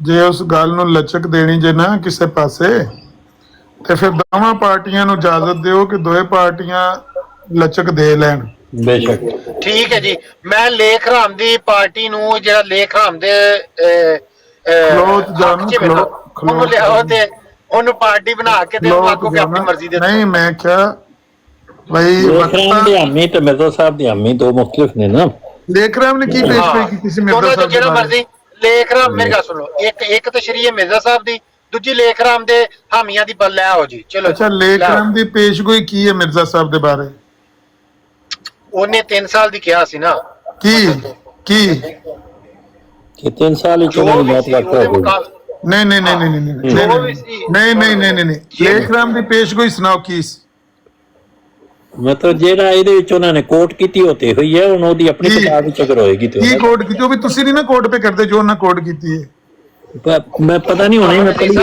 ਜੇ ਉਸ ਗੱਲ ਨੂੰ ਲਚਕ ਦੇਣੀ ਜੇ ਨਾ ਕਿਸੇ ਪਾਸੇ, ਤੇ ਫਿਰ ਦੋਵਾਂ ਪਾਰਟੀਆਂ ਨੂੰ ਇਜਾਜ਼ਤ ਦਿਓ ਕਿ ਦੋਵੇਂ ਪਾਰਟੀਆਂ ਲਚਕ ਦੇ ਲੈਣ। ਬੇਸ਼ੱਕ ਠੀਕ ਹੈ ਜੀ। ਮੈਂ ਲੇਖ ਰਾਮ ਦੀ ਪਾਰਟੀ ਨੂੰ, ਜਿਹੜਾ ਲੇਖ ਰਾਮ ਦੇ ਖਲੋਤ ਜਾਣ ਉਹਨੂੰ ਲਿਆਓ ਤੇ ਉਹਨੂੰ ਪਾਰਟੀ ਬਣਾ ਕੇ ਤੇ ਆਗੂ ਕੇ ਆਪਣੀ ਮਰਜ਼ੀ ਦੇ। ਨਹੀਂ, ਮੈਂ ਕਿਹਾ ਭਾਈ ਲੇਖ ਰਾਮ ਦੀ ਹਾਮੀ ਤੇ ਮਿਰਜ਼ਾ ਸਾਹਿਬ ਦੀ ਹਾਮੀ ਦੋ ਮੁਖਤਲਿਫ ਨੇ ਨਾ। ਲੇਖ ਰਾਮ ਨੇ ਕੀ ਪੇਸ਼ਕਸ਼ ਕੀਤੀ ਸੀ ਮਿਰਜ਼ਾ ਸਾਹਿਬ ਦੀ? ਜਿਹੜਾ ਮਰਜ਼ੀ ਲੇਖ ਰਾਮ, ਮੇਰੀ ਗੱਲ ਸੁਣੋ, ਇੱਕ ਤਸ਼ਰੀਹ ਮਿਰਜ਼ਾ ਸਾਹਿਬ ਦੀ, ਦੂਜੀ ਲੇਖ ਰਾਮ ਦੇ ਹਾਮੀਆਂ ਦੀ ਲੈ ਆਓ ਜੀ। ਚਲੋ ਅੱਛਾ, ਲੇਖ ਰਾਮ ਦੀ ਪੇਸ਼ਗੋਈ ਕੀ ਹੈ ਮਿਰਜ਼ਾ ਸਾਹਿਬ ਦੇ ਬਾਰੇ? ਉਹਨੇ 3 ਸਾਲ ਦੀ ਕਿਹਾ ਸੀ ਨਾ। ਕੀ ਕਿ 3 ਸਾਲ ਵਿੱਚ ਉਹਨਾਂ ਦੀ ਮੌਤ ਵਾਕਿਆ ਹੋ ਗਈ। ਨਹੀਂ ਨਹੀਂ ਨਹੀਂ ਨਹੀਂ ਨਹੀਂ ਨਹੀਂ, ਲੇਖ ਰਾਮ ਦੀ ਪੇਸ਼ਗੋਈ ਸੁਣਾਓ ਕੀ ਸੀ? ਮਤਲਬ ਜਿਹੜਾ ਇਹਦੇ ਵਿੱਚ ਉਹਨਾਂ ਨੇ ਕੋਟ ਕੀਤੀ ਹੋਤੀ ਹੋਈ ਹੈ, ਹੁਣ ਉਹਦੀ ਆਪਣੀ ਕਿਤਾਬ ਵਿੱਚ ਅਗਰ ਹੋਏਗੀ ਤੇ ਕੀ ਕੋਟ ਕੀਤੀ? ਉਹ ਵੀ ਤੁਸੀਂ ਨਹੀਂ ਨਾ ਕੋਟ ਪੇ ਕਰਦੇ ਜੋ ਉਹਨਾਂ ਕੋਟ ਕੀਤੀ ਹੈ। ਮੈਂ ਪਤਾ ਨਹੀਂ ਹੋਣੀ, ਮੈਂ ਪੜ੍ਹੀ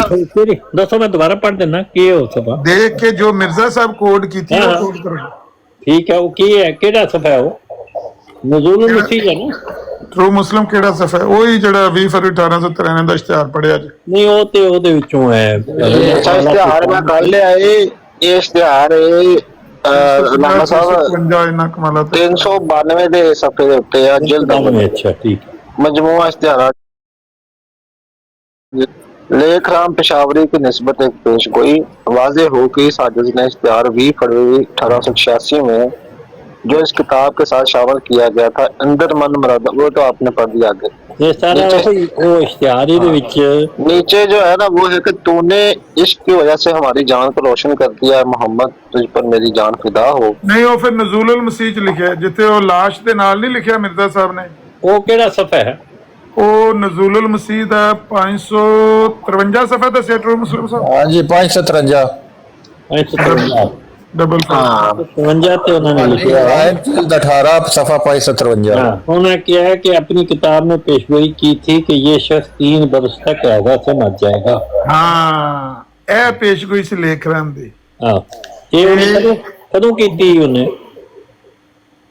ਦੱਸੋ, ਮੈਂ ਦੁਬਾਰਾ ਪੜ੍ਹ ਦਿੰਦਾ ਕੀ ਹੋ ਸਭਾ ਦੇਖ ਕੇ ਜੋ ਮਿਰਜ਼ਾ ਸਾਹਿਬ ਕੋਟ ਕੀਤੀ ਉਹ ਕੋਟ ਕਰੋ। ਠੀਕ ਹੈ, ਉਹ ਕੀ ਹੈ, ਕਿਹੜਾ ਸਫਾ ਹੈ? ਉਹ ਨਜ਼ੂਲ ਮਸੀਹ ਹੈ ਨਾ। ਟਰੂ ਮੁਸਲਿਮ ਕਿਹੜਾ ਸਫਾ ਹੈ? ਉਹੀ ਜਿਹੜਾ 20 ਫਰਵਰੀ 1893 ਦਾ ਇਸ਼ਤਿਹਾਰ ਪੜਿਆ ਜੀ। ਨਹੀਂ, ਉਹ ਤੇ ਉਹਦੇ ਵਿੱਚੋਂ ਹੈ ਇਸ਼ਤਿਹਾਰ ਮੈਂ ਕਰ ਲਿਆ। ਇਹ ਇਸ਼ਤਿਹਾਰ ਲਾਮਾ ਸਾਹਿਬ 392 ਦੇ ਸਫੇ ਦੇ ਉੱਤੇ ਆ, ਜਿਲਦ। ਅੱਛਾ, ਠੀਕ। मजमूआ इश्तिहारात लेख राम पेशावरी की निस्बत एक पेश गोई वाज़े हो कि साजिश ने इश्तिहार 20 फरवरी 1886 में जो इस किताब के साथ शामिल किया गया था, अंदर मन मुराद, वो तो आपने पढ़ दिया आगे। नीचे जो है ना वो है कि तूने इश्क की वजह से हमारी जान को रोशन कर दिया, मोहम्मद तुझ पर मेरी जान फिदा हो। नहीं, वो फिर नज़ूलुल मसीह च लिखा है, जिथे वो लाश दे नाल नहीं लिखा मिर्जा साहब ने। वो केड़ा सफा है? वो नज़ूलुल मसीह दा 553 सफा दस्सिया ट्रू मुस्लिम साहब। हां जी, 553 डबल 53 ਤੇ ਉਹਨਾਂ ਨੇ ਲਿਖਿਆ ਹੈ 18 सफा 553। उन्होंने किया है कि अपनी किताब में पेशगोई की थी कि ये शख्स 3 बरस तक कैदा से मर जाएगा। हाँ, ए पेशगोई से लेख राम दी। हाँ, ये कदों की थी उन्हें?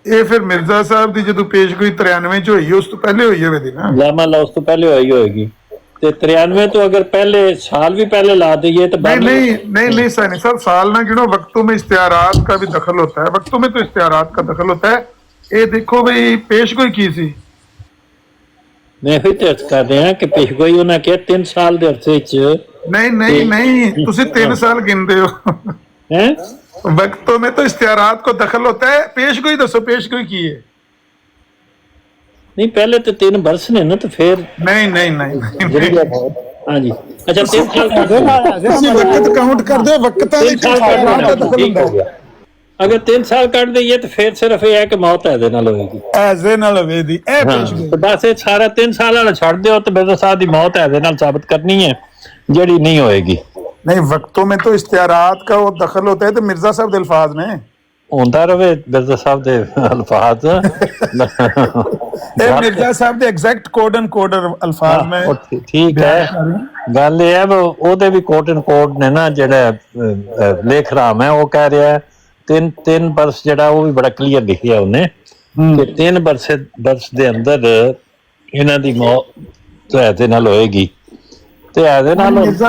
ये फिर मिर्जा साहब दी जदों पेशगोई 93 च होई, उस तो पहले होई है वेदी ना। लामा ला उस तो पहले होई होगी ते 93 तो अगर पहले साल भी पहले ला दीजिए तो नहीं सैनी साहब, साल ना गिनो, वक्तों में इश्तिहारात का भी दखल होता है। वक्तों में तो इश्तिहारात का दखल होता है। ये देखो भाई पेशगोई की सी, मैं फिर अर्ज कर रहा कि पेशगोई उन्हें क्या 3 साल दे अरसे च नहीं तुसी 3 साल गिनदे हो हैं। वक्तों में तो इश्तिहारात को दखल होता है। पेशगोई दसो, पेशगोई की है? नहीं, पहले तो 3 बरस ने ना, तो फिर नहीं हाँ जी। अच्छा, 3 साल वक्त काउंट कर दो, वक्त अगर 3 साल कट दईए तो फिर सिर्फ ये है कि मौत ऐसे नाल होएगी, ऐसे नाल होवेगी। ए पेशगोई तो बस ये सारा 3 साल वाला छोड़ दियो तो मिर्जा साहब दी मौत ऐसे नाल साबित करनी है, जेड़ी नहीं होएगी। नहीं, वक्तों में तो इश्तिहारात का वो दखल होता है, तो मिर्जा साहब दे अल्फाज ने होंदा रवे मिर्जा साहब दे अल्फाज मिर्जा साहब दे एग्जैक्ट कोड एंड कोड अल्फाज में ठीक है। गल ये है ओदे भी कोट एंड कोड ने ना, जेड़ा लेख राम है वो कह रहा है 3 बरस, जेड़ा वो भी बड़ा क्लियर लिखिया उन्हें कि 3 बरस दे अंदर इन्हां दी मौत तो ऐसे नाल होएगी। मिर्जा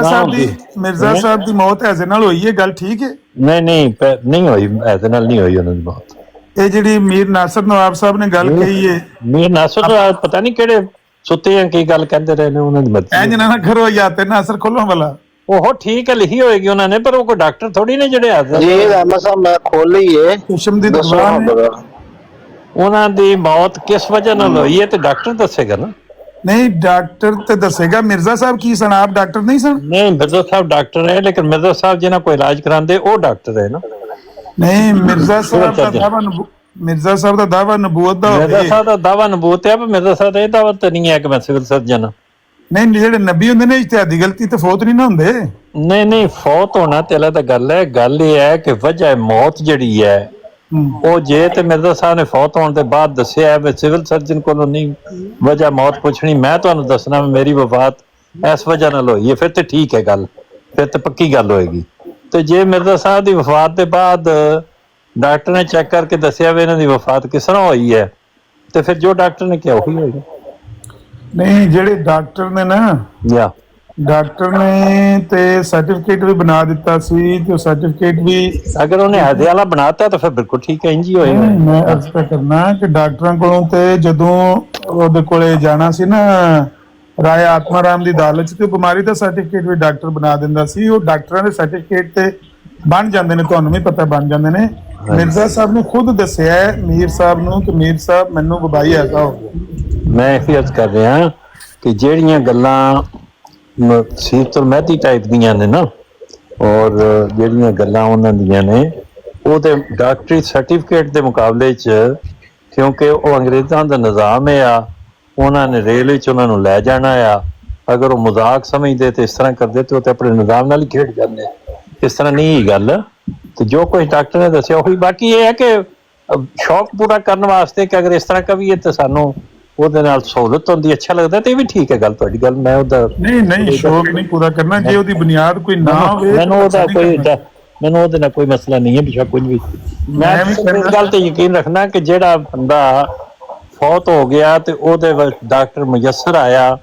साहब दी मौत ऐसे नाल होई है, गल ठीक है? नहीं होई, ऐसे नाल नहीं होई उन्हां दी मौत। ये जेडी मीर नासिर नवाब साहब ने गल कही है, मीर नासिर नवाब पता नहीं केड़े सुते हैं की गल कहंदे रहे ने उन्हां दी मौत। इंज ना करो याते नासिर खोलो वाला। ओहो ठीक है, लिखी होएगी उन्होंने, पर वो कोई डॉक्टर थोड़ी ने जेड़े हाजिर जी रहमत साहब मैं खोल ली है किस्म दी दवान उन्हां दी मौत किस वजह नाल होई है ते डॉक्टर दसेगा ना। नहीं, डॉक्टर ते दसेगा। मिर्जा साहब की सन, आप डॉक्टर नहीं सन? नहीं, मिर्जा साहब डॉक्टर है, लेकिन मिर्जा साहब जिन्हें कोई इलाज करांदे वो डॉक्टर है ना। नहीं, मिर्जा साहब दा दावा नबूवत दा होवे। मिर्जा साहब दा दावा नबूवत है, पर मिर्जा साहब दा दावा तो नहीं है कि मैं सिविल सर्जन हां। नहीं, जेडे नबी हुंदे ने इज्तिहादी गलती ते फौत नहीं ना हुंदे। नहीं, फौत होना ते अलग गल है। गल ये है कि वजह मौत जिहड़ी है वो जे ते मिर्जा साहब ने फौत होने के बाद दस्सिया है, सिविल सर्जन को नहीं वजह मौत पुछनी, मैं तुहानू दसना मेरी वफात इस वजह नाल होई है, फिर तो ठीक है गल, फिर तो पक्की गल होएगी। तो जे मिर्जा साहब की वफात के बाद डॉक्टर ने चेक करके दस्सिया भी इन्हां दी वफात किस तरह हुई है, तो फिर जो डॉक्टर ने किया वही होएगी। ਨਹੀਂ, ਜਿਹੜੇ ਡਾਕਟਰ ਨੇ ਨਾ, ਜਾਂ ਡਾਕਟਰ ਨੇ ਤੇ ਸਰਟੀਫਿਕੇਟ ਵੀ ਬਣਾ ਦਿੱਤਾ ਸੀ, ਤੇ ਉਹ ਸਰਟੀਫਿਕੇਟ ਵੀ ਅਗਰ ਉਹਨੇ ਆਦੇ ਵਾਲਾ ਬਣਾਤਾ ਤਾਂ ਫਿਰ ਬਿਲਕੁਲ ਠੀਕ ਹੈ, ਇੰਜ ਹੀ ਹੋਏਗਾ। ਮੈਂ ਐਕਸਪੈਕਟ ਕਰਨਾ ਕਿ ਡਾਕਟਰਾਂ ਕੋਲੋਂ, ਤੇ ਜਦੋਂ ਉਹਦੇ ਕੋਲੇ ਜਾਣਾ ਸੀ ਨਾ ਰਾਏ ਆਤਮਾ ਰਾਮ ਦੀ ਅਦਾਲਤ 'ਚ, ਤੇ ਬਿਮਾਰੀ ਦਾ ਸਰਟੀਫਿਕੇਟ ਵੀ ਡਾਕਟਰ ਬਣਾ ਦਿੰਦਾ ਸੀ। ਉਹ ਡਾਕਟਰਾਂ ਦੇ ਸਰਟੀਫਿਕੇਟ ਤੇ ਬਣ ਜਾਂਦੇ ਨੇ, ਤੁਹਾਨੂੰ ਵੀ ਪਤਾ ਬਣ ਜਾਂਦੇ ਨੇ। ਮਿਰਜ਼ਾ ਸਾਹਿਬ ਨੇ ਖੁਦ ਦੱਸਿਆ ਹੈ ਮੀਰ ਸਾਹਿਬ ਨੂੰ ਕਿ ਮੀਰ ਸਾਹਿਬ ਮੈਨੂੰ ਵਬਾਈ ਐਸਾ ਹੋ ਗਿਆ। ਮੈਂ ਇਹ ਅਰਜ਼ ਕਰ ਰਿਹਾ ਕਿ ਜਿਹੜੀਆਂ ਗੱਲਾਂ ਸੀਰਤੁਲ ਮਹਿਦੀ ਟਾਈਪ ਦੀਆਂ ਨੇ ਨਾ, ਔਰ ਜਿਹੜੀਆਂ ਗੱਲਾਂ ਉਹਨਾਂ ਦੀਆਂ ਨੇ, ਉਹ ਤੇ ਡਾਕਟਰੀ ਸਰਟੀਫਿਕੇਟ ਦੇ ਮੁਕਾਬਲੇ 'ਚ, ਕਿਉਂਕਿ ਉਹ ਅੰਗਰੇਜ਼ਾਂ ਦਾ ਨਿਜ਼ਾਮ ਆ, ਉਹਨਾਂ ਨੇ ਰੇਲ ਵਿੱਚ ਉਹਨਾਂ ਨੂੰ ਲੈ ਜਾਣਾ ਆ। ਅਗਰ ਉਹ ਮਜ਼ਾਕ ਸਮਝਦੇ ਤੇ ਇਸ ਤਰ੍ਹਾਂ ਕਰਦੇ ਤੇ ਉਹ ਤੇ ਆਪਣੇ ਨਿਜ਼ਾਮ ਨਾਲ ਹੀ ਖੇਡ ਜਾਂਦੇ। ਇਸ ਤਰ੍ਹਾਂ ਨਹੀਂ ਗੱਲ, ਤੇ ਜੋ ਕੁਝ ਡਾਕਟਰ ਨੇ ਦੱਸਿਆ ਉਹੀ। ਬਾਕੀ ਇਹ ਹੈ ਕਿ ਸ਼ੌਕ ਪੂਰਾ ਕਰਨ ਵਾਸਤੇ ਕਿ ਅਗਰ ਇਸ ਤਰ੍ਹਾਂ ਕਵੀਏ ਤਾਂ ਸਾਨੂੰ ਉਹਦੇ ਨਾਲ ਸਹੂਲਤ ਹੁੰਦੀ, ਅੱਛਾ ਲੱਗਦਾ, ਤੇ ਇਹ ਵੀ ਠੀਕ ਹੈ ਗੱਲ, ਤੁਹਾਡੀ ਗੱਲ। ਮੈਂ ਉਹਦਾ ਨਹੀਂ ਸ਼ੌਕ ਨਹੀਂ ਪੂਰਾ ਕਰਨਾ, ਜੇ ਉਹਦੀ ਬੁਨਿਆਦ ਕੋਈ ਨਾ ਹੋਵੇ ਮੈਨੂੰ ਉਹਦੇ ਨਾਲ ਕੋਈ ਮਸਲਾ ਨਹੀਂ ਹੈ, ਬੇਸ਼ੱਕ ਕੁਝ ਵੀ। ਮੈਂ ਇਸ ਗੱਲ ਤੇ ਯਕੀਨ ਰੱਖਣਾ ਕਿ ਜਿਹੜਾ ਬੰਦਾ ਫੌਤ ਹੋ ਗਿਆ ਤੇ ਉਹਦੇ ਡਾਕਟਰ ਮੁਯੱਸਰ ਆਇਆ,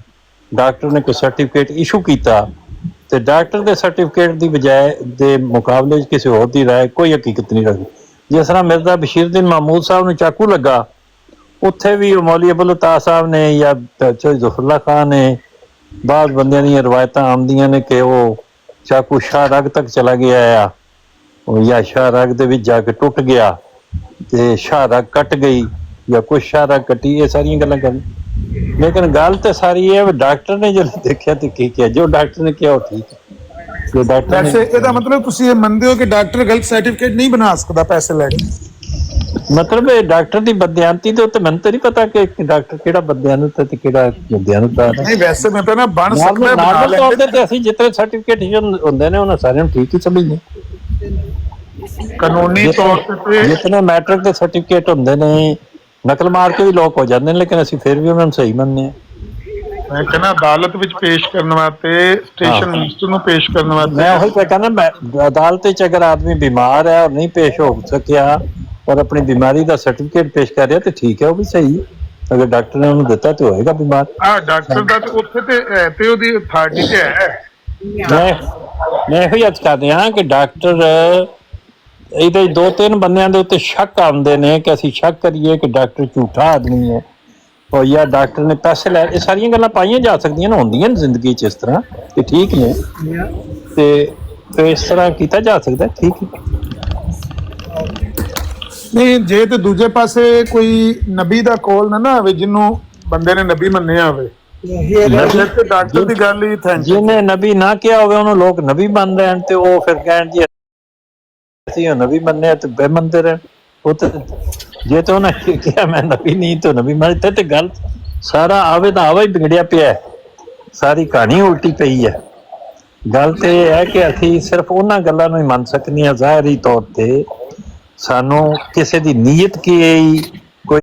ਡਾਕਟਰ ਨੇ ਕੋਈ ਸਰਟੀਫਿਕੇਟ ਇਸ਼ੂ ਕੀਤਾ, ਤੇ ਡਾਕਟਰ ਦੇ ਸਰਟੀਫਿਕੇਟ ਦੀ ਬਜਾਏ ਦੇ ਮੁਕਾਬਲੇ 'ਚ ਕਿਸੇ ਹੋਰ ਦੀ ਰਾਏ ਕੋਈ ਹਕੀਕਤ ਨਹੀਂ ਰੱਖਦੀ। ਜਿਸ ਤਰ੍ਹਾਂ ਮਿਰਜ਼ਾ ਬਸ਼ੀਰੁਦੀਨ ਮਹਿਮੂਦ ਸਾਹਿਬ ਨੂੰ ਚਾਕੂ ਲੱਗਾ, ਉੱਥੇ ਵੀ ਮੌਲੀ ਅਬੁਲ ਅਤਾ ਸਾਹਿਬ ਨੇ ਜਾਂ ਜ਼ਫਰੁੱਲਾ ਖਾਨ ਨੇ, ਬਾਅਦ ਬੰਦਿਆਂ ਦੀਆਂ ਰਵਾਇਤਾਂ ਆਉਂਦੀਆਂ ਨੇ ਕਿ ਉਹ ਚਾਕੂ ਸ਼ਾਹ ਰਗ ਤੱਕ ਚਲਾ ਗਿਆ ਆ, ਜਾਂ ਸ਼ਾਹ ਰਗ ਦੇ ਵਿੱਚ ਜਾ ਕੇ ਟੁੱਟ ਗਿਆ ਤੇ ਸ਼ਾਹ ਰਗ ਕੱਟ ਗਈ, ਜਾਂ ਕੁਛ ਸ਼ਾਹ ਰਗ ਕੱਟੀ। ਇਹ ਸਾਰੀਆਂ ਗੱਲਾਂ ਕਰਨ, ਲੇਕਿਨ ਗੱਲ ਤੇ ਸਾਰੀ ਇਹ ਡਾਕਟਰ ਨੇ ਜਦੋਂ ਦੇਖਿਆ ਤੇ ਕੀ ਕਿਹਾ, ਜੋ ਡਾਕਟਰ ਨੇ ਕਿਹਾ ਉਹ ਠੀਕ ਹੈ। ਜੋ ਡਾਕਟਰ ਵੈਸੇ ਇਹਦਾ ਮਤਲਬ ਤੁਸੀਂ ਇਹ ਮੰਨਦੇ ਹੋ ਕਿ ਡਾਕਟਰ ਗਲਤ ਸਰਟੀਫਿਕੇਟ ਨਹੀਂ ਬਣਾ ਸਕਦਾ ਪੈਸੇ ਲੈ ਕੇ? ਮਤਲਬ ਇਹ ਡਾਕਟਰ ਦੀ ਬਦਿਆਨਤੀ ਦੇ ਉੱਤੇ ਮੈਨੂੰ ਤਾਂ ਨਹੀਂ ਪਤਾ ਕਿ ਡਾਕਟਰ ਕਿਹੜਾ ਬਦਿਆਨਤ ਹੈ ਤੇ ਕਿਹੜਾ ਬਦਿਆਨਤ ਹੈ। ਨਹੀਂ, ਵੈਸੇ ਮੈਂ ਤਾਂ ਨਾ ਬਣ ਸਕਦਾ ਨਾਰਮਲ ਤੌਰ ਤੇ ਅਸੀਂ ਜਿੱਤੇ ਸਰਟੀਫਿਕੇਟ ਹੁੰਦੇ ਨੇ ਉਹਨਾਂ ਸਾਰਿਆਂ ਨੂੰ ਠੀਕ ਹੀ ਸਮਝਦੇ। ਕਾਨੂੰਨੀ ਤੌਰ ਤੇ ਜਿਤਨੇ ਮੈਟ੍ਰਿਕ ਦੇ ਸਰਟੀਫਿਕੇਟ ਹੁੰਦੇ ਨੇ, ਨਕਲ ਮਾਰ ਕੇ ਵੀ ਲੋਕ ਹੋ ਜਾਂਦੇ ਨੇ, ਲੇਕਿਨ ਅਸੀਂ ਫਿਰ ਵੀ ਉਹਨਾਂ ਨੂੰ ਸਹੀ ਮੰਨਦੇ ਹਾਂ। ਮੈਂ ਕਹਿੰਦਾ ਅਦਾਲਤ ਵਿੱਚ ਪੇਸ਼ ਕਰਨ ਵਾਸਤੇ, ਸਟੇਸ਼ਨ ਮਿਨਿਸਟਰ ਨੂੰ ਪੇਸ਼ ਕਰਨ ਵਾਸਤੇ, ਮੈਂ ਉਹੀ ਕਹਿੰਦਾ, ਮੈਂ ਅਦਾਲਤ ਵਿੱਚ ਅਗਰ ਆਦਮੀ ਬਿਮਾਰ ਹੈ ਔਰ ਨਹੀਂ ਪੇਸ਼ ਹੋ ਸਕਿਆ ਔਰ ਆਪਣੀ ਬਿਮਾਰੀ ਦਾ ਸਰਟੀਫਿਕੇਟ ਪੇਸ਼ ਕਰ ਰਿਹਾ ਤੇ ਠੀਕ ਹੈ, ਉਹ ਵੀ ਸਹੀ। ਅਗਰ ਡਾਕਟਰ ਨੇ ਉਹਨੂੰ ਦਿੱਤਾ ਤੇ ਹੋਏਗਾ ਬਿਮਾਰ। ਡਾਕਟਰ ਦਾ ਤੇ ਉੱਥੇ ਤੇ ਉਹਦੀ ਅਥਾਰਟੀ ਤੇ ਹੈ। ਮੈਂ ਇਹੋ ਹੀ ਅੱਜ ਕਰ ਰਿਹਾ ਕਿ ਡਾਕਟਰ, ਇਹਦੇ 2-3 ਬੰਦਿਆਂ ਦੇ ਉੱਤੇ ਸ਼ੱਕ ਆਉਂਦੇ ਨੇ ਕਿ ਅਸੀਂ ਸ਼ੱਕ ਕਰੀਏ ਕਿ ਡਾਕਟਰ ਝੂਠਾ ਆਦਮੀ ਹੈ, ਔਰ ਜਾਂ ਡਾਕਟਰ ਨੇ ਪੈਸੇ ਲੈ। ਇਹ ਸਾਰੀਆਂ ਗੱਲਾਂ ਪਾਈਆਂ ਜਾ ਸਕਦੀਆਂ ਨੇ, ਹੁੰਦੀਆਂ ਨੇ ਜ਼ਿੰਦਗੀ 'ਚ ਇਸ ਤਰ੍ਹਾਂ, ਇਹ ਠੀਕ ਨੇ, ਤੇ ਇਸ ਤਰ੍ਹਾਂ ਕੀਤਾ ਜਾ ਸਕਦਾ, ਠੀਕ ਹੈ। ਨਹੀਂ, ਜੇ ਤੇ ਦੂਜੇ ਪਾਸੇ ਕੋਈ ਨਬੀ ਦਾ ਕੋਲ ਨਾ ਹੋਵੇ, ਜਿਹਨੂੰ ਬੰਦੇ ਨੇ ਨਬੀ ਮੰਨਿਆ ਹੋਵੇ, ਤੇ ਡਾਕਟਰ ਦੀ ਗੱਲ ਹੀ ਥੈਂਕ ਯੂ। ਜਿਹਨੇ ਨਬੀ ਨਾ ਕਿਹਾ ਹੋਵੇ ਉਹਨੂੰ ਲੋਕ ਨਬੀ ਮੰਨ ਲੈਣ ਤੇ ਉਹ ਫਿਰ ਕਹਿਣ ਜੀ ਅਸੀਂ ਨਬੀ ਮੰਨਿਆ ਤੇ ਬੇਮੰਦੇ ਰਹਿਣ। ਉਹ ਤੇ ਜੇ ਤਾਂ ਉਹਨਾਂ ਕਿਹਾ ਮੈਂ ਨਬੀ ਨਹੀਂ ਤੇ ਨਬੀ ਮੰਨ, ਤੇ ਗੱਲ ਸਾਰਾ ਆਵੇ ਤਾਂ ਆਵਾ ਹੀ ਵਿਗੜਿਆ ਪਿਆ, ਸਾਰੀ ਕਹਾਣੀ ਉਲਟੀ ਪਈ ਹੈ। ਗੱਲ ਤੇ ਇਹ ਹੈ ਕਿ ਅਸੀਂ ਸਿਰਫ ਉਹਨਾਂ ਗੱਲਾਂ ਨੂੰ ਹੀ ਮੰਨ ਸਕਦੇ ਹਾਂ ਜ਼ਾਹਿਰੀ ਤੌਰ ਤੇ। ਸਾਨੂੰ ਕਿਸੇ ਦੀ ਨੀਅਤ ਕੀ ਕੋਈ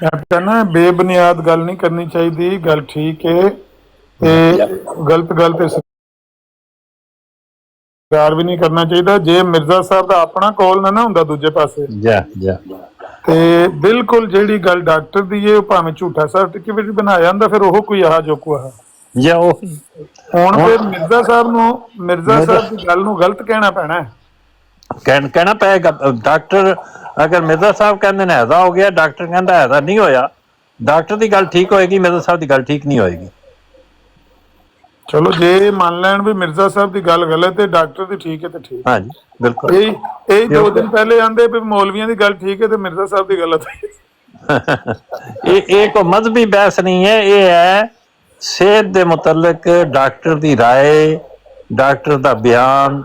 ਕੈਪਟਨ, ਬੇਬੁਨਿਆਦ ਗੱਲ ਨਹੀਂ ਕਰਨੀ ਚਾਹੀਦੀ। ਗੱਲ ਠੀਕ ਹੈ ਤੇ ਗਲਤ ਗੱਲ ਤੇ ਸਰਕਾਰ ਵੀ ਨਹੀਂ ਕਰਨਾ ਚਾਹੀਦਾ। ਜੇ ਮਿਰਜ਼ਾ ਸਾਹਿਬ ਦਾ ਆਪਣਾ ਕੋਲ ਨਾ ਹੁੰਦਾ ਦੂਜੇ ਪਾਸੇ, ਤੇ ਬਿਲਕੁਲ ਜਿਹੜੀ ਗੱਲ ਡਾਕਟਰ ਦੀ ਹੈ, ਉਹ ਭਾਵੇਂ ਝੂਠਾ ਸਰਟੀਫਿਕੇਟ ਬਣਾਇਆ ਜਾਂਦਾ, ਫਿਰ ਉਹ ਕੋਈ ਆਹ ਜੋ ਕੋ ਆ ਜਾਂ ਉਹ ਹੁਣ ਫਿਰ ਮਿਰਜ਼ਾ ਸਾਹਿਬ ਦੀ ਗੱਲ ਨੂੰ ਗਲਤ ਕਹਿਣਾ ਪੈਣਾ, ਕਹਿਣਾ ਪਏਗਾ। ਡਾਕਟਰ ਅਗਰ ਮਿਰਜ਼ਾ ਸਾਹਿਬ ਕਹਿੰਦੇ ਨੇ ਐਦਾ ਹੋ ਗਿਆ, ਡਾਕਟਰ ਕਹਿੰਦਾ ਐਦਾ ਨਹੀਂ ਹੋਇਆ, ਡਾਕਟਰ ਦੀ ਗੱਲ ਠੀਕ ਹੋਏਗੀ, ਮਿਰਜ਼ਾ ਸਾਹਿਬ ਦੀ ਗੱਲ ਠੀਕ ਨਹੀਂ ਹੋਏਗੀ। ਚਲੋ ਜੇ ਮੰਨ ਲੈਣ ਵੀ ਮਿਰਜ਼ਾ ਸਾਹਿਬ ਦੀ ਗੱਲ ਗਲਤ ਹੈ, ਡਾਕਟਰ ਦੀ ਠੀਕ ਹੈ ਤੇ ਠੀਕ। ਹਾਂਜੀ ਬਿਲਕੁਲ। ਇਹ 2 ਦਿਨ ਪਹਿਲੇ ਆਂਦੇ ਵੀ ਮੌਲਵੀਆਂ ਦੀ ਗੱਲ ਠੀਕ ਹੈ ਤੇ ਮਿਰਜ਼ਾ ਸਾਹਿਬ ਦੀ ਗਲਤ ਹੈ। ਇਹ ਕੋਈ ਮਜ਼ਹਬੀ ਬਹਿਸ ਨਹੀਂ ਹੈ, ਇਹ ਹੈ ਸਿਹਤ ਦੇ ਮੁਤਲਕ ਡਾਕਟਰ ਦੀ ਰਾਏ, ਡਾਕਟਰ ਦਾ ਬਿਆਨ,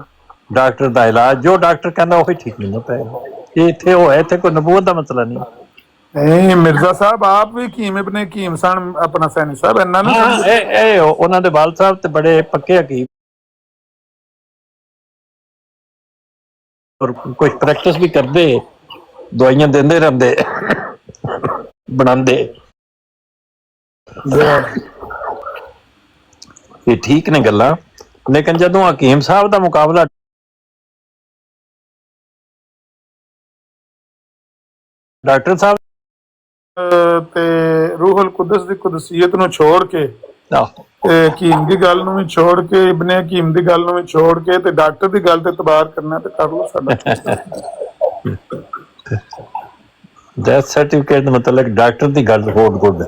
ਡਾਕਟਰ ਦਾ ਇਲਾਜ। ਜੋ ਡਾਕਟਰ ਕਹਿੰਦਾ ਉਹ ਹੀ ਠੀਕ ਨਹੀਂ ਪਏਗਾ। ਇਹ ਇੱਥੇ ਉਹ ਹੈ, ਇੱਥੇ ਕੋਈ ਨਬੂਵਤ ਦਾ ਮਸਲਾ ਨਹੀਂ। ਨਹੀਂ ਮਿਰਜ਼ਾ ਸਾਹਿਬ ਆਪ ਵੀ ਹਕੀਮ ਇਬਨ ਹਕੀਮ ਸਨ ਆਪਣਾ ਸੈਣੀ ਸਾਹਿਬ ਇਹਨਾਂ ਨੂੰ ਹਾਂ ਇਹ ਉਹਨਾਂ ਦੇ ਵਾਲ ਸਾਹਿਬ ਤੇ ਬੜੇ ਪੱਕੇ ਹਕੀਮ ਔਰ ਕੁਝ ਪ੍ਰੈਕਟਿਸ ਵੀ ਕਰਦੇ, ਦਵਾਈਆਂ ਦਿੰਦੇ ਰਹਿੰਦੇ, ਬਣਾਉਂਦੇ। ਇਹ ਠੀਕ ਨੇ ਗੱਲਾਂ, ਲੇਕਿਨ ਜਦੋਂ ਹਕੀਮ ਸਾਹਿਬ ਦਾ ਮੁਕਾਬਲਾ ਡਾਕਟਰ ਸਾਹਿਬ ਤੇ ਰੂਹੁਲ ਕੁਦਸ ਦੀ ਕੁਦਸੀਅਤ ਨੂੰ ਛੋੜ ਕੇ ਤੇ ਹਕੀਮ ਦੀ ਗੱਲ ਨੂੰ ਵੀ ਛੋੜ ਕੇ ਇਬਨ ਹਕੀਮ ਦੀ ਗੱਲ ਨੂੰ ਵੀ ਛੋੜ ਕੇ ਤੇ ਡਾਕਟਰ ਦੀ ਗੱਲ ਤੇ ਇਤਬਾਰ ਕਰਨਾ ਤੇ ਕਰ ਲਓ ਸਾਡਾ ਡੈਥ ਸਰਟੀਫਿਕੇਟ ਦਾ ਮਤਲਬ ਡਾਕਟਰ ਦੀ ਗੱਲ ਬਹੁਤ ਗੁੱਡ।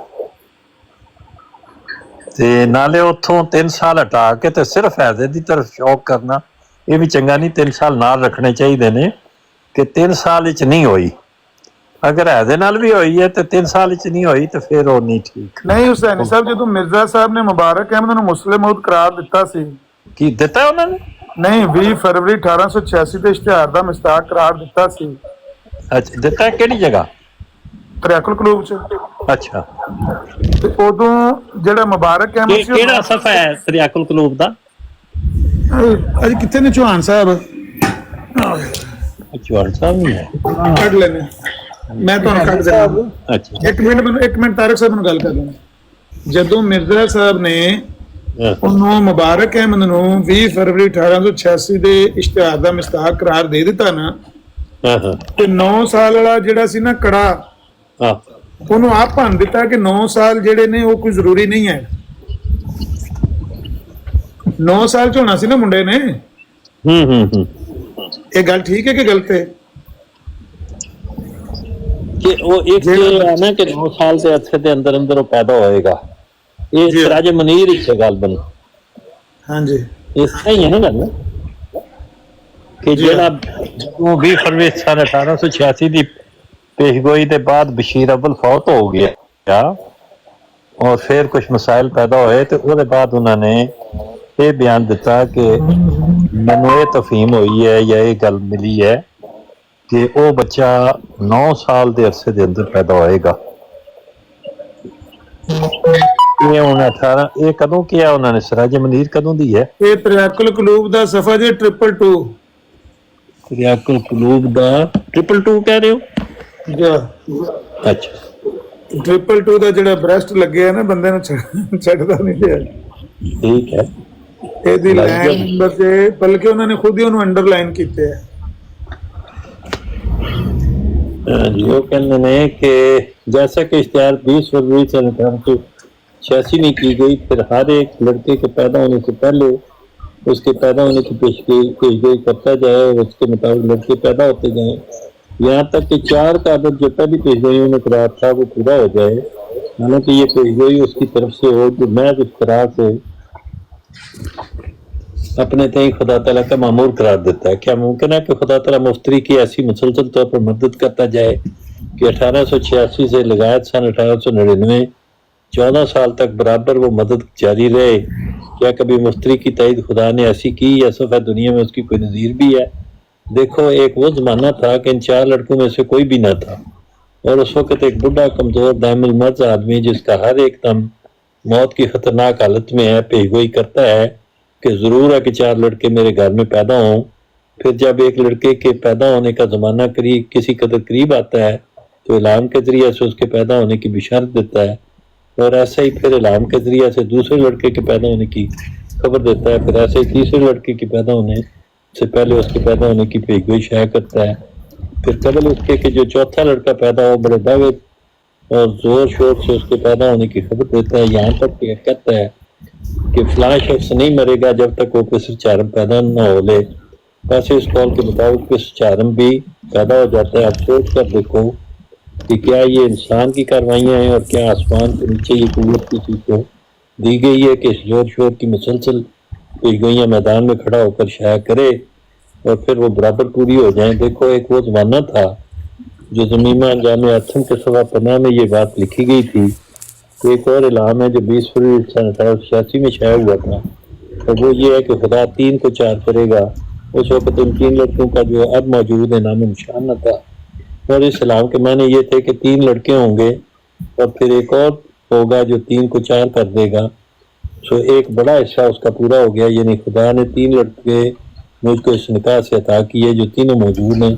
ਤੇ ਨਾਲੇ ਉੱਥੋਂ 3 ਸਾਲ ਹਟਾ ਕੇ ਤੇ ਸਿਰਫ ਹੈਜ਼ੇ ਦੀ ਤਰਫ ਸ਼ੌਕ ਕਰਨਾ, ਇਹ ਵੀ ਚੰਗਾ ਨਹੀਂ। 3 ਸਾਲ ਨਾਲ ਰੱਖਣੇ ਚਾਹੀਦੇ ਨੇ ਕਿ 3 ਸਾਲ ਵਿੱਚ ਨਹੀਂ ਹੋਈ, ਅਗਰ ਹੈਜ਼ੇ ਨਾਲ ਵੀ ਹੋਈ ਹੈ ਤੇ 3 ਸਾਲ ਵਿੱਚ ਨਹੀਂ ਹੋਈ ਤੇ ਫਿਰ ਉਹ ਨਹੀਂ ਠੀਕ। ਨਹੀਂ ਹੁਸੈਨੀ ਸਾਹਿਬ ਜਦੋਂ ਮਿਰਜ਼ਾ ਸਾਹਿਬ ਨੇ ਮੁਬਾਰਕ ਅਹਿਮਦ ਨੂੰ ਮੁਸਲਿਮ ਮੌਤ ਕਰਾਰ ਦਿੱਤਾ ਸੀ, ਕੀ ਦਿੱਤਾ ਉਹਨਾਂ ਨੇ? ਨਹੀਂ 20 ਫਰਵਰੀ 1886 ਦੇ ਇਸ਼ਤਿਹਾਰ ਦਾ ਮਿਸਦਾਕ ਕਰਾਰ ਦਿੱਤਾ ਸੀ। ਅੱਛਾ ਦਿੱਤਾ ਕਿਹੜੀ ਜਗ੍ਹਾ? ਤਰਿਆਕੁਲ ਕਲੂਬ ਚ। ਅੱਛਾ ਤੇ ਉਦੋਂ ਜਿਹੜਾ ਮੁਬਾਰਕ ਅਹਿਮਦ ਸੀ ਕਿਹੜਾ ਸਫਾ ਹੈ ਤਰਿਆਕੁਲ ਕਲੂਬ ਦਾ? ਅੱਜ ਕਿੱਥੇ ਨੇ ਚੌਹਾਨ ਸਾਹਿਬ? ਚੌਹਾਨ ਸਾਹਿਬ ਨਹੀਂ ਹੈ, ਕੱਢ ਲੈਣੇ ਮੈਂ ਤੁਹਾਨੂੰ ਕੱਢ ਦੇਣਾ। ਅੱਛਾ ਇੱਕ ਮਿੰਟ ਤਾਰਕ ਸਾਹਿਬ ਨੂੰ ਗੱਲ ਕਰ ਲੈਣਾ। ਜਦੋਂ ਮਿਰਜ਼ਾ ਸਾਹਿਬ ਨੇ ਉਹਨੂੰ ਮੁਬਾਰਕ ਅਹਿਮਦ ਨੂੰ 20 ਫਰਵਰੀ 1886 ਦੇ ਇਸ਼ਤਿਹਾਰ ਦਾ ਮਿਸਦਾਕ ਕਰਾਰ ਦੇ ਦਿੱਤਾ ਨਾ, ਤੇ 9 ਸਾਲ ਵਾਲਾ ਜਿਹੜਾ ਸੀ ਨਾ ਕੜਾ, ਉਹਨੂੰ ਆਪ ਭੰਨ ਦਿੱਤਾ ਕਿ 9 ਸਾਲ ਜਿਹੜੇ ਨੇ ਉਹ ਕੋਈ ਜ਼ਰੂਰੀ ਨਹੀਂ ਹੈ। 9 ਸਾਲ ਚ ਹੋਣਾ ਸੀ ਨਾ ਮੁੰਡੇ ਨੇ। ਇਹ ਗੱਲ ਠੀਕ ਹੈ ਕਿ ਗਲਤ ਹੈ? ਕਿ ਉਹ ਇੱਕ ਹੈ ਨਾ ਕਿ 9 ਸਾਲ ਦੇ ਅਰਸੇ ਦੇ ਅੰਦਰ ਅੰਦਰ ਉਹ ਪੈਦਾ ਹੋਏਗਾ। ਇਹ ਸਿਰਾਜ ਮਨੀਰ ਵਿੱਚ ਗੱਲ ਬਣੀ। ਹਾਂਜੀ ਇਸ ਤਰ੍ਹਾਂ ਹੀ ਹੈ ਨਾ ਗੱਲ ਕਿ ਜਿਹੜਾ 20 ਫਰਵਰੀ 1886 ਦੀ पेशगोई के बाद बशीर अव्वल फौत हो गया और फिर कुछ मसाइल पैदा होए तो उसके बाद उन्होंने ये बयान दिता कि मैनू ये तफहीम हुई है या ये गल मिली है कि वो बच्चा 9 साल के अरसे के अंदर पैदा होएगा। ये हुण 18 ये कदों किया उन्होंने? सिराज मनीर कदों दी है? ये तरियाकुल कलूब दा सफा जे 222। तरियाकुल कलूब दा 222 कह रहे हो? अच्छा 222 ਦਾ ਜਿਹੜਾ ਬ੍ਰੈਸਟ ਲੱਗਿਆ ਨਾ ਬੰਦੇ ਨੂੰ ਛੱਡਦਾ ਨਹੀਂ ਪਿਆ। ਠੀਕ ਹੈ ਇਹਦੀ ਲਾਈਨ ਨੰਬਰ ਤੇ ਬਲਕਿ ਉਹਨਾਂ ਨੇ ਖੁਦ ਹੀ ਉਹਨੂੰ ਅੰਡਰਲਾਈਨ ਕੀਤੇ ਹੈ। जी वो कहने ने कि जैसा कि इश्तिहार 20 फरवरी 1886 में की गई, फिर हर एक लड़के के पैदा होने से पहले उसके पैदा होने की पेशगोई करता जाए और उसके मुताबिक लड़के पैदा होते जाएं, यहाँ तक कि 4 का अदद जो पहली पेशगोइयों में करार था वो पूरा हो जाए। हालांकि ये पेशगोई उसकी तरफ से हो जो महज इस तरह से अपने तय खुदा ताला का मामूर करार देता है। क्या मुमकिन है कि खुदा ताला मुफ्तरी की ऐसी मुसलसल तौर पर मदद करता जाए कि 1886 से लगायत सन 1899 14 साल तक बराबर वो मदद जारी रहे? क्या कभी मुफ्तरी की तईद खुदा ने ऐसी की या सिर्फ दुनिया में उसकी कोई नज़ीर भी है? देखो एक वो ज़माना था कि इन 4 लड़कों में से कोई भी ना था, और उस वक़्त एक बुढ़ा कमज़ोर दाइमुल मर्ज़ आदमी जिसका हर एक दम मौत की ख़तरनाक हालत में है पेशगोई करता है कि ज़रूर है कि 4 लड़के मेरे घर में पैदा हों। फिर जब एक लड़के के पैदा होने का ज़माना करीब किसी कदर करीब आता है तो इलाम के ज़रिए से उसके पैदा होने की बिशारत देता है, और ऐसा ही फिर इलाम के ज़रिए से दूसरे लड़के के पैदा होने की खबर देता है, फिर ऐसे ही तीसरे लड़के के पैदा होने से पहले उसके पैदा होने की पेशगोई शाया करता है। फिर कबल उसके कि जो चौथा लड़का पैदा हो बड़े दावे और ज़ोर शोर से उसके पैदा होने की खबर देता है, यहाँ तक कि कहता है कि फलां शख्स नहीं मरेगा जब तक वो पिसर चारम पैदा न हो ले। वैसे इस कॉल के मुताबिक पिसर चारम भी पैदा हो जाता है। आप सोच कर देखो कि क्या ये इंसान की कार्रवाइयाँ हैं और क्या आसमान के नीचे ये कुव्वत किसी को दी गई है कि इस जोर शोर की मुसलसल पेशगोइयाँ मैदान में खड़ा होकर शाया करे और फिर वो बराबर पूरी हो जाएं। देखो एक वो ज़माना था जो ज़मीमा जामे अथम के सवा पन्ना में ये बात लिखी गई थी। एक और इलाम है जो 20 फरवरी 1886 में शाया हुआ था, और वो ये है कि खुदा 3 को 4 करेगा। उस वक्त उन 3 लड़कों का जो अब मौजूद है नाम निशान न था। और इस्लाम के माने ये थे कि 3 लड़के होंगे और फिर एक और होगा जो 3 को 4 कर देगा। सो एक बड़ा हिस्सा उसका पूरा हो गया, यानी खुदा ने 3 लड़के मुझको इस निकाह से अता किए जो तीनों मौजूद हैं।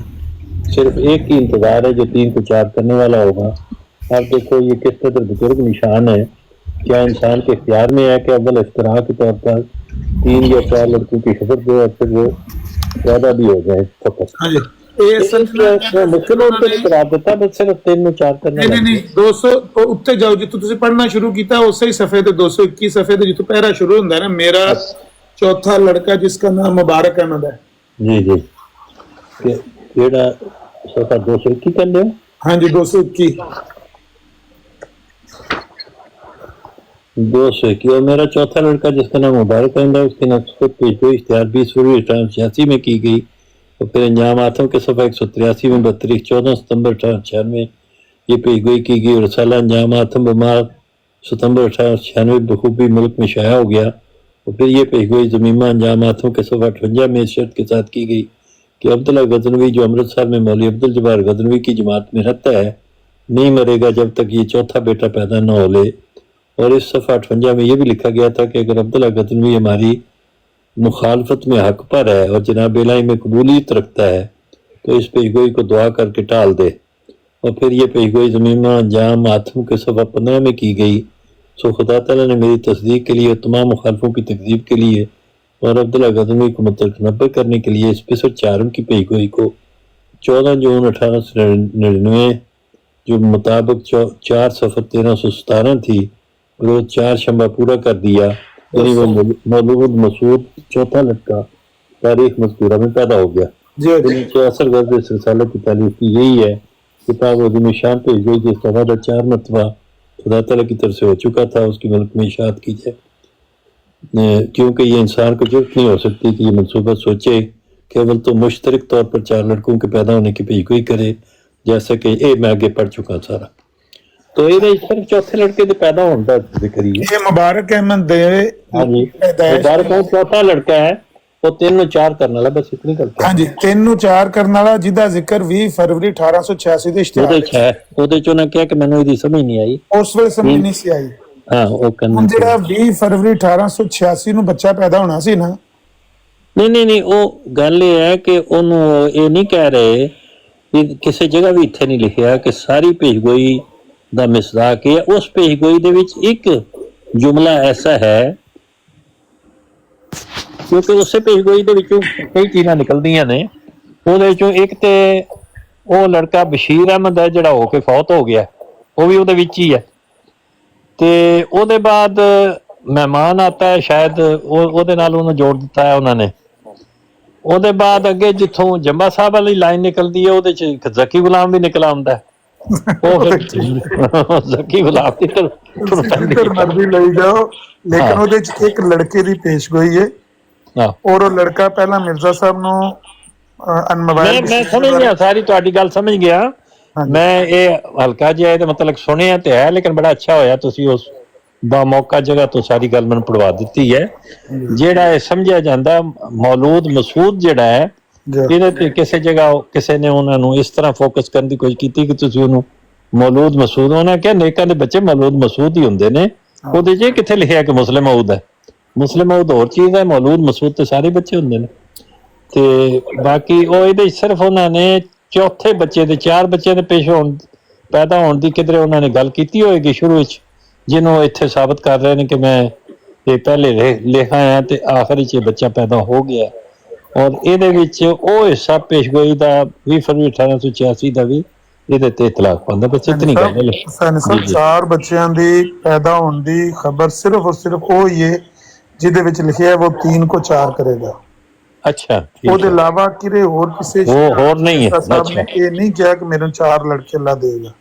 सिर्फ एक ही इंतजार है जो 3 को 4 करने वाला होगा। आप देखो ये किस तरह बुजुर्ग निशान है, क्या इंसान के इख्तियार में है कि अव्वल इफ्तरा के तौर पर 3 या 4 लड़कों की खबर दो और फिर वो ज्यादा भी हो जाए फकत। हाँ जी, ये असल में मुश्किल होते करा देता, बस सिर्फ 3 में 4 करने नहीं 200 ਉੱਤੇ ਜਾਓ ਜਿੱਥੋਂ ਤੁਸੀਂ ਪੜ੍ਹਨਾ ਸ਼ੁਰੂ ਕੀਤਾ ਉਸੇ ਹੀ ਸਫੇ ਤੇ 221 ਸਫੇ ਤੇ ਜਿੱਥੋਂ ਪਹਿਰਾ ਸ਼ੁਰੂ ਹੁੰਦਾ ਹੈ ਨਾ, ਮੇਰਾ ਚੌਥਾ ਲੜਕਾ जिसका नाम मुबारक अहमद है। जी जी, केड़ा सफा 221 कर लियो। हाँ जी 221 और मेरा चौथा लड़का जिसका नाम मुबारक अहमद है, उसकी नस्बत पेशगोई इश्तिहार 20 फरवरी 1886 में की गई और फिर अंजाम आतों के सफ़ा 183 में 32 14 सितंबर 1896 ये पेशगोई की गई और रसाला अंजाम आतम बमार सितंबर 1896 बखूबी मुल्क में शाया हो गया। और फिर ये पेशगोई ज़मीमा अंजाम आतों के सफ़ा 58 में इस शर्त के साथ की गई कि अब्दुल्ला गजनवी जो अमृतसर में मौलवी अब्दुल जब्बार गजनवी की जमात में रहता है नहीं मरेगा जब तक ये चौथा बेटा पैदा न हो ले। और इस सफ़ा 58 में यह भी लिखा गया था कि अगर अब्दुल्ला गजनवी हमारी मुखालफत में हक पर है और जनाब इलाही में कबूलियत रखता है तो इस पेशगोई को दुआ करके टाल दे। और फिर ये पेशगोई ज़मीमा अंजाम आथम के सफ़ा 15 में की गई। सो खुदा ताला ने मेरी तस्दीक के लिए और तमाम मुखालफों की तकजीब के लिए और अब्दुल्ला गजनवी को मुतनब्बे करने के लिए इस 4 की पेशगोई को 14 जून 1899 जो मुताबिक 4 सफ़र 1317 थी रोज 4 शंबा पूरा कर दिया, यानी वो मौलूद मसूद चौथा लड़का तारीख मज़कूरा में पैदा हो गया। जी असर गर्द इस रिसाले की तारीफ की यही है। किताब अज़ीम शान पेश गई जिसका वादा 4 मरतबा खुदा ताला की तरफ से हो चुका था, उसकी मुल्क में इशाअत की जाए, क्योंकि ये इंसान को जरूरत नहीं हो सकती कि ये मनसूबा सोचे केवल तो मुश्तरक तौर पर 4 लड़कों के पैदा होने की पेशगोई करे, जैसा कि ये मैं आगे पढ़ चुका सारा। तो ये सिर्फ चौथे लड़के के पैदा होने का जिक्र ही है। ये मुबारक अहमद दे हाँ जी, मुबारक अहमद चौथा लड़का है वो 3 ਨੂੰ 4 ਕਰਨ ਵਾਲਾ, बस इतनी करता हाँ जी 3 ਨੂੰ 4 ਕਰਨ ਵਾਲਾ ਜਿਹਦਾ ਜ਼ਿਕਰ 20 ਫਰਵਰੀ 1886 ਦੇ ਇਸ਼ਤਿਹਾਰ ਵਿੱਚ ਹੈ। ਉਹਦੇ ਚੋਂ ਨਾ ਕਿਹਾ ਕਿ ਮੈਨੂੰ ਇਹਦੀ ਸਮਝ ਨਹੀਂ ਆਈ, ਉਸ ਵੇਲੇ ਸਮਝ ਨਹੀਂ ਸੀ ਆਈ। ਹਾਂ ਉਹ ਕਹਿੰਦਾ ਜਿਹੜਾ 20 ਫਰਵਰੀ 1886 ਨੂੰ ਬੱਚਾ ਪੈਦਾ ਹੋਣਾ ਸੀ ਨਾ, ਨਹੀਂ ਉਹ ਗੱਲ ਇਹ ਹੈ ਕਿ ਉਹਨੂੰ ਇਹ ਨਹੀਂ ਕਹਿ ਰਹੇ ਕਿ ਕਿਸੇ ਜਗ੍ਹਾ ਵੀ ਇੱਥੇ ਨਹੀਂ ਲਿਖਿਆ ਕਿ ਸਾਰੀ ਪੇਸ਼ਗੋਈ ਦਾ ਮਿਸਦਾਕ ਹੈ। ਉਸ ਪੇਸ਼ਗੋਈ ਦੇ ਵਿੱਚ ਇੱਕ ਜੁਮਲਾ ਐਸਾ ਹੈ ਕਿਉਂਕਿ ਉਸੇ ਪੇਸ਼ਗੋਈ ਦੇ ਵਿੱਚੋਂ ਕਈ ਚੀਜ਼ਾਂ ਨਿਕਲਦੀਆਂ ਨੇ। ਉਹਦੇ ਵਿੱਚੋਂ ਇੱਕ ਤੇ ਉਹ ਲੜਕਾ ਬਸ਼ੀਰ ਅਹਿਮਦ ਹੈ ਜਿਹੜਾ ਹੋ ਕੇ ਫੌਤ ਹੋ ਗਿਆ, ਉਹ ਵੀ ਉਹਦੇ ਵਿੱਚ ਹੀ ਹੈ। ਤੇ ਉਹਦੇ ਬਾਅਦ ਮਹਿਮਾਨ ਆਤਾ ਹੈ, ਸ਼ਾਇਦ ਉਹਦੇ ਨਾਲ ਉਹਨੂੰ ਜੋੜ ਦਿੱਤਾ ਹੈ ਉਹਨਾਂ ਨੇ। ਉਹਦੇ ਬਾਅਦ ਅੱਗੇ ਜਿੱਥੋਂ ਜੰਬਾ ਸਾਹਿਬ ਵਾਲੀ ਲਾਈਨ ਨਿਕਲਦੀ ਹੈ ਉਹਦੇ ਚ ਜ਼ਕੀ ਗੁਲਾਮ ਵੀ ਨਿਕਲ ਆਉਂਦਾ ਹੈ। ਉਹ ਜ਼ਕੀ ਗੁਲਾਮ ਦੀ ਮਰਜ਼ੀ ਲਈ ਜਾਓ, ਲੇਕਿਨ ਉਹਦੇ ਚ ਇੱਕ ਲੜਕੇ ਦੀ ਪੇਸ਼ਗੋਈ ਹੈ ਔਰ ਉਹ ਲੜਕਾ ਪਹਿਲਾਂ ਮਿਰਜ਼ਾ ਸਾਹਿਬ ਨੂੰ ਮੈਂ ਸਮਝ ਗਿਆ, ਸਾਰੀ ਤੁਹਾਡੀ ਗੱਲ ਸਮਝ ਗਿਆ ਮੈਂ। ਇਹ ਹਲਕਾ ਜਿਹਾ ਇਹਦਾ ਮਤਲਬ ਸੁਣਿਆ ਤੇ ਹੈ, ਲੇਕਿਨ ਬੜਾ ਅੱਛਾ ਹੋਇਆ ਤੁਸੀਂ ਉਸ ਬਾ ਮੌਕਾ ਜਗ੍ਹਾ ਤੋਂ ਸਾਰੀ ਗੱਲ ਮੈਨੂੰ ਪੜਵਾ ਦਿੱਤੀ ਹੈ। ਜਿਹੜਾ ਇਹ ਸਮਝਿਆ ਜਾਂਦਾ ਮੌਲੂਦ ਮਸੂਦ ਜਿਹੜਾ ਹੈ, ਇਹਦੇ ਤੇ ਕਿਸੇ ਜਗ੍ਹਾ ਕਿਸੇ ਨੇ ਉਹਨਾਂ ਨੂੰ ਇਸ ਤਰ੍ਹਾਂ ਫੋਕਸ ਕਰਨ ਦੀ ਕੋਸ਼ਿਸ਼ ਕੀਤੀ ਕਿ ਤੁਸੀਂ ਉਹਨੂੰ ਮੌਲੂਦ ਮਸੂਦ, ਉਹਨਾਂ ਕਿਹਾ ਨੇਕਾਂ ਦੇ ਬੱਚੇ ਮੌਲੂਦ ਮਸੂਦ ਹੀ ਹੁੰਦੇ ਨੇ। ਉਹਦੇ 'ਚ ਕਿੱਥੇ ਲਿਖਿਆ ਕਿ ਮੁਸਲਿਮ ਮਊਦ ਹੈ? ਮੁਸਲਿਮ ਮਊਦ ਹੋਰ ਚੀਜ਼ ਹੈ, ਮੌਲੂਦ ਮਸੂਦ ਤੇ ਸਾਰੇ ਬੱਚੇ ਹੁੰਦੇ ਨੇ। ਤੇ ਬਾਕੀ ਉਹ ਇਹਦੇ ਸਿਰਫ ਉਹਨਾਂ ਨੇ ਚੌਥੇ ਬੱਚੇ ਦੇ 4 ਬੱਚੇ ਦੇ ਪੈਦਾ ਹੋਣ ਦੀ ਕਿਧਰੇ ਉਹਨਾਂ ਨੇ ਗੱਲ ਕੀਤੀ ਹੋਏਗੀ ਸ਼ੁਰੂ ਵਿੱਚ, ਜਿਹਨੂੰ ਇੱਥੇ ਸਾਬਤ ਕਰ ਰਹੇ ਨੇ ਕਿ ਮੈਂ ਇਹ ਪਹਿਲੇ ਲਿਖਾ ਆ ਤੇ ਆਖਰੀ 'ਚ ਬੱਚਾ ਪੈਦਾ ਹੋ ਗਿਆ। ਔਰ ਇਹਦੇ ਵਿੱਚ ਉਹ ਹਿੱਸਾ ਪੇਸ਼ਗੋਈ ਦਾ 20 ਫਰਵਰੀ 1886 ਦਾ ਵੀ ਇਹਦੇ ਤੇ ਇਤਲਾਕ ਪਾਉਂਦਾ। ਬਸ ਇਤਨੀ ਗੱਲ ਹੈ। 4 ਬੱਚਿਆਂ ਦੀ ਪੈਦਾ ਹੋਣ ਦੀ ਖਬਰ ਸਿਰਫ ਔਰ ਸਿਰਫ ਉਹ ਹੀ ਹੈ ਜਿਹਦੇ ਵਿੱਚ ਲਿਖਿਆ ਉਹ 3 को 4 ਕਰੇਗਾ। अच्छा, ਉਹਦੇ ਇਲਾਵਾ ਕਿਰੇ ਹੋਰ ਕਿਸੇ ਹੋਰ ਨਹੀਂ ਹੈ। ਅੱਛਾ, ਇਹ ਨਹੀਂ ਕਿਹਾ ਕਿ ਮੈਨੂੰ 4 ਲੜਕੇ ਅੱਲਾ ਦੇਗਾ।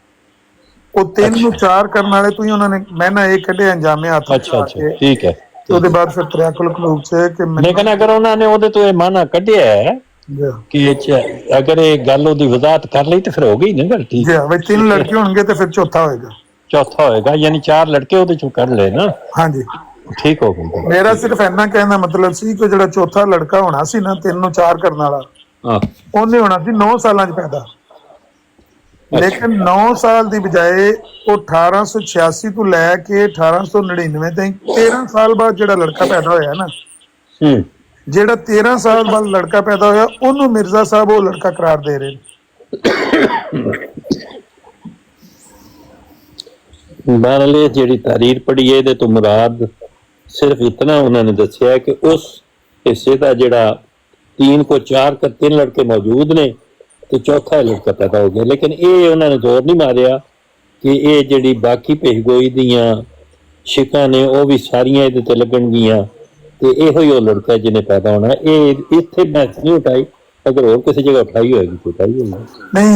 ਉਹ 3 ਨੂੰ 4 ਕਰਨ ਵਾਲੇ ਤੋਂ ਹੀ ਉਹਨਾਂ ਨੇ ਮੈਂ ਨਾ ਇਹ ਕੱਢੇ ਅੰਜਾਮੇ ਹੱਥ। ਅੱਛਾ ਠੀਕ ਹੈ। ਉਹਦੇ ਬਾਅਦ ਫਿਰ ਤਰਿਆਕੁਲ ਕਲੂਬ ਚ ਕਿ ਲੇਕਿਨ ਅਗਰ ਉਹਨਾਂ ਨੇ ਉਹਦੇ ਤੋਂ ਇਹ ਮਾਨਾ ਕੱਢਿਆ ਹੈ ਕਿ ਅਗਰ ਇਹ ਗੱਲ ਉਹਦੀ ਵਜ਼ਾਹਤ ਕਰ ਲਈ ਤੇ ਫਿਰ ਹੋ ਗਈ ਨਾ ਗੱਲ। ਠੀਕ ਹੈ ਬਈ 3 ਲੜਕੇ ਹੋਣਗੇ ਤੇ ਫਿਰ ਚੌਥਾ ਹੋਏਗਾ, ਯਾਨੀ 4 ਲੜਕੇ ਉਹਦੇ ਚੋਂ ਕੱਢ ਲਏ ਨਾ। ਹਾਂਜੀ ਠੀਕ ਹੋ ਗਿਆ। ਮੇਰਾ ਸਿਰਫ ਇੰਨਾ ਕਹਿਣ ਦਾ ਮਤਲਬ ਸੀ ਕਿ ਜਿਹੜਾ ਚੌਥਾ ਲੜਕਾ ਹੋਣਾ ਸੀ ਨਾ 3 ਨੂੰ 4 ਕਰਨ ਵਾਲਾ, ਉਹਨੇ ਹੋਣਾ ਸੀ 9 ਸਾਲਾਂ ਚ ਪੈਦਾ। ਲੇਕਿਨ 9 ਸਾਲ ਦੀ ਬਜਾਏ ਉਹ 1886 ਤੋਂ ਲੈ ਕੇ 1899 ਤਾਈਂ 13 ਸਾਲ ਬਾਅਦ ਜਿਹੜਾ ਲੜਕਾ ਪੈਦਾ ਹੋਇਆ ਨਾ, ਹੂੰ ਜਿਹੜਾ 13 ਸਾਲ ਬਾਅਦ ਲੜਕਾ ਪੈਦਾ ਹੋਇਆ ਉਹਨੂੰ ਮਿਰਜ਼ਾ ਸਾਹਿਬ ਉਹ ਲੜਕਾ ਕਰਾਰ ਦੇ ਰਹੇ ਨੇ। बहरहाल ये ਜਿਹੜੀ ਤਾਰੀਰ ਪੜ੍ਹੀ ਹੈ ਇਹਦੇ ਤੋਂ ਮੁਰਾਦ ਸਿਰਫ ਇਤਨਾ ਉਹਨਾਂ ਨੇ ਦੱਸਿਆ ਕਿ ਉਸ ਹਿੱਸੇ ਦਾ ਜਿਹੜਾ 3 को 4 का 3 लड़के मौजूद ने तो चौथा लड़का पैदा हो गया, लेकिन ये उन्होंने जोर नहीं मारिया कि ये ਜਿਹੜੀ ਬਾਕੀ ਪੇਸ਼ਗੋਈ ਦੀਆਂ ਸ਼ਿਕਾਂ ਨੇ ਉਹ ਵੀ ਸਾਰੀਆਂ ਇਹਦੇ ਤੇ ਲੱਗਣਗੀਆਂ ਤੇ ਇਹੋ ਹੀ ਉਹ ਲੜਕਾ ਜਿਹਨੇ ਪੈਦਾ ਹੋਣਾ। ਇਹ ਇੱਥੇ ਮੈਚ ਨਹੀਂ ਉਠਾਈ, ਅਗਰ ਹੋਰ ਕਿਸੇ ਜਗ੍ਹਾ ਉਠਾਈ ਹੋਏਗੀ ਤਾਂ ਉਠਾਈ ਹੋਏਗੀ। ਨਹੀਂ,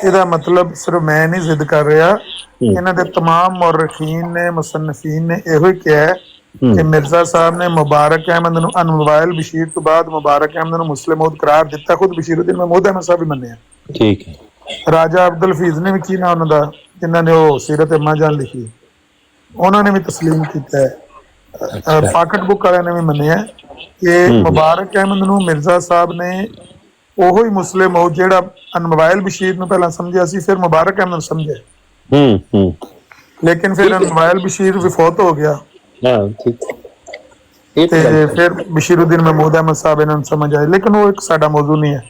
ਇਹਦਾ ਮਤਲਬ ਸਿਰਫ ਮੈਂ ਨਹੀਂ ਜ਼ਿੱਦ ਕਰ ਰਿਹਾ, ਇਹਨਾਂ ਦੇ तमाम ਮੁਰਖੀਨ ਨੇ ਮੁਸੰਨਫੀਨ ਨੇ ਇਹੋ ਹੀ ਕਿਹਾ ਹੈ ਕਿ ਮਿਰਜ਼ਾ ਸਾਹਿਬ ਨੇ ਮੁਬਾਰਕ ਅਹਿਮਦ ਨੂੰ ਅਨਮੋਬਾਈਲ ਬਸ਼ੀਰ ਤੋਂ ਬਾਅਦ ਮੁਬਾਰਕ ਅਹਿਮਦ ਨੂੰ ਮੁਸਲਿਮ ਮੌਦ ਕਰਾਰ ਦਿੱਤਾ। ਖੁਦ ਬਸ਼ੀਰੁद्दीन महमूद अहमद ਸਾਹਿਬ ਵੀ ਮੰਨਿਆ। ਠੀਕ ਹੈ। ਰਾਜਾ ਅਬਦੁਲ ਹਫੀਜ਼ ਨੇ ਵੀ ਕੀ ਨਾ ਉਹਨਾਂ ਦਾ, ਜਿਨ੍ਹਾਂ ਨੇ ਉਹ ਸੀਰਤ ਅੰਮਾ ਜਾਨ ਲਿਖੀ, ਉਹਨਾਂ ਨੇ ਵੀ ਤਸਲੀਮ ਕੀਤਾ ਹੈ। ਪਾਕਟ ਬੁੱਕ ਵਾਲਿਆਂ ਨੇ ਵੀ ਮੰਨਿਆ ਕਿ ਮੁਬਾਰਕ ਅਹਿਮਦ ਨੂੰ ਮਿਰਜ਼ਾ ਸਾਹਿਬ ਨੇ ਉਹੋ ਹੀ ਮੁਸਲਿਮ ਮੌਦ ਜਿਹੜਾ ਅਨਮੋਬਾਈਲ ਬਸ਼ੀਰ ਨੂੰ ਪਹਿਲਾਂ ਸਮਝਿਆ ਸੀ, ਫਿਰ ਮੁਬਾਰਕ ਅਹਿਮਦ ਨੂੰ ਸਮਝਿਆ। ਲੇਕਿਨ ਫਿਰ ਅਨਮੋਬਾਈਲ ਬਸ਼ੀਰ ਵਿਫੌਤ ਹੋ ਗਿਆ ਤੇ ਫਿਰ ਬਸ਼ੀਰੁद्दीन महमूद अहमद ਸਾਹਿਬ ਇਹਨਾਂ ਨੂੰ ਸਮਝ ਆਏ। ਲੇਕਿਨ ਉਹ ਇੱਕ ਸਾਡਾ ਮੌਜੂ ਨਹੀਂ ਹੈ।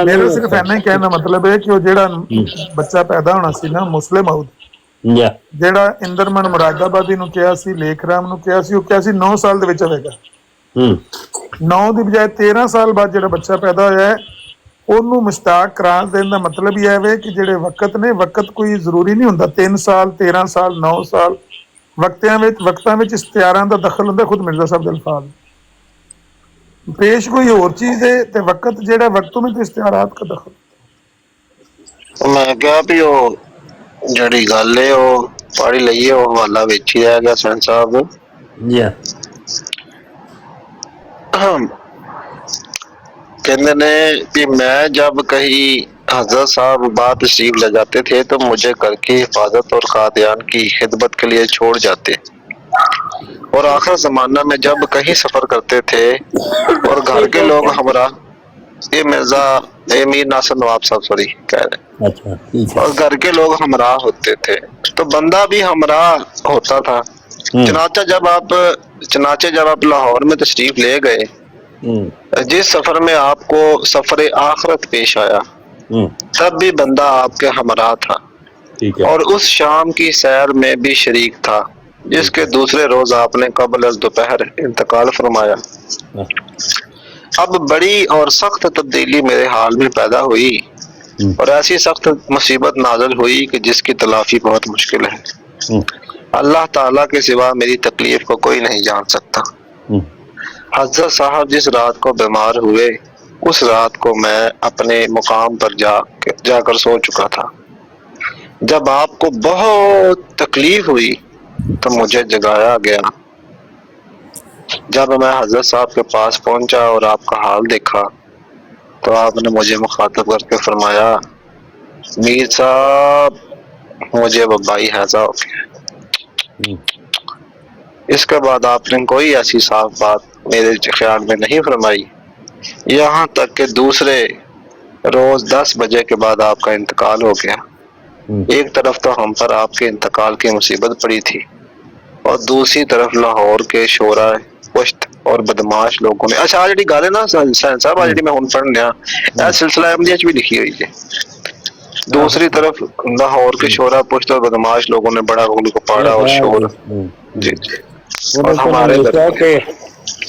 ਮੇਰਾ ਸਿਰਫ ਇੰਨਾ ਹੀ ਕਹਿਣ ਦਾ ਮਤਲਬ ਹੈ ਕਿ ਉਹ ਜਿਹੜਾ ਬੱਚਾ ਪੈਦਾ ਹੋਣਾ ਸੀ ਨਾ ਮੁਸਲਿਮ ਮੌਦ, ਜਿਹੜਾ ਇੰਦਰਮਨ ਮੁਰਾਦਾਬਾਦੀ ਨੂੰ ਕਿਹਾ ਸੀ, ਲੇਖ ਰਾਮ ਨੂੰ ਕਿਹਾ ਸੀ, ਉਹ ਕਿਹਾ ਸੀ 9 ਸਾਲ ਦੇ ਵਿੱਚ ਹੋਵੇਗਾ। 9 ਦੀ ਬਜਾਏ 13 ਸਾਲ ਬਾਅਦ ਜਿਹੜਾ ਬੱਚਾ ਪੈਦਾ ਹੋਇਆ ਹੈ ਉਹਨੂੰ ਮੁਸ਼ਤਾਕ ਕਰਾਰ ਦੇਣ ਦਾ ਮਤਲਬ ਇਹ ਹੈ ਕਿ ਜਿਹੜੇ ਵਕਤ ਨੇ, ਵਕਤ ਕੋਈ ਜ਼ਰੂਰੀ ਨਹੀਂ ਹੁੰਦਾ 3 ਸਾਲ 13 ਸਾਲ 9 ਸਾਲ, ਵਕਤਾਂ ਵਿੱਚ ਇਸ਼ਤਿਹਾਰਾਂ ਦਾ ਦਖਲ ਹੁੰਦਾ। ਖੁਦ ਮਿਰਜ਼ਾ ਸਾਹਿਬ ਦੇ ਅਲਫਾਜ਼ ਪੇਸ਼ ਕੋਈ ਹੋਰ ਚੀਜ਼ ਹੈ ਤੇ ਵਕਤ ਜਿਹੜਾ ਵਕਤੋਂ ਵਿੱਚ ਇਸ਼ਤਿਹਾਰਾਤ ਦਾ ਦਖਲ। ਮੈਂ ਕਿਹਾ ਵੀ ਉਹ ਜਿਹੜੀ ਗੱਲ ਹੈ ਉਹ ਪੜ੍ਹ ਲਈਏ, ਉਹ ਹਵਾਲਾ ਵਿੱਚ ਹੀ ਰਹਿ ਗਿਆ ਸੈਨ ਸਾਹਿਬ। कहते ने कि मैं जब कहीं हजरत साहब बात तशरीफ ले जाते थे तो मुझे घर की हिफाजत और कादियान की खिदमत के लिए छोड़ जाते, और आखिर जमाना में जब कहीं सफर करते थे और घर के लोग हमरा, ये मिर्जा मीर नासिर नवाब साहब सॉरी कह रहे, और घर के लोग हमरा होते थे तो बंदा भी हमरा होता था। चनाचे जब आप लाहौर में तशरीफ ले गए, जिस सफर में आपको सफर आखिरत पेश आया तब भी बंदा आपके हमरा था, और उस शाम की सैर में भी शरीक था जिसके दूसरे रोज आपने कबल दोपहर इंतकाल फरमाया। अब बड़ी और सख्त तब्दीली मेरे हाल में पैदा हुई और ऐसी सख्त मुसीबत नाज़िल हुई कि जिसकी तलाफी बहुत मुश्किल है। अल्लाह ताला के सिवा मेरी तकलीफ को कोई नहीं जान सकता। हजरत साहब जिस रात को बीमार हुए उस रात को मैं अपने मुकाम पर जाकर सो चुका था। जब आपको बहुत तकलीफ हुई तो मुझे जगाया गया। जब मैं हजरत साहब के पास पहुंचा और आपका हाल देखा तो आपने मुझे मुखातब करके फरमाया, मीर साहब मुझे वबाई हैजा हो गया। इसके बाद आपने कोई ऐसी साफ बात मेरे ख्याल में नहीं फरमाई, यहाँ तक कि दूसरे रोज 10 बजे के बाद आपका इंतकाल हो गया। एक तरफ तो हम पर आपके इंतकाल की मुसीबत पड़ी थी और दूसरी तरफ लाहौर के शोरा पुश्त और बदमाश लोगों ने, अच्छा जी गल है ना सैन साहब, आज मैं हुण पढ़ने आ सिलसिला अहमदिया च भी लिखी हुई है। दूसरी तरफ लाहौर के शोरा पुश्त और बदमाश लोगों ने बड़ा को पाड़ा और शोर जी और हमारे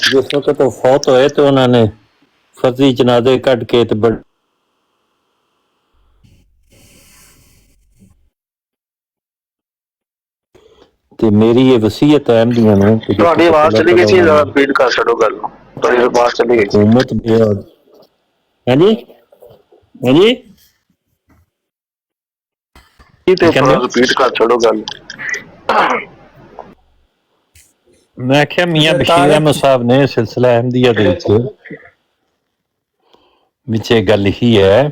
जिस वक्त वो फौत होए तो उन्होंने फर्जी जनाजे कट के ਤੇ ਮੇਰੀ ਇਹ ਵਸੀਅਤ ਹੈ ਅਹਿਮਦੀਆਂ ਨੂੰ ਕਿ ਤੁਹਾਡੀ ਆਵਾਜ਼ ਚਲੀ ਗਈ ਸੀ, ਜ਼ਰਾ ਰਿਪੀਟ ਕਰ ਛੱਡੋ ਗੱਲ ਨੂੰ, ਤੁਹਾਡੀ ਆਵਾਜ਼ ਚਲੀ ਗਈ ਸੀ। ਹਕੂਮਤ ਬਿਆਦ ਹਾਂਜੀ ਤੇ ਰਿਪੀਟ ਕਰ ਛੱਡੋ ਗੱਲ। ਮੈਂ ਕਿਹਾ ਮੀਆਂ ਬਸ਼ੀਰ ਅਹਿਮਦ ਸਾਹਿਬ ਨੇ ਸਿਲਸਿਲਾ ਅਹਿਮਦੀਆ ਦੇ ਵਿੱਚ ਇਹ ਗੱਲ ਹੀ ਹੈ,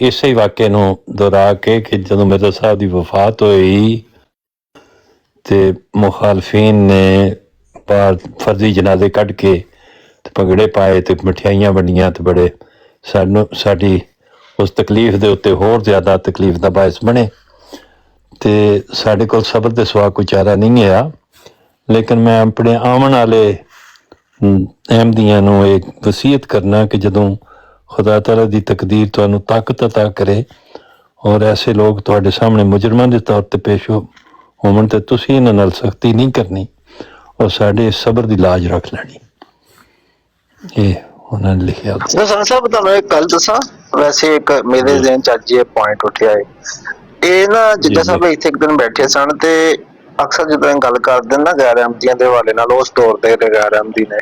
ਇਸੇ ਹੀ ਵਾਕਿਏ ਨੂੰ ਦੁਹਰਾ ਕੇ ਕਿ ਜਦੋਂ ਮਿਰਜ਼ਾ ਸਾਹਿਬ ਦੀ ਵਫਾਤ ਹੋਈ ਤੇ ਮੁਖਾਲਫੀਨ ਨੇ ਬਾਹਰ ਫਰਜ਼ੀ ਜਨਾਜ਼ੇ ਕੱਢ ਕੇ ਤੇ ਭੰਗੜੇ ਪਾਏ ਤੇ ਮਠਿਆਈਆਂ ਵੰਡੀਆਂ ਤੇ ਬੜੇ ਸਾਡੀ ਉਸ ਤਕਲੀਫ ਦੇ ਉੱਤੇ ਹੋਰ ਜ਼ਿਆਦਾ ਤਕਲੀਫ ਦਾ ਬਾਇਸ ਬਣੇ। ਤੇ ਸਾਡੇ ਕੋਲ ਸਬਰ ਦੇ ਸਿਵਾ ਕੋਈ ਚਾਰਾ ਨਹੀਂ ਹੈ। ਲੇਕਿਨ ਮੈਂ ਆਪਣੇ ਆਉਣ ਵਾਲੇ ਅਹਿਮਦੀਆਂ ਨੂੰ ਇਹ ਵਸੀਅਤ ਕਰਨਾ ਕਿ ਜਦੋਂ ਖੁਦਾ ਤਾਲਾ ਦੀ ਤਕਦੀਰ ਤੁਹਾਨੂੰ ਤਾਕਤ ਅਤਾ ਕਰੇ ਔਰ ਐਸੇ ਲੋਕ ਤੁਹਾਡੇ ਸਾਹਮਣੇ ਮੁਜਰਮਾਂ ਦੇ ਤੌਰ ਤੇ ਪੇਸ਼ ਹੋਵਣ ਤੇ ਤੁਸੀਂ ਇਹਨਾਂ ਨਾਲ ਸਖਤੀ ਨਹੀਂ ਕਰਨੀ ਔਰ ਸਾਡੇ ਸਬਰ ਦੀ ਲਾਜ ਰੱਖ ਲੈਣੀ। ਇਹ ਉਹਨਾਂ ਨੇ ਲਿਖਿਆ। ਦਸਾਂ ਸਾਹਿਬ ਤੁਹਾਨੂੰ ਇੱਕ ਗੱਲ ਦੱਸਾਂ, ਵੈਸੇ ਇੱਕ ਮੇਰੇ ਜ਼ਿਹਨ ਚ ਅੱਜ ਇਹ ਪੁਆਇੰਟ ਉੱਠਿਆ ਹੈ। ਇਹ ਨਾ ਜਿੱਦਾਂ ਸਾਹਿਬ ਇੱਥੇ ਇੱਕ ਦਿਨ ਬੈਠੇ ਸਨ ਤੇ ਅਕਸਰ ਜਦੋਂ ਗੱਲ ਕਰਦੇ ਨਾ ਗੈਰ ਅਹਿਮਦੀਆਂ ਦੇ ਹਵਾਲੇ ਨਾਲ, ਉਸ ਦੌਰ ਦੇ ਗੈਰ ਅਹਿਮਦੀ ਨੇ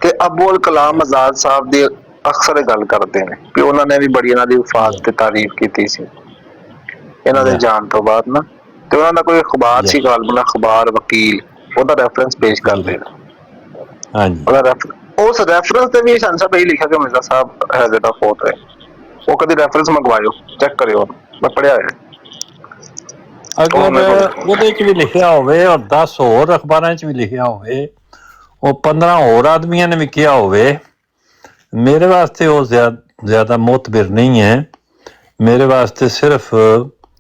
ਤੇ ਅਬੁਲ ਕਲਾਮ ਆਜ਼ਾਦ ਸਾਹਿਬ ਦੀ ਅਕਸਰ ਇਹ ਗੱਲ ਕਰਦੇ ਨੇ ਕਿ ਉਹਨਾਂ ਨੇ ਵੀ ਬੜੀ ਇਹਨਾਂ ਦੀ ਵਫਾਤ ਤੇ ਤਾਰੀਫ ਕੀਤੀ ਸੀ ਇਹਨਾਂ ਦੇ ਜਾਣ ਤੋਂ ਬਾਅਦ ਨਾ। ਤੇ ਉਹਨਾਂ ਦਾ ਕੋਈ ਅਖਬਾਰ ਸੀ ਗਾਲਬਨ ਅਖਬਾਰ ਵਕੀਲ, ਉਹਦਾ ਰੈਫਰੈਂਸ ਪੇਸ਼ ਕਰਦੇ ਨੇ। ਹਾਂਜੀ, ਉਸ ਰੈਫਰੈਂਸ ਤੇ ਵੀ ਸਾਨੂੰ ਸਭ ਇਹ ਲਿਖਿਆ ਕਿ ਮਿਰਜ਼ਾ ਸਾਹਿਬ ਹੈਗੇ ਦਾ ਫੋਟ ਹੈ। ਉਹ ਕਦੀ ਰੈਫਰੈਂਸ ਮੰਗਵਾਇਓ, ਚੈੱਕ ਕਰਿਓ, ਮੈਂ ਪੜਿਆ ਹੈ। ਅਗਰ ਉਹਦੇ ਚ ਵੀ ਲਿਖਿਆ ਹੋਵੇ ਔਰ 10 ਹੋਰ ਅਖਬਾਰਾਂ ਚ ਵੀ ਲਿਖਿਆ ਹੋਵੇ, ਉਹ 15 ਹੋਰ ਆਦਮੀਆਂ ਨੇ ਵੀ ਕਿਹਾ ਹੋਵੇ, ਮੇਰੇ ਵਾਸਤੇ ਉਹ ਜ਼ਿਆਦਾ ਮੋਤਬਰ ਨਹੀਂ ਹੈ। ਮੇਰੇ ਵਾਸਤੇ ਸਿਰਫ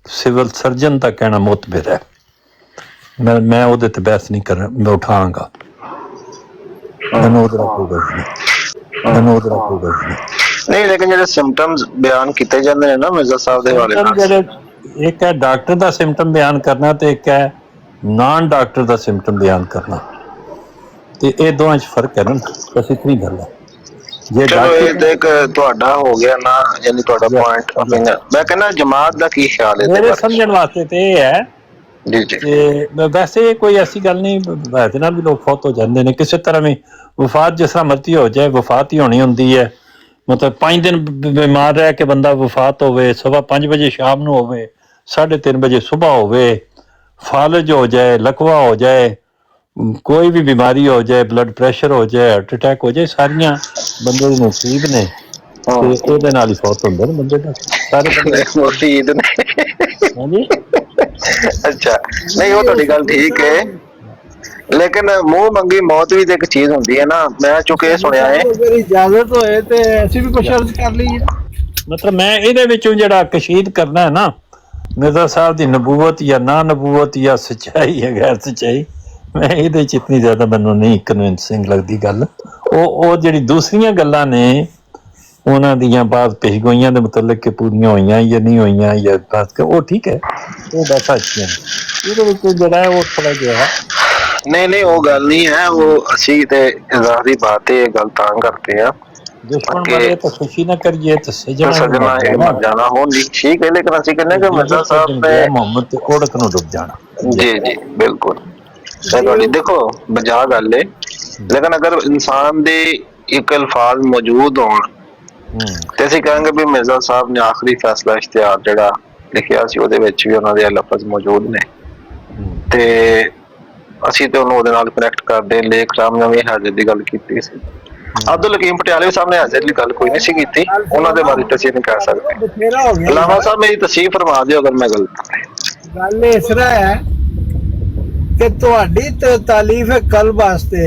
ਸਿਵਲ ਸਰਜਨ ਦਾ ਕਹਿਣਾ ਮੋਤਬਰ ਹੈ। ਮੈਂ ਉਹਦੇ ਤੇ ਬਹਿਸ ਨਹੀਂ ਕਰ ਮੈਂ ਉਠਾਂਗਾ। ਮੈਨੂੰ ਉਹਦਾ ਰੱਖੂਗਾ ਨਹੀਂ, ਲੇਕਿਨ ਜਿਹੜੇ ਸਿੰਪਟਮਸ ਬਿਆਨ ਕੀਤੇ ਜਾਂਦੇ ਨੇ ਨਾ ਮਿਰਜ਼ਾ ਸਾਹਿਬ ਦੇ ਹਵਾਲੇ ਨਾਲ, ਜਿਹੜੇ ਇੱਕ ਹੈ ਡਾਕਟਰ ਦਾ ਸਿੰਪਟਮ ਬਿਆਨ ਕਰਨਾ ਤੇ ਇੱਕ ਹੈ ਨਾਨ ਡਾਕਟਰ ਦਾ ਸਿੰਪਟਮ ਬਿਆਨ ਕਰਨਾ, ਤੇ ਇਹ ਦੋਵਾਂ 'ਚ ਫਰਕ ਹੈ ਨਾ। ਬਸ ਇਤਨੀ ਗੱਲ ਹੈ। ਜੇ ਦੇਖ ਤੁਹਾਡਾ ਹੋ ਗਿਆ ਨਾ, ਯਾਨੀ ਤੁਹਾਡਾ ਪੁਆਇੰਟ ਮੈਂ ਕਹਿੰਦਾ ਜਮਾਤ ਦਾ ਕੀ ਖਿਆਲ ਹੈ? ਮੇਰੇ ਸਮਝਣ ਵਾਸਤੇ ਤੇ ਇਹ ਹੈ ਜੀ ਜੀ ਕਿ ਵੈਸੇ ਕੋਈ ਐਸੀ ਗੱਲ ਨਹੀਂ, ਇਹਦੇ ਨਾਲ ਵੀ ਲੋਕ ਫੌਤ ਹੋ ਜਾਂਦੇ ਨੇ ਕਿਸੇ ਤਰ੍ਹਾਂ ਵੀ। ਵਫਾਤ ਜਿਸ ਤਰ੍ਹਾਂ ਮਰਜ਼ੀ ਹੋ ਜਾਏ, ਵਫਾਤ ਹੀ ਹੋਣੀ ਹੁੰਦੀ ਹੈ। ਮਤਲਬ 5 ਦਿਨ ਬਿਮਾਰ ਰਹਿ ਕੇ ਬੰਦਾ ਵਫਾਤ ਹੋਵੇ, ਸਵਾ 5 ਵਜੇ ਸ਼ਾਮ ਨੂੰ ਹੋਵੇ, 3:30 ਵਜੇ ਸੁਬਾਹ ਹੋਵੇ, ਫਾਲਜ ਹੋ ਜਾਏ, ਲਕਵਾ ਹੋ ਜਾਏ, ਕੋਈ ਵੀ ਬਿਮਾਰੀ ਹੋ ਜਾਏ, ਬਲੱਡ ਪ੍ਰੈਸ਼ਰ ਹੋ ਜਾਏ, ਹਾਰਟ ਅਟੈਕ ਹੋ ਜਾਏ, ਸਾਰੀਆਂ ਬੰਦੇ ਦੇ ਨਸੀਬ ਨੇ ਤੇ ਉਹਦੇ ਨਾਲ ਹੀ ਫੌਤ ਹੁੰਦੇ ਨੇ ਬੰਦੇ ਦਾ। ਸਾਰੇ ਨਸੀਬ ਨੇ। ਹਾਂਜੀ, ਅੱਛਾ, ਨਹੀਂ ਉਹ ਤੁਹਾਡੀ ਗੱਲ ਠੀਕ ਹੈ, ਲੇਕਿਨ ਮੂੰਹ ਮੰਗੀ ਮੌਤ ਵੀ ਤੇ ਇੱਕ ਚੀਜ਼ ਹੁੰਦੀ ਹੈ ਨਾ। ਮੈਂ ਚੁੱਕੇ ਇਹ ਸੁਣਿਆ ਹੈ, ਅਗਰ ਇਜਾਜ਼ਤ ਹੋਏ ਤੇ ਅਸੀਂ ਵੀ ਕੁਛ ਅਰਜ਼ ਕਰ ਲਈਏ। ਮਤਲਬ ਮੈਂ ਇਹਦੇ ਵਿੱਚੋਂ ਜਿਹੜਾ ਕਸ਼ੀਦ ਕਰਨਾ ਹੈ ਨਾ, ਮਿਰਜ਼ਾ ਸਾਹਿਬ ਦੀ ਨਬੂਵਤ ਜਾਂ ਨਾ ਨਬੂਵਤ ਜਾਂ ਸੱਚਾਈ ਜਾਂ ਗੈਰ ਸੱਚਾਈ, ਮੈਂ ਇਹਦੇ 'ਚ ਇਤਨੀ ਜ਼ਿਆਦਾ ਮੈਨੂੰ ਨਹੀਂ ਕਨਵਿੰਸਿੰਗ ਲੱਗਦੀ ਗੱਲ। ਉਹ ਜਿਹੜੀ ਦੂਸਰੀਆਂ ਗੱਲਾਂ ਨੇ ਉਹਨਾਂ ਦੀਆਂ ਬਾਅਦ ਪੇਸ਼ਗੋਈਆਂ ਦੇ ਮੁਤਲਕ ਕਿ ਪੂਰੀਆਂ ਹੋਈਆਂ ਜਾਂ ਨਹੀਂ ਹੋਈਆਂ ਜਾਂ ਬਸ ਉਹ ਠੀਕ ਹੈ, ਉਹ ਬਸ ਅੱਛੀਆਂ ਨੇ। ਇਹਦੇ ਵਿੱਚ ਜਿਹੜਾ ਹੈ ਉਹ ਥੋੜਾ ਜਿਹਾ ਨਹੀਂ ਉਹ ਗੱਲ ਨਹੀਂ ਹੈ। ਉਹ ਅਸੀਂ ਤੇ ਜ਼ਾਹਰੀ ਬਾਤ ਹੈ, ਗੱਲ ਤਾਂ ਕਰਤੇ ਆ ਦੁਸ਼ਮਣ ਮਰੇ ਤਾਂ ਖੁਸ਼ੀ ਨਾ ਕਰੀਏ ਤੇ ਸਜਣਾ ਮਰ ਜਾਣਾ ਹੋ ਨਹੀਂ ਠੀਕ ਹੈ, ਲੇਕਿਨ ਅਸੀਂ ਕਹਿੰਦੇ ਕਿ ਮਿਰਜ਼ਾ ਸਾਹਿਬ ਨੇ ਮੁਹੰਮਦ ਤੇ ਔੜਕ ਨੂੰ ਡੁੱਬ ਜਾਣਾ। ਜੀ ਜੀ ਬਿਲਕੁਲ ਤੁਹਾਡੀ ਦੇਖੋ ਬਜਾ ਗੱਲ ਹੈ, ਲੇਕਿਨ ਅਗਰ ਇਨਸਾਨ ਦੇ ਇੱਕ ਅਲਫਾਜ਼ ਮੌਜੂਦ ਹੋਣ ਤੇ ਅਸੀਂ ਕਹਾਂਗੇ ਵੀ ਮਿਰਜ਼ਾ ਸਾਹਿਬ ਨੇ ਆਖਰੀ ਫੈਸਲਾ ਇਸ਼ਤਿਹਾਰ ਜਿਹੜਾ ਲਿਖਿਆ ਸੀ ਉਹਦੇ ਵਿੱਚ ਵੀ ਉਹਨਾਂ ਦੇ ਲਫ਼ਜ਼ ਮੌਜੂਦ ਨੇ, ਤੇ ਅਸੀਂ ਤੇ ਉਹਨੂੰ ਉਹਦੇ ਨਾਲ ਕਨੈਕਟ ਕਰਦੇ। ਲੇਖ ਰਾਮ ਨੇ ਵੀ ਹਾਜ਼ਰ ਦੀ ਗੱਲ ਕੀਤੀ ਸੀ, ਅਬਦੁਲ ਹਕੀਮ ਪਟਿਆਲੇ ਸਾਹਿਬ ਨੇ ਹਾਜ਼ਰ ਦੀ ਗੱਲ ਕੋਈ ਨਹੀਂ ਸੀ ਕੀਤੀ, ਉਹਨਾਂ ਦੇ ਬਾਰੇ ਅਸੀਂ ਨਹੀਂ ਕਹਿ ਸਕਦੇ। ਅਲਾਵਾ ਸਾਹਿਬ ਮੇਰੀ ਤਸਦੀਕ ਫਰਮਾ ਦਿਓ ਅਗਰ ਮੈਂ ਗਲਤ। ਗੱਲ ਇਸ ਤਰ੍ਹਾਂ ਹੈ ਕਿ ਤੁਹਾਡੀ ਤਾਲੀਫ ਕਲਬ ਵਾਸਤੇ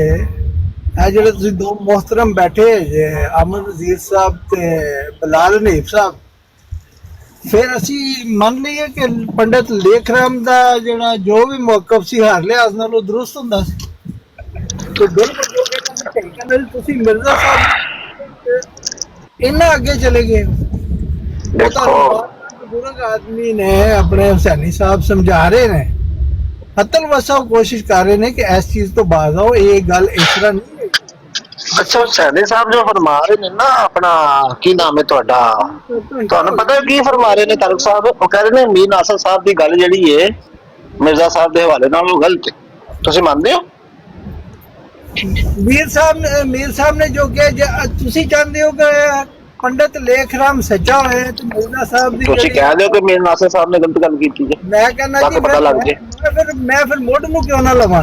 ਇਹ ਜਿਹੜੇ ਤੁਸੀਂ ਦੋ ਮੁਹਤਰਮ ਬੈਠੇ ਜੇ ਅਹਿਮਦ ਵਜ਼ੀਰ ਸਾਹਿਬ ਤੇ ਬਲਾਲ ਹਨੀਫ ਸਾਹਿਬ, ਫਿਰ ਅਸੀਂ ਮੰਨ ਲਈਏ ਕਿ ਪੰਡਿਤ ਲੇਖ ਰਾਮ ਦਾ ਜਿਹੜਾ ਜੋ ਵੀ ਮੌਕਫ ਸੀ ਹਰ ਲਿਹਾਜ਼ ਨਾਲੋਂ ਦਰੁਸਤ ਹੁੰਦਾ ਸੀ, ਤੇ ਬਿਲਕੁਲ ਕਹਿੰਦੇ ਤੁਸੀਂ ਮਿਰਜ਼ਾ ਸਾਹਿਬ ਇੰਨਾ ਅੱਗੇ ਚਲੇ ਗਏ। ਬਜ਼ੁਰਗ ਆਦਮੀ ਨੇ ਆਪਣੇ ਹੁਸੈਨੀ ਸਾਹਿਬ ਸਮਝਾ ਰਹੇ ਨੇ, ਹੱਤਲ ਵਸਾ ਕੋਸ਼ਿਸ਼ ਕਰ ਰਹੇ ਨੇ ਕਿ ਇਸ ਚੀਜ਼ ਤੋਂ ਬਾਜ਼ ਆਓ, ਇਹ ਗੱਲ ਇਸ ਤਰ੍ਹਾਂ ਨਹੀਂ ਹੈ। ਅੱਛਾ, ਹੁਸੈਨੀ ਸਾਹਿਬ ਜੋ ਫਰਮਾ ਰਹੇ ਨੇ ਨਾ, ਆਪਣਾ ਕੀ ਨਾਮ ਹੈ ਤੁਹਾਡਾ, ਤੁਹਾਨੂੰ ਪਤਾ ਕੀ ਫਰਮਾ ਰਹੇ ਨੇ ਤਾਰਕ ਸਾਹਿਬ? ਉਹ ਕਹਿ ਰਹੇ ਨੇ ਮੀਰ ਨਾਸਰ ਸਾਹਿਬ ਦੀ ਗੱਲ ਜਿਹੜੀ ਹੈ ਮਿਰਜ਼ਾ ਸਾਹਿਬ ਦੇ ਹਵਾਲੇ ਨਾਲ ਉਹ ਗਲਤ ਹੈ, ਤੁਸੀਂ ਮੰਨਦੇ ਹੋ? ਮੀਰ ਸਾਹਿਬ ਨੇ ਜੋ ਕਿਹਾ, ਤੁਸੀਂ ਚਾਹੁੰਦੇ ਹੋ ਕਿ ਪੰਡਿਤ ਲੇਖ ਰਾਮ ਸੱਚਾ ਹੋਏ ਤੇ ਮਿਰਜ਼ਾ ਸਾਹਿਬ ਦੀ ਤੁਸੀਂ ਕਹਿ ਦਿਓ ਕਿ ਮੀਰ ਨਾਸਰ ਸਾਹਿਬ ਨੇ ਗਲਤ ਗੱਲ ਕੀਤੀ ਹੈ। ਮੈਂ ਕਹਿੰਦਾ ਜੀ ਮੈਂ ਫਿਰ ਮੁੱਢ ਨੂੰ ਕਿਉਂ ਨਾ ਲਵਾਂ?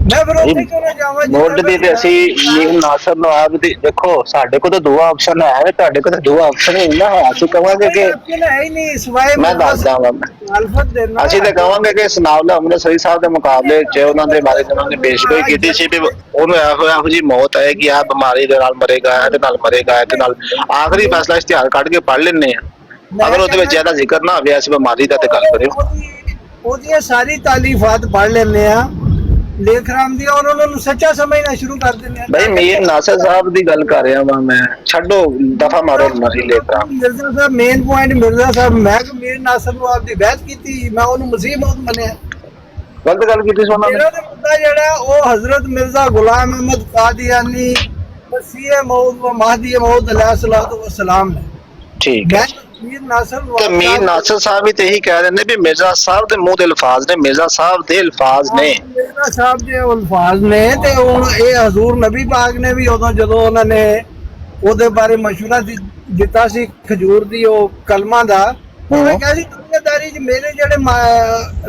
ਮੈਂ ਫਿਰ ਉੱਥੇ ਕਿਉਂ ਨਾ ਜਾਵਾਂ ਮੁੱਢ ਦੀ ਤੇ ਅਸੀਂ ਮੀਰ ਨਾਸਰ ਨਵਾਬ ਦੀ ਦੇਖੋ, ਸਾਡੇ ਕੋਲ ਤਾਂ ਦੋ ਆਪਸ਼ਨ ਹੈ, ਤੁਹਾਡੇ ਕੋਲ ਤਾਂ ਦੋ ਆਪਸ਼ਨ ਹੀ ਨਾ ਹੈ। ਅਸੀਂ ਕਹਾਂਗੇ ਕਿ ਹੈ ਹੀ ਨਹੀਂ ਸਿਵਾਏ ਮੈਂ ਦੱਸ ਦਵਾਂ, ਮੁਖਾਲਫਤ ਦੇਣਾ। ਅਸੀਂ ਤਾਂ ਕਹਾਂਗੇ ਕਿ ਸਨਾਉਲਾ ਅੰਮ੍ਰਿਤਸਰੀ ਸਾਹਿਬ ਦੇ ਮੁਕਾਬਲੇ 'ਚ ਉਹਨਾਂ ਦੇ ਬਾਰੇ ਉਹਨਾਂ ਨੇ ਪੇਸ਼ਗੋਈ ਕੀਤੀ ਸੀ ਵੀ ਉਹਨੂੰ ਇਹੋ ਜਿਹੀ ਮੌਤ ਹੈ ਕਿ ਆਹ ਬਿਮਾਰੀ ਦੇ ਨਾਲ ਮਰੇਗਾ, ਇਹਦੇ ਨਾਲ ਮਰੇਗਾ, ਇਹਦੇ ਨਾਲ। ਆਖਰੀ ਫੈਸਲਾ ਇਸ਼ਤਿਹਾਰ ਕੱਢ ਕੇ ਪੜ੍ਹ ਲੈਂਦੇ ਆ, ਅਗਰ ਉਹਦੇ ਵਿੱਚ ਜ਼ਿਆਦਾ ਜ਼ਿਕਰ ਨਾ ਹੋਵੇ ਇਸ ਬਿਮਾਰੀ ਦਾ ਤੇ ਗੱਲ ਕਰਿਓ। ਉਹਦੀਆਂ ਸਾਰੀ ਤਾਲੀਫਾਤ ਪੜ੍ਹ ਲੈਂਦੇ ਆ ਲੇਖ ਰਾਮ ਦੀ, ਔਰ ਉਹਨਾਂ ਨੂੰ ਸੱਚਾ ਸਮਝਣਾ ਸ਼ੁਰੂ ਕਰ ਦਿੰਦੇ ਆ। ਭਾਈ ਮੀਰ ਨਾਸਰ ਸਾਹਿਬ ਦੀ ਗੱਲ ਕਰ ਰਿਹਾ ਵਾਂ ਮੈਂ, ਛੱਡੋ ਦਫਾ ਮਾਰੋ ਨਹੀਂ ਲੇਖ ਰਾਮ। ਮਿਰਜ਼ਾ ਸਾਹਿਬ ਮੇਨ ਪੁਆਇੰਟ, ਮਿਰਜ਼ਾ ਸਾਹਿਬ ਮੈਂ ਮੀਰ ਨਾਸਰ ਨੂੰ ਆਪਦੀ ਬਹਿਸ ਕੀਤੀ, ਮੈਂ ਉਹਨੂੰ ਮਸੀਹ ਮੌਤ ਮੰਨਿਆ। ਗਲਤ ਗੱਲ ਕੀਤੀ ਸੀ ਉਹਨਾਂ ਨੇ। ਮੇਰਾ ਤਾਂ ਮੁੱਦਾ ਜਿਹੜਾ ਉਹ ਹਜ਼ਰਤ ਮਿਰਜ਼ਾ ਗੁਲਾਮ ਅਹਿਮਦ ਕਾਦੀਆਨੀ ਮਸੀਹ ਮੌਦ व महदी मौद अलैहिस्सलातु वस्सलाम ने। ਠੀਕ ਹੈ। ਮੀਰ ਨਾਸਰ ਤੇ ਮੀਰ ਨਾਸਰ ਸਾਹਿਬ ਵੀ ਤੇ ਇਹੀ ਕਹਿ ਰਹੇ ਨੇ ਵੀ ਮਿਰਜ਼ਾ ਸਾਹਿਬ ਦੇ ਮੂੰਹ ਦੇ ਅਲਫਾਜ਼ ਨੇ, ਮਿਰਜ਼ਾ ਸਾਹਿਬ ਦੇ ਅਲਫਾਜ਼ ਨੇ। ਮਿਰਜ਼ਾ ਸਾਹਿਬ ਦੇ ਅਲਫਾਜ਼ ਨੇ ਤੇ ਹੁਣ ਇਹ ਹਜ਼ੂਰ ਨਬੀ ਪਾਕ ਨੇ ਵੀ ਉਦੋਂ ਜਦੋਂ ਉਹਨਾਂ ਨੇ ਉਹਦੇ ਬਾਰੇ ਮਸ਼ਵਰਾ ਦਿੱਤਾ ਸੀ ਖਜੂਰ ਦੀ ਉਹ ਕਲਮਾ ਦਾ, ਉਹਨੇ ਕਿਹਾ ਸੀ ਦੁਨੀਆਦਾਰੀ 'ਚ ਮੇਰੇ ਜਿਹੜੇ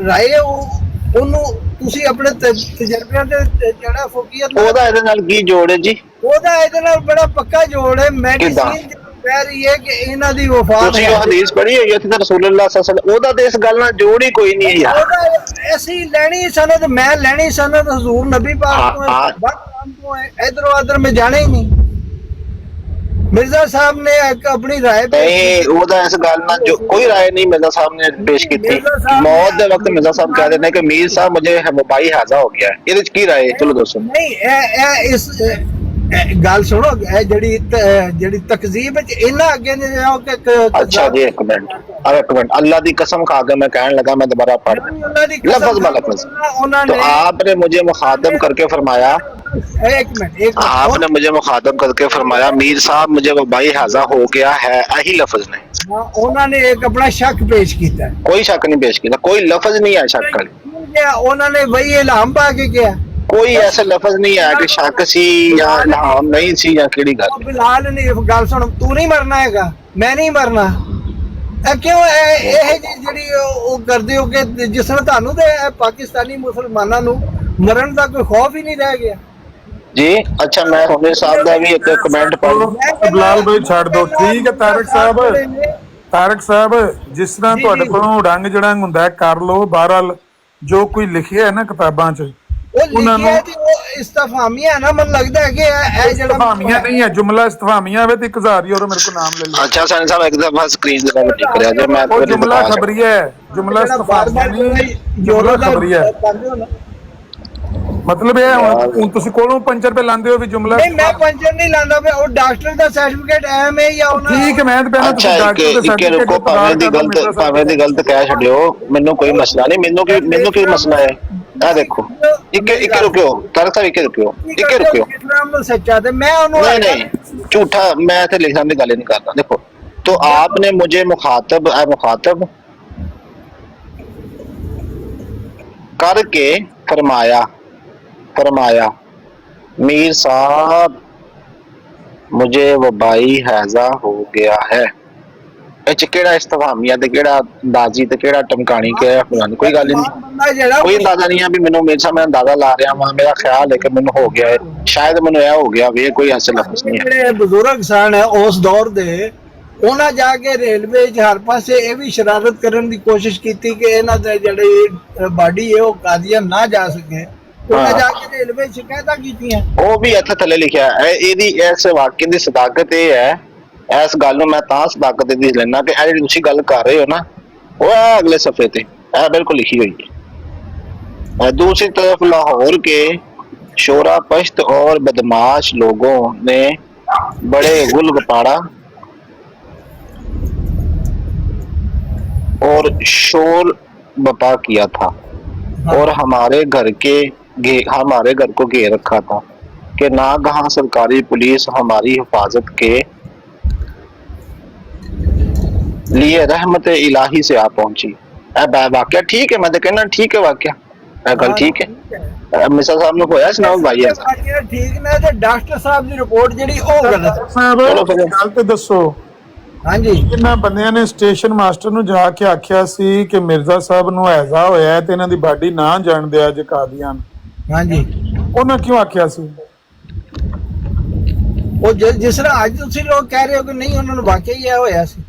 ਰਾਏ ਉਹਨੂੰ ਤੁਸੀਂ ਆਪਣੇ ਤਜਰਬਿਆਂ ਤੇ ਜਿਹੜਾ ਫੋਕੀਅਤ ਉਹਦਾ ਇਹਦੇ ਨਾਲ ਕੀ ਜੋੜ ਹੈ ਜੀ? ਉਹਦਾ ਇਹਦੇ ਨਾਲ ਬੜਾ ਪੱਕਾ ਜੋੜ ਹੈ। ਮੈਡੀਸਿਨ ਕਹਿ ਰਹੀ ਹੈ ਕਿ ਇਹਨਾਂ ਦੀ ਵਫਾਤ ਤੁਸੀਂ ਉਹ ਹਦੀਸ ਪੜ੍ਹੀ ਹੋਈ ਹੈ ਤੇ ਰਸੂਲੁल्लाह सल्लल्लाहु अलैहि वसल्लम, ਉਹਦਾ ਤੇ ਇਸ ਗੱਲ ਨਾਲ ਜੋੜ ਹੀ ਕੋਈ ਨਹੀਂ ਹੈ ਯਾਰ। ਉਹਦਾ ਅਸੀਂ ਲੈਣੀ ਸਨਦ, ਮੈਂ ਲੈਣੀ ਸਨਦ ਹਜ਼ੂਰ ਨਬੀ ਪਾਕ ਤੋਂ ਹੈ, ਬਾਕੀ ਤੋਂ ਹੈ, ਇਧਰੋਂ ਉਧਰ ਮੈਂ ਜਾਣਾ ਹੀ ਨਹੀਂ। ਮਿਰਜ਼ਾ ਸਾਹਿਬ ਨੇ ਇੱਕ ਆਪਣੀ ਰਾਏ ਨਹੀਂ, ਉਹਦਾ ਇਸ ਗੱਲ ਨਾਲ ਜੋ ਕੋਈ ਰਾਏ ਨਹੀਂ ਮਿਰਜ਼ਾ ਸਾਹਿਬ ਨੇ ਪੇਸ਼ ਕੀਤੀ। ਮੌਤ ਦੇ ਵਕਤ ਮਿਰਜ਼ਾ ਸਾਹਿਬ ਕਹਿ ਦਿੰਦੇ ਕਿ ਮੀਰ ਸਾਹਿਬ ਮੁਝੇ ਵਬਾਈ ਹਾਜ਼ਾ ਹੋ ਗਿਆ ਹੈ, ਇਹਦੇ ਚ ਕੀ ਰਾਏ? ਚਲੋ ਦੱਸੋ। ਨਹੀਂ ਇਹ ਇਸ ਗੱਲ ਸੁਣੋ, ਇਹ ਜਿਹੜੀ ਤਕਜ਼ੀਬ ਵਿੱਚ ਇਹਨਾਂ ਅੱਗੇ ਨੇ ਜਾਓ ਕਿ अच्छा जी एक मिनट, अब एक मिनट, अल्लाह की कसम खा के मैं कहने लगा, मैं दोबारा पढ़ लफ्ज ब लफ्ज। तो आपने मुझे मुखातब करके फरमाया, एक मिनट आपने मुझे मुखातब करके फरमाया मीर साहब मुझे वबाई हाजा हो गया है, यही लफ्ज ने। उन्होंने एक अपना शक पेश किया, कोई शक नहीं पेश किया, कोई लफ्ज नहीं है शक का। उन्होंने वही इल्हाम पा के किया, कोई ऐसा लफ्ज नहीं है कि शक सी या इल्हाम नहीं सी या केड़ी गल। बिलाल ने गल सुन, तू नहीं मरना हैगा, मैं नहीं मरना। क्यों ਇਹ ਜਿਹੜੀ ਉਹ ਕਰਦੇ ਹੋ ਕਿ ਜਿਸ ਤਰ੍ਹਾਂ ਤੁਹਾਨੂੰ ਤੇ ਪਾਕਿਸਤਾਨੀ ਮੁਸਲਮਾਨਾਂ ਨੂੰ ਮਰਨ ਦਾ ਕੋਈ ਖੌਫ ਹੀ ਨਹੀਂ ਰਹਿ ਗਿਆ जी। अच्छा मैं हुने साहब ਦਾ ਵੀ ਇੱਕ ਕਮੈਂਟ ਪੜ੍ਹ। ਬਲਾਲ ਭਾਈ ਛੱਡ ਦੋ, ਠੀਕ ਹੈ। ਤਾਰਕ ਸਾਹਿਬ ਜਿਸ ਤਰ੍ਹਾਂ ਤੁਹਾਡੇ ਕੋਲੋਂ ਰੰਗ ਜੜੰਗ ਹੁੰਦਾ ਹੈ ਕਰ ਲੋ। ਬਹਰਹਾਲ ਜੋ ਕੋਈ ਲਿਖਿਆ ਹੈ ਨਾ ਕਿਤਾਬਾਂ 'ਚ ਉਹਨਾਂ ਨੂੰ ਇਸਤਫਾਮੀਆਂ ਨਾ ਮਨ ਲੱਗਦਾ ਹੈ ਕਿ ਇਹ ਜਿਹੜਾ ਇਸਤਫਾਮੀਆਂ ਨਹੀਂ ਹੈ, ਜੁਮਲਾ ਇਸਤਫਾਮੀਆਂ ਹੋਵੇ ਤੇ 1000 ਯੂਰੋ ਮੇਰੇ ਕੋਲ ਨਾਮ ਲੈ ਲਓ। अच्छा सनी साहब एक दफा स्क्रीन पे क्लिक करिया जे मैं ਉਹ ਜੁਮਲਾ ਖਬਰੀਆ ਹੈ, ਜੁਮਲਾ ਇਸਤਫਾਮੀਆ ਨਹੀਂ, ਜੁਮਲਾ ਖਬਰੀਆ ਹੈ। ਮਤਲਬ ਇਹ ਹੁਣ ਤੁਸੀਂ ਕੋਲੋਂ 5 ਰੁਪਏ ਲਾਂਦੇ ਹੋ ਵੀ ਜੁਮਲਾ ਨਹੀਂ, ਮੈਂ ਪੰਚਰ ਨਹੀਂ ਲਾਂਦਾ ਪਿਆ, ਉਹ ਡਾਕਟਰ ਦਾ ਸਰਟੀਫਿਕੇਟ ਐਮ ਹੈ ਜਾਂ ਉਹਨਾਂ ਠੀਕ ਹੈ। ਮੈਂ ਤਾਂ ਪਹਿਲਾਂ अच्छा एक रुको, भावे दी गलत कह छड्यो, मेनू कोई मसला नहीं। मेनू की मसला है? आ देखो एक रुकियो तारक साहब, एक रुकियो इस्लाम ਨੂੰ ਸੱਚਾ ਤੇ मैं ਉਹਨੂੰ नहीं झूठा मैं इथे लिखने की गल नहीं करता। देखो तो आपने मुझे मुखातब करके फरमाया मीर साहब मुझे वबाई हैजा हो गया है। ਕਿਹੜਾ ਇਸਤਫਾਮੀਆ ਤੇ ਕਿਹੜਾ ਅੰਦਾਜ਼ੀ ਤੇ ਕਿਹੜਾ ਟਮਕਾਣੀ ਕਿਹੜਾ ਫਲਾਨੀ, ਕੋਈ ਗੱਲ ਨਹੀਂ। ਕੋਈ ਅੰਦਾਜ਼ਾ ਨਹੀਂ ਹੈ ਵੀ ਮੈਨੂੰ ਮੇਰੇ ਸਾਹਮਣੇ ਅੰਦਾਜ਼ਾ ਲਾ ਰਿਹਾ ਵਾਂ, ਮੇਰਾ ਖਿਆਲ ਹੈ ਕਿ ਮੈਨੂੰ ਹੋ ਗਿਆ ਹੈ, ਸ਼ਾਇਦ ਮੈਨੂੰ ਇਹ ਹੋ ਗਿਆ ਵੀ, ਕੋਈ ਐਸਾ ਲਫ਼ਜ਼ ਨਹੀਂ ਹੈ। ਜਿਹੜੇ ਬਜ਼ੁਰਗ ਸਨ ਉਸ ਦੌਰ ਦੇ, ਉਹਨਾਂ ਜਾ ਕੇ ਰੇਲਵੇ 'ਚ ਹਰ ਪਾਸੇ ਇਹ ਵੀ ਸ਼ਰਾਰਤ ਕਰਨ ਦੀ ਕੋਸ਼ਿਸ਼ ਕੀਤੀ ਕਿ ਇਹਨਾਂ ਦੇ ਜਿਹੜੀ ਬਾਡੀ ਹੈ ਉਹ ਕਾਦੀਆਨ ਨਾ ਜਾ ਸਕੇ। ਉਹਨਾਂ ਜਾ ਕੇ ਰੇਲਵੇ ਸ਼ਿਕਾਇਤਾਂ ਕੀਤੀਆਂ, ਉਹ ਵੀ ਇੱਥੇ ਥੱਲੇ ਲਿਖਿਆ ਹੈ। ਇਹਦੀ ਇਸ ਵਾਕਿਏ ਦੀ ਸਦਾਕਤ ਇਹ ਹੈ, ਇਸ ਗੱਲ ਨੂੰ ਮੈਂ ਤਾਂ ਸਦਾਕਤ ਦੀ ਲੈਣਾ ਕਿ ਇਹ ਜਿਹੜੀ ਤੁਸੀਂ ਗੱਲ ਕਰ ਰਹੇ ਹੋ ਨਾ, ਉਹ ਹੈ ਅਗਲੇ ਸਫੇ ਤੇ ਇਹ ਬਿਲकुल लिखी हुई है। दूसरी तरफ लाहौर के शोरा पश्त और बदमाश लोगों ने बड़े गुल गपाड़ा और शोर बपा किया था और हमारे घर को घेर रखा था कि नागहां सरकारी पुलिस हमारी हिफाजत के लिए रहमत इलाही से आ पहुंची। वाकया ठीक है, मैं तो कहना ठीक है, वाकया गल ठीक है। मिसाल साहब ने होया सुनाओ भाई ऐसा ठीक ना ते डॉक्टर साहब ਦੀ ਰਿਪੋਰਟ ਜਿਹੜੀ ਉਹ ਗਲਤ ਸਾਹਿਬ ਗੱਲ ਤੇ ਦੱਸੋ। ਹਾਂਜੀ, ਇਹਨਾਂ ਬੰਦਿਆਂ ਨੇ ਸਟੇਸ਼ਨ ਮਾਸਟਰ ਨੂੰ ਜਾ ਕੇ ਆਖਿਆ ਸੀ ਕਿ ਮਿਰਜ਼ਾ ਸਾਹਿਬ ਨੂੰ ਹੈਜ਼ਾ ਹੋਇਆ ਤੇ ਇਹਨਾਂ ਦੀ ਬਾਡੀ ਨਾ ਜਾਣ ਦਿਆ ਜੇ ਕਾਦੀਆਨ। ਹਾਂਜੀ ਉਹਨਾਂ ਕਿਉਂ ਆਖਿਆ ਸੀ? ਉਹ ਜਿਸ ਤਰ੍ਹਾਂ ਅੱਜ ਤੁਸੀਂ ਲੋਕ ਕਹਿ ਰਹੇ ਹੋ ਕਿ ਨਹੀਂ ਉਹਨਾਂ ਨੂੰ ਵਾਕਿਆ ਹੀ ਇਹ ਹੋਇਆ ਸੀ।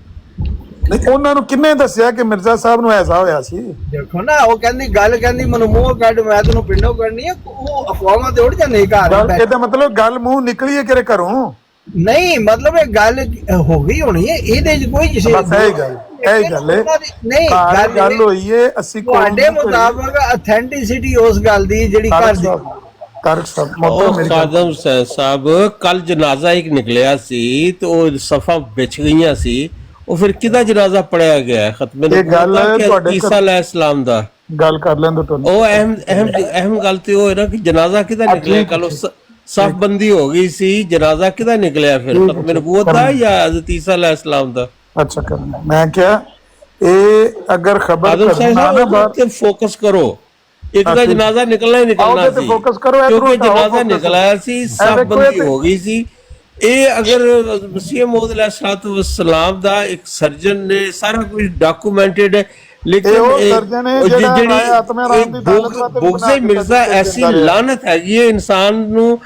ਨਹੀਂ, ਉਹਨਾਂ ਨੂੰ ਕਿੰਨੇ ਦੱਸਿਆ ਕਿ ਮਿਰਜ਼ਾ ਸਾਹਿਬ ਨੂੰ ਐਸਾ ਹੋਇਆ ਸੀ? ਦੇਖੋ ਨਾ, ਉਹ ਕਹਿੰਦੀ ਗੱਲ ਕਹਿੰਦੀ ਮੈਨੂੰ ਮੂੰਹ ਕੱਢ, ਮੈਂ ਤੈਨੂੰ ਪਿੰਡੋਂ ਕੱਢਣੀ ਆ। ਉਹ ਅਫਵਾਹਾਂ ਤੇ ਉੱਡ ਜਾਂਦੇ ਘਰ। ਇਹਦਾ ਮਤਲਬ ਗੱਲ ਮੂੰਹ ਨਿਕਲੀ ਹੈ ਕਿਰੇ ਘਰੋਂ? ਨਹੀਂ, ਮਤਲਬ ਇਹ ਗੱਲ ਹੋ ਗਈ ਹੋਣੀ ਹੈ, ਇਹਦੇ ਚ ਕੋਈ ਕਿਸੇ ਬਸ ਇਹੀ ਗੱਲ ਹੈ। ਨਹੀਂ, ਗੱਲ ਹੋਈ ਹੈ 80 ਕਰੋੜ ਤੁਹਾਡੇ ਮੁਤਾਬਕ ਅਥੈਂਟਿਸਿਟੀ ਉਸ ਗੱਲ ਦੀ ਜਿਹੜੀ ਘਰ ਦੀ। ਖਾਦਮ ਸਾਹਿਬ ਕੱਲ ਜਨਾਜ਼ਾ ਇੱਕ ਨਿਕਲਿਆ ਸੀ ਤੇ ਉਹ ਸਫਾ ਵਿਛ ਗਈਆਂ ਸੀ, ਉਹ ਫਿਰ ਕਿਹਦਾ ਜਨਾਜ਼ਾ ਪੜਿਆ ਗਿਆ? ਖਤਮੇ ਨਬੂਵਤ ਈਸਾ ਅਲੈਹਿਸਲਾਮ ਦਾ। ਗੱਲ ਕਰ ਲੈਂਦੇ ਤੁਹਾਨੂੰ। ਉਹ ਅਹਿਮ ਗੱਲ ਤੇ ਉਹ ਹੈ ਨਾ ਕਿ ਜਨਾਜ਼ਾ ਕਿਹਦਾ ਨਿਕਲਿਆ ਕੱਲ? ਸਫ ਬੰਦੀ ਹੋ ਗਈ ਸੀ, ਜਨਾਜ਼ਾ ਕਿਹਦਾ ਨਿਕਲਿਆ ਫਿਰ? ਖਤਮੇ ਨਬੂਵਤ ਦਾ ਜਾਂ ਹਜ਼ਰਤ ਈਸਾ ਅਲੈਹਿਸਲਾਮ ਦਾ? ਅੱਛਾ ਕਰਨਾ, ਮੈਂ ਕਿਹਾ ਇਹ ਅਗਰ ਖਬਰ ਤੇ ਫੋਕਸ ਕਰੋ। ਇੱਕ ਦਾ ਜਨਾਜ਼ਾ ਨਿਕਲਣਾ ਹੀ ਨਿਕਲਣਾ ਸੀ, ਕਿਉਂਕਿ ਜਨਾਜ਼ਾ ਨਿਕਲਿਆ ਸੀ, ਸਫ ਬੰਦੀ ਹੋ ਗਈ ਸੀ। ਇਹ ਅਗਰ ਮਸੀਹ ਮੌਊਦ अलैहिस्सलाम ਦਾ ਇੱਕ ਸਰਜਨ ਨੇ ਸਾਰਾ ਕੁਝ ਡਾਕੂਮੈਂਟਡ ਹੈ, ਲੇਕਿਨ ਬੁਗਜ਼ ਮਿਰਜ਼ਾ ਐਸੀ ਲਾਨਤ ਹੈਗੀ ਹੈ ਇਨਸਾਨ ਨੂੰ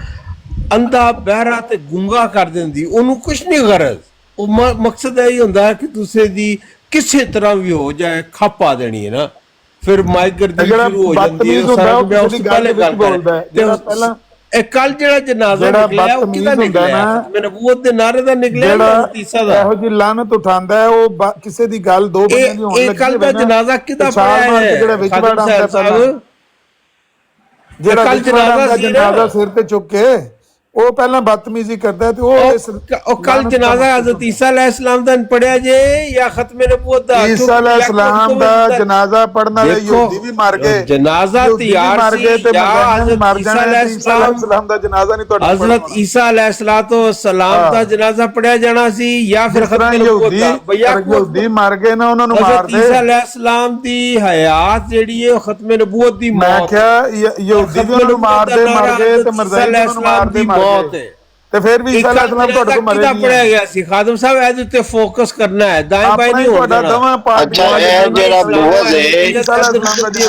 ਅੰਧਾ ਬਹਿਰਾ ਤੇ ਗੁੰਗਾ ਕਰ ਦਿੰਦੀ। ਉਹਨੂੰ ਕੁਛ ਨਹੀਂ ਗਰਜ਼, ਉਹ ਮਕਸਦ ਇਹ ਹੁੰਦਾ ਕਿ ਦੂਸਰੇ ਦੀ ਕਿਸੇ ਤਰ੍ਹਾਂ ਵੀ ਹੋ ਜਾਏ ਖੱਪ ਆ ਦੇਣੀ ਹੈ ਨਾ, ਫਿਰ ਮਾਈਗਰਦੀ ਸ਼ੁਰੂ ਹੋ ਜਾਂਦੀ ਹੈ। ਪਹਿਲੇ ਗੱਲ ਪਹਿਲਾਂ ਇਹ ਕੱਲ ਜਿਹੜਾ ਜਨਾਜ਼ਾ ਨਿਕਲਿਆ ਉਹ ਕਿਹਦਾ ਨਿਕਲਿਆ? ਨਬੂਵਤ ਦੇ ਨਾਰੇ ਦਾ ਨਿਕਲਿਆ ਜਾਂ ਤੀਸਾ ਦਾ? ਇਹੋ ਜੀ ਲਾਨਤ ਉਠਾਉਂਦਾ ਹੈ ਉਹ ਕਿਸੇ ਦੀ ਗੱਲ ਦੋ ਬੰਦਿਆਂ ਦੀ ਹੋਣ ਲੱਗੀ। ਇਹ ਕੱਲ ਦਾ ਜਨਾਜ਼ਾ ਕਿਹਦਾ ਪੜਿਆ ਹੈ? ਜਿਹੜਾ ਵਿੱਚ ਵੜਾਉਂਦਾ ਸਾਹਿਬ, ਜਿਹੜਾ ਕੱਲ ਜਨਾਜ਼ਾ ਸਿਰ ਤੇ ਚੁੱਕ ਕੇ ਉਹ ਪਹਿਲਾਂ ਬਦਤਮੀਜ਼ੀ ਕਰਦਾ ਤੇ ਉਹ ਕੱਲ ਜਨਾਜ਼ਾ ਹਜ਼ਰਤ ਈਸਾ अलैहिस्सलाम ਦਾ ਪੜਿਆ ਜੇ ਜਾਂ ਖਤਮੇ ਨਬੂਵਤ ਦਾ? ਈਸਾ अलैहिस्सलाम ਦਾ ਜਨਾਜ਼ਾ ਪੜਨ ਵਾਲੇ ਯਹੂਦੀ ਵੀ ਮਰ ਗਏ, ਜਨਾਜ਼ਾ ਤਿਆਰ ਸੀ ਜਾਂ ਹਜ਼ਰਤ ਈਸਾ अलैहिस्सलाम ਦਾ ਜਨਾਜ਼ਾ ਨਹੀਂ ਤੁਹਾਡਾ? ਹਜ਼ਰਤ ਈਸਾ अलैहिस्सलाम ਦਾ ਜਨਾਜ਼ਾ ਪੜਿਆ ਜਾਣਾ ਸੀ ਜਾਂ ਫਿਰ ਖਤਮੇ ਨਬੂਵਤ ਦਾ? ਯਹੂਦੀ ਮਰ ਗਏ ਨਾ, ਉਹਨਾਂ ਨੂੰ ਮਾਰ ਦੇ। ਈਸਾ अलैहिस्सलाम ਦੀ ਹਯਾਤ ਜਿਹੜੀ ਹੈ ਖਤਮੇ ਨਬੂਵਤ ਦੀ ਮੌਤ। ਮੈਂ ਕਿਹਾ ਯਹੂਦੀ ਵੀ ਉਹਨਾਂ ਨੂੰ ਮਾਰਦੇ ਮਰ ਗਏ ਤੇ ਮਰਜ਼ਾਈ ਉਹਨਾਂ ਨੂੰ ਮਾਰਦੇ ਮਰ ਗਏ, ਤੇ ਫਿਰ ਵੀ ਈਸਾ अलैहिस्सलाम ਤੁਹਾਡੇ ਕੋਲ ਮਰੇ ਨਹੀਂ। ਪੜਿਆ ਗਿਆ ਸੀ ਖਾਦਮ ਸਾਹਿਬ, ਇਹਦੇ ਉੱਤੇ ਫੋਕਸ ਕਰਨਾ ਹੈ, ਦਾएं बाएं नहीं ਹੋਣਾ। ਅੱਛਾ, ਇਹ ਜਿਹੜਾ ਬੁਗਜ਼ ਹੈ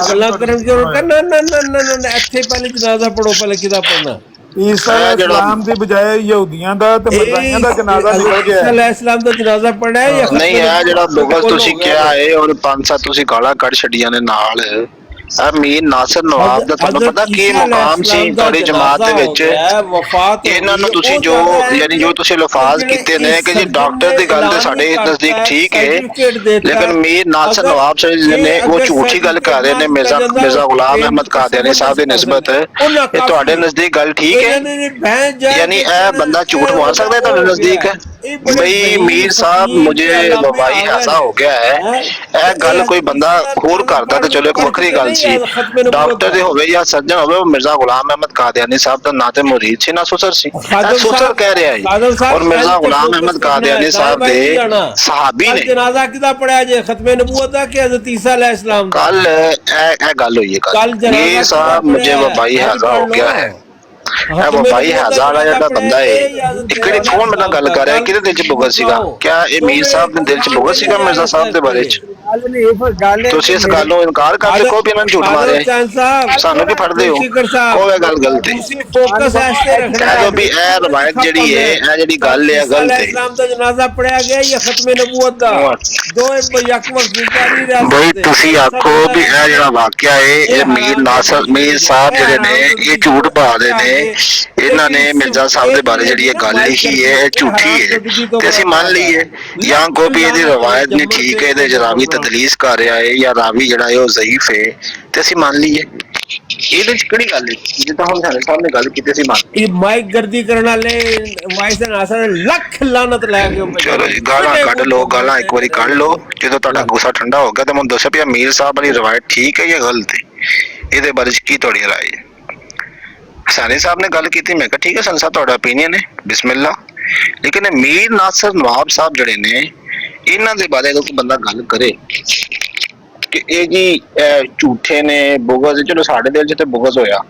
ਗੱਲਾਂ ਕਰਨ ਦੀ ਨਾ ਨਾ ਨਾ ਇੱਥੇ ਪਹਿਲੇ ਜਨਾਜ਼ਾ ਪੜੋ, ਪਹਿਲੇ ਕਿਹਦਾ ਪੜਨਾ? ਈਸਾ अलैहिस्सलाम ਦੀ ਬਜਾਏ ਯਹੂਦੀਆਂ ਦਾ ਤੇ ਮਰਜ਼ਾਈਆਂ ਦਾ ਜਨਾਜ਼ਾ ਨਿਕਲ ਗਿਆ। ਈਸਾ अलैहिस्सलाम ਦਾ ਜਨਾਜ਼ਾ ਪੜਿਆ ਜਾਂ ਨਹੀਂ? ਇਹ ਜਿਹੜਾ ਬੁਗਜ਼ ਤੁਸੀਂ ਕਿਹਾ ਹੈ ਔਰ 5-7 ਤੁਸੀਂ ਗਾਲਾਂ ਕੱਢ ਛੱਡੀਆਂ ਨੇ ਨਾਲ। ਮੀਰ ਨਾਸਰ ਨਵਾਬ ਦਾ ਤੁਹਾਨੂੰ ਪਤਾ ਕੀ ਮੁਕਾਮ ਸੀ ਤੁਹਾਡੀ ਜਮਾਤ ਦੇ ਵਿੱਚ? ਇਹਨਾਂ ਨੂੰ ਤੁਸੀਂ ਜੋ ਯਾਨੀ ਜੋ ਤੁਸੀਂ ਲਫ਼ਾਜ਼ ਕੀਤੇ ਨੇ ਕਿ ਜੀ ਡਾਕਟਰ ਦੀ ਗੱਲ ਤੇ ਸਾਡੇ ਨਜ਼ਦੀਕ ਠੀਕ ਹੈ, ਲੇਕਿਨ ਮੀਰ ਨਾਸਰ ਨਵਾਬ ਸਾਹਿਬ ਨੇ ਉਹ ਝੂਠੀ ਗੱਲ ਕਰ ਰਹੇ ਨੇ ਮਿਰਜ਼ਾ ਗੁਲਾਮ ਅਹਿਮਦ ਕਾਦੀਆਨੀ ਸਾਹਿਬ ਦੀ ਨਿਸਬਤ। ਇਹ ਤੁਹਾਡੇ ਨਜ਼ਦੀਕ ਗੱਲ ਠੀਕ ਹੈ? यानी बंदा झूठ मार सकता है तो नजदीक है भाई? मीर साहब मुझे वबाई हादसा हो गया है, गल कोई बंदा होर करता तो चलो एक वखरी गल सी, डॉक्टर दे होवे या सर्जन होवे, वो मिर्जा गुलाम अहमद कादियानी साहब दा ना ते मुरीद सी ना सुसर सी। सुसर कह रहा है और मिर्जा गुलाम अहमद कादियानी साहब दे सहाबी ने। जनाजा किदा पढ़या जे खत्मे नबूवत दा कि हज़रत ईसा अलैहिस्सलाम? कल ए गल हुई है, कल मीर साहब मुझे वबाई हादसा हो गया है। भाई हजार ਜਿਹੜਾ ਬੰਦਾ ਹੈ ਇਕੜੇ ਕੌਣ ਬੰਦਾ ਗੱਲ ਕਰ ਰਿਹਾ, ਕਿਹਦੇ ਦਿਲ ਚ ਬੁਗਜ਼ ਸੀਗਾ? ਕਿਆ ਇਹ ਮੀਰ ਸਾਹਿਬ ਦੇ ਦਿਲ ਚ ਬੁਗਜ਼ ਸੀਗਾ ਮਿਰਜ਼ਾ ਸਾਹਿਬ ਦੇ ਬਾਰੇ ਚ? ਤੁਸੀਂ ਇਸ ਗੱਲ ਨੂੰ ਇਨਕਾਰ ਕਰ ਦੇਖੋ ਵੀ ਇਹਨਾਂ ਨੇ ਝੂਠ ਮਾਰਿਆ, ਸਾਨੂੰ ਕੀ ਫੜਦੇ ਹੋ? ਕੋਈ ਗੱਲ ਗਲਤ ਹੈ, ਫੋਕਸ ਐਸੇ ਰੱਖਣਾ ਹੈ ਵੀ ਇਹ ਰਵਾਇਤ ਜਿਹੜੀ ਹੈ, ਇਹ ਜਿਹੜੀ ਗੱਲ ਹੈ ਗਲਤ ਹੈ। ਇਸਲਾਮ ਦਾ ਜਨਾਜ਼ਾ ਪੜਿਆ ਗਿਆ ਜਾਂ ਖਤਮੇ ਨਬੂਵਤ ਦਾ? ਦੋਵੇਂ ਯਕ ਵਕਤ ਜ਼ਿੰਦਾ ਨਹੀਂ ਰਹਿ ਸਕਦੇ। ਬਈ ਤੁਸੀਂ ਆਖੋ ਵੀ ਇਹ ਜਿਹੜਾ ਵਾਕਿਆ ਹੈ ਇਹ ਮੀਰ ਸਾਹਿਬ ਜਿਹੜੇ ਨੇ ਇਹ ਝੂਠ ਪਾ ਰਹੇ ਨੇ, ਇਹਨਾਂ ਨੇ ਮਿਰਜ਼ਾ ਸਾਹਿਬ ਦੇ ਬਾਰੇ ਜਿਹੜੀ ਇਹ ਗੱਲ ਲਿਖੀ ਹੈ ਇਹ ਝੂਠੀ ਹੈ ਤੇ ਅਸੀਂ ਮੰਨ ਲਈਏ, ਜਾਂ ਕੋਈ ਵੀ ਇਹਦੀ ਰਵਾਇਤ ਨਹੀਂ ਠੀਕ ਹੈ, ਇਹਦੇ ਰਾਵੀ ਤਦਲੀਸ ਕਰ ਰਿਹਾ ਹੈ ਜਾਂ ਰਾਵੀ ਜਿਹੜਾ ਹੈ ਉਹ ਜ਼ਈਫ ਹੈ ਤੇ ਅਸੀਂ ਮੰਨ ਲਈਏ। ਇਹਦੇ ਚ ਕਿਹੜੀ ਗੱਲ ਹੈ? ਜਿੱਦਾਂ ਹੁਣ ਸਾਡੇ ਸਾਹਮਣੇ ਗੱਲ ਕੀਤੀ ਸੀ, ਮੰਨ ਇਹ ਮਾਈਕ ਗਰਦੀ ਕਰਨ ਵਾਲੇ ਵਾਇਸ ਨਾਸਰ ਲੱਖ ਲਾਨਤ ਲੈ ਕੇ ਚਲੋ ਜੀ ਗਾਲਾਂ ਕੱਢ ਲਓ, ਗਾਲਾਂ ਇੱਕ ਵਾਰੀ ਕੱਢ ਲਓ, ਜਦੋਂ ਤੁਹਾਡਾ ਗੁੱਸਾ ਠੰਡਾ ਹੋ ਗਿਆ ਤਾਂ ਮੈਨੂੰ ਦੱਸੋ ਵੀ ਮੀਰ ਸਾਹਿਬ ਵਾਲੀ ਰਵਾਇਤ ਠੀਕ ਹੈ ਜਾਂ ਗਲਤ ਹੈ, ਇਹਦੇ ਬਾਰੇ ਕੀ ਤੁਹਾਡੀ ਰਾਏ ਹੈ? सानी साहब ने गल की, मैं कहा ठीक है सन साहब तुहाडा ओपीनियन है बिस्मिल्ला, लेकिन मीर नासर नवाब साहब जड़े ने इन्हां दे बारे कोई बंदा गल करे कि ये जी झूठे ने बुगज, चलो साडे दिल च ते बुगज होया